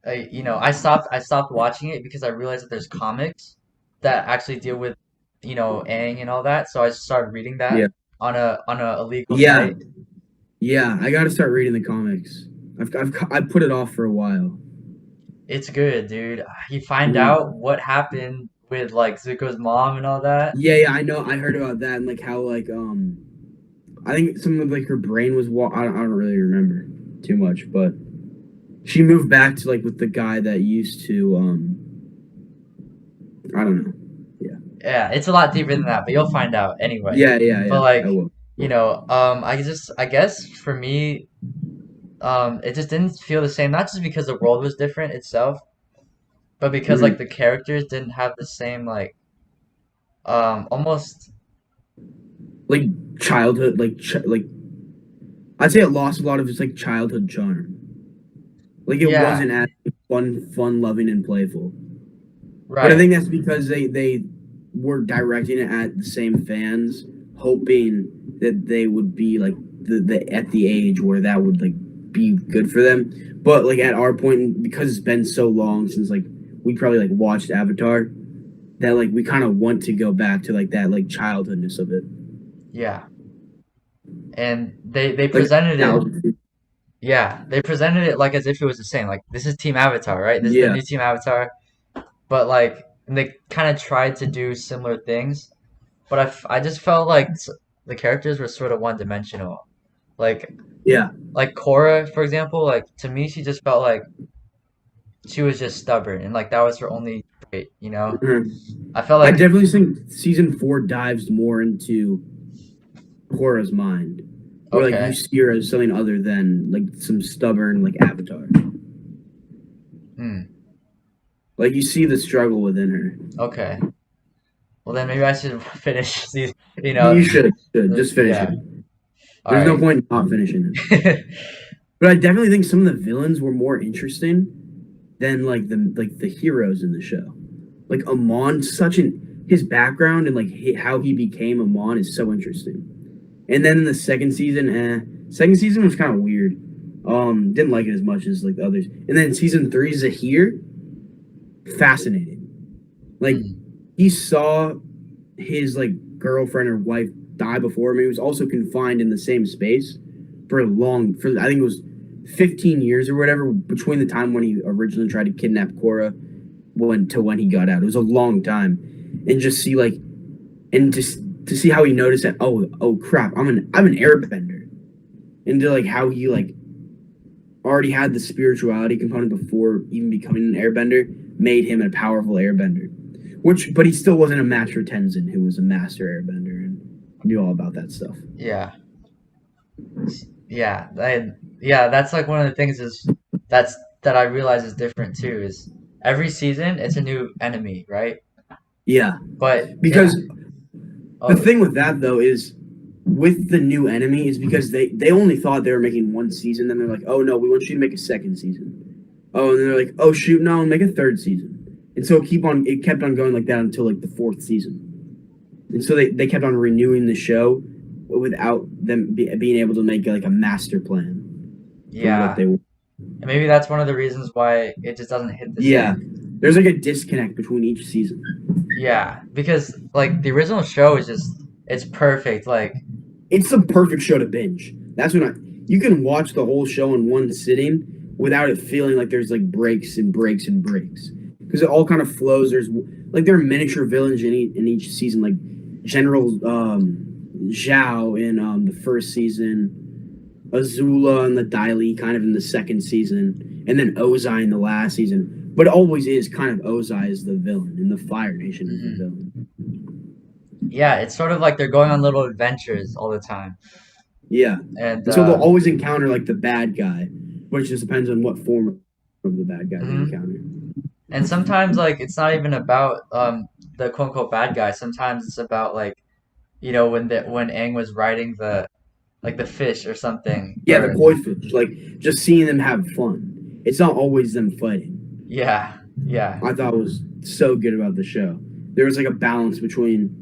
I stopped watching it because I realized that there's comics that actually deal with, Aang and all that. So I started reading that Yeah, on a illegal yeah, site. yeah. I got to start reading the comics. I've put it off for a while. It's good, dude. You find Mhm. out what happened with like Zuko's mom and all that. Yeah, yeah. I know. I heard about that and like how like I think some of like her brain was I don't really remember too much, but she moved back to like with the guy that used to I don't know. Yeah. Yeah, it's a lot deeper than that, but you'll find out anyway. Yeah, yeah, But yeah. I like, will. I guess for me, it just didn't feel the same. Not just because the world was different itself, but because like Hmm. the characters didn't have the same like, almost. Like childhood, like I'd say it lost a lot of its like childhood charm. Like it Yeah, wasn't as fun, loving, and playful. But I right. think that's because they were directing it at the same fans, hoping that they would be like the at the age where that would like be good for them. But like at our point, because it's been so long since like we probably like watched Avatar, that like we kind of want to go back to like that like childhoodness of it, Yeah, and they like presented it. nostalgia. Yeah, they presented it like as if it was the same. Like this is Team Avatar, right? This is the Yeah, new Team Avatar. But like, and they kind of tried to do similar things. But I just felt like the characters were sort of one dimensional. Like yeah. like Korra, for example, like to me she just felt like she was just stubborn and like that was her only trait. Mhm. I felt I like definitely think season 4 dives more into Korra's mind, where like you okay. see her as something other than like some stubborn like Avatar. Hmm. Like you see the struggle within her. Okay. Well then maybe I should finish these, You should just finish yeah. it. All There's no right. point in not finishing it. But I definitely think some of the villains were more interesting than like the heroes in the show. Like Amon, such an his background and like how he became Amon is so interesting. And then in the second season was kind of weird. Didn't like it as much as like the others. And then season 3 Zahir, fascinating. Like Hmm. he saw his like girlfriend or wife die before him. He was also confined in the same space for I think it was 15 years or whatever between the time when he originally tried to kidnap Korra when he got out. It was a long time, and just see like and just to see how he noticed that oh crap I'm an airbender, and to like how he like already had the spirituality component before even becoming an airbender made him a powerful airbender. But he still wasn't a match for Tenzin, who was a master airbender and knew all about that stuff. Yeah. Yeah. Yeah, that's like one of the things is that I realize is different too is every season it's a new enemy, right? Yeah, But it because the oh thing with that though is with the new enemy is because they only thought they were making one season, then they're like, oh no, we want you to make a second season. Oh, and then they're like, oh shoot, no, make a third season. And so it kept on going like that until like the fourth season. And so they kept on renewing the show without them being able to make like a master plan for what yeah. they want. And maybe that's one of the reasons why it just doesn't hit the same. Yeah, there's like a disconnect between each season. Yeah, because like the original show is just it's perfect. Like, It's the perfect show to binge. That's when you can watch the whole show in one sitting without it feeling like there's like breaks and breaks and breaks because it all kind of flows. There's like there are miniature villains in each season, like General Zhao in the first season, Azula and the Daily kind of in the second season, and then Ozai in the last season. But it always is kind of Ozai is the villain, and the Fire Nation is the mhm. villain. Yeah, it's sort of like they're going on little adventures all the time. Yeah. And And so they'll always encounter like the bad guy, but it just depends on what form of the bad guy they mhm. encounter. And sometimes like it's not even about the quote unquote bad guy. Sometimes it's about like when Aang was riding the like the fish or something Yeah, the or koi fish, like just seeing them have fun. It's not always them fighting. yeah, yeah. I thought was so good about the show. There was like a balance between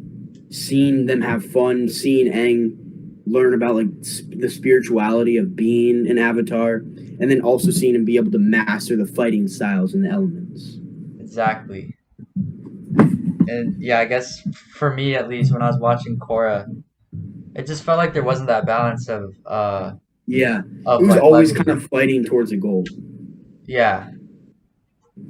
seeing them have fun, seeing Aang learn about like the spirituality of being an avatar, and then also seeing him be able to master the fighting styles and the elements. Exactly. And yeah, I guess for me at least when I was watching Korra, it just felt like there wasn't that balance Yeah, it of was like always levels kind of of fighting towards a goal. yeah.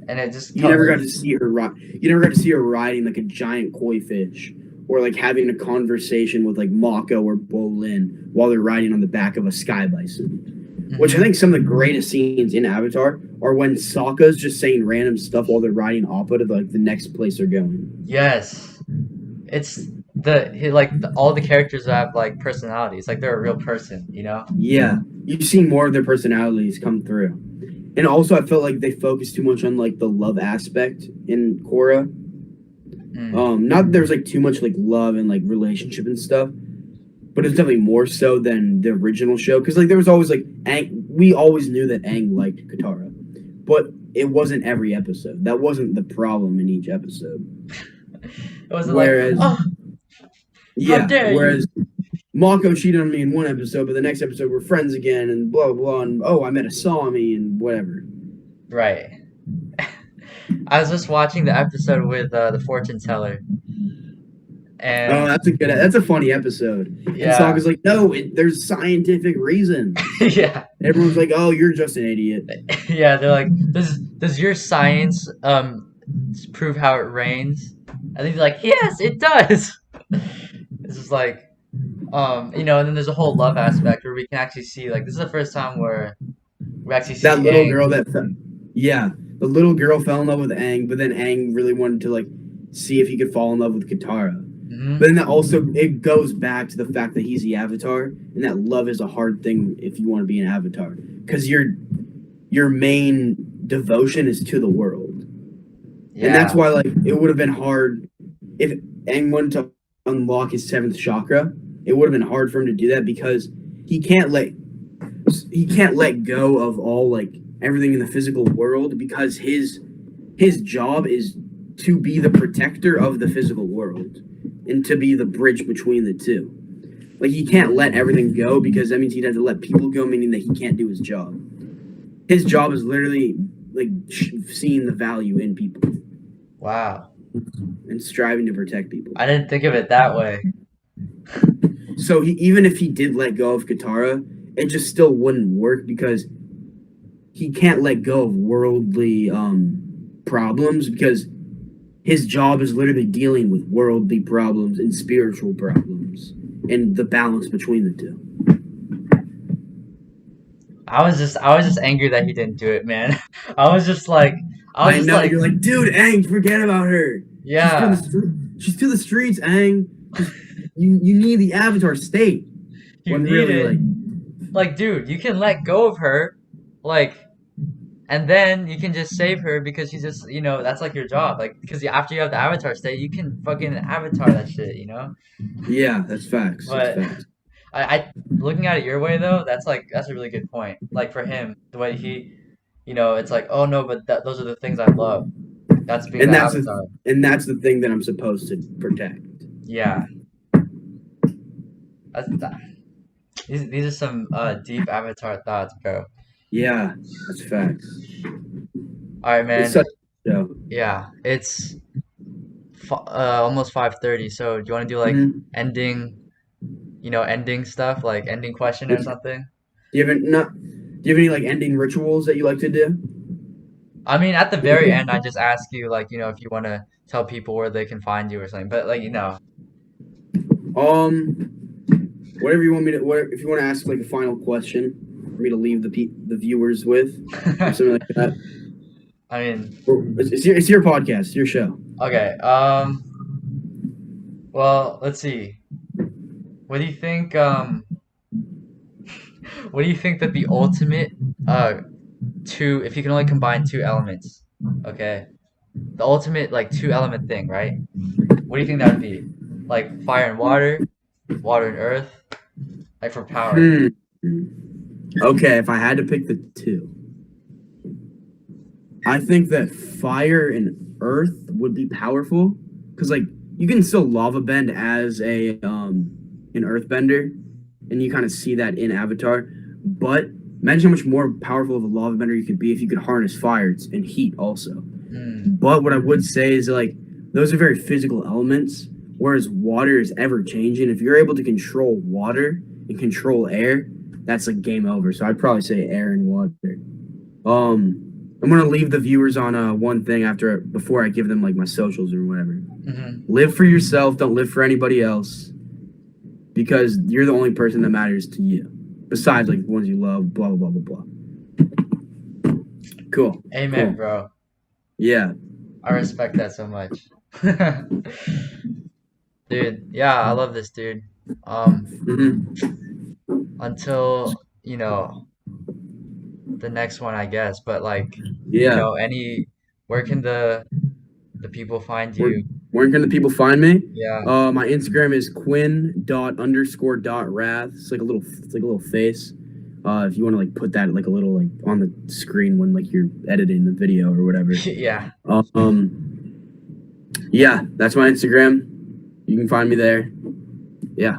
And it just You never got to see her. You never got to see her riding like a giant koi fish, or like having a conversation with like Mako or Bolin while they're riding on the back of a sky bison. Which I mhm. think some of the greatest scenes in Avatar are when Sokka's just saying random stuff while they're riding Appa to like the next place they're going. Yes. It's all the characters have like personalities, like they're a real person, you know? Yeah, you see more of their personalities come through. And also, I felt like they focused too much on like the love aspect in Korra. Mm. Not that there's like too much like love and like relationship and stuff, but it's definitely more so than the original show. Because like there was always like we always knew that Aang liked Katara, but it wasn't every episode. That wasn't the problem in each episode. It wasn't like, Whereas, oh, how yeah, dare you? whereas Mako cheated on me in one episode, but the next episode we're friends again, and blah blah blah, and oh, I met a Sami and whatever. Right. I was just watching the episode with the fortune teller, Oh, and that's a funny episode. And yeah, Sokka's like, no, there's scientific reasons. yeah, Everyone's like, oh, you're just an idiot. yeah. They're like, does your science prove how it rains? And he's like, yes, it does. It's just like and then there's a whole love aspect where we can actually see like this is the first time where we actually That see little Aang. girl yeah, the little girl fell in love with Aang, but then Aang really wanted to like see if he could fall in love with Katara. But Hmm. then that also it goes back to the fact that he's the Avatar, and that love is a hard thing if you want to be an Avatar, because your main devotion is to the world, and that's Yeah, why like it would have been hard if Aang wanted to unlock his seventh chakra. It would have been hard for him to do that because he can't let he can't let go of all like everything in the physical world because his job is to be the protector of the physical world and to be the bridge between the two. Like he can't let everything go because that means he'd have to let people go, meaning that he can't do his job. His job is literally like seeing the value in people wow. and striving to protect people. I didn't think of it that way. So even if he did let go of Katara, it just still wouldn't work because he can't let go of worldly problems because his job is literally dealing with worldly problems and spiritual problems and the balance between the two. I was just angry that he didn't do it, man. I was just like I was I just know like you're like, dude, Aang, forget about her. yeah, She's to the streets, Aang. Just, you need the Avatar state. you When need really it. like, Like dude, you can let go of her like and then you can just save her because she's just that's like your job like because after you have the avatar state you can fucking avatar that shit. yeah, that's facts. That's But facts. I looking at it your way though that's a really good point like for him the way it's like oh no but those are the things I love that's being And the that's avatar. the and that's the thing that I'm supposed to protect. Yeah, these are some deep avatar thoughts, bro. Yeah, that's facts. All right, It's man. such a show. Yeah, it's almost 5:30. So do you want to do like Mhm. ending, ending stuff, like ending question or something? Do you have any, not? Do you have any like ending rituals that you like to do? I mean, at the very end, I just ask you, like, if you want to tell people where they can find you or something. But like, Um, whatever you want me to. What if you want to ask like a final question for me to leave the viewers with, or something like that? I mean, Or, it's your podcast, it's your show. okay. Well, let's see. What do you think? What do you think that the ultimate uh if you can only combine two elements, okay? The ultimate like two element thing, right? What do you think that would be? Like fire and water, water and earth, like for power. Hmm. Okay, if I had to pick the two, I think that fire and earth would be powerful because like you can still lava bend as a an earthbender, and you kind of see that in Avatar. But imagine how much more powerful of a lava bender you could be if you could harness fire and heat also. Hmm. But what I would say is like those are very physical elements, whereas water is ever changing. If you're able to control water and control air, that's like game over. So I'd probably say air and water. I'm gonna leave the viewers on one thing before I give them like my socials or whatever. Hmm. Live for yourself. Don't live for anybody else because you're the only person that matters to you. Besides like the ones you love. Blah blah blah blah blah. Cool. Amen, Cool. bro. Yeah. I respect that so much. Dude, yeah, I love this, dude. Hmm. Until, the next one, I guess. But like, Yeah. where can the people find Where you? where can the people find me? Yeah. My Instagram is Quinn._.Rath. It's like a little face. If you want to like put that like a little like on the screen when like you're editing the video or whatever. Yeah. Yeah, that's my Instagram. You can find me there. Yeah,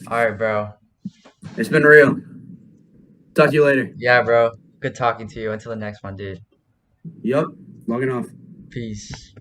All right, bro. it's been real. Talk to you later. Yeah, bro. Good talking to you. Until the next one, dude. Yup, logging off. Peace.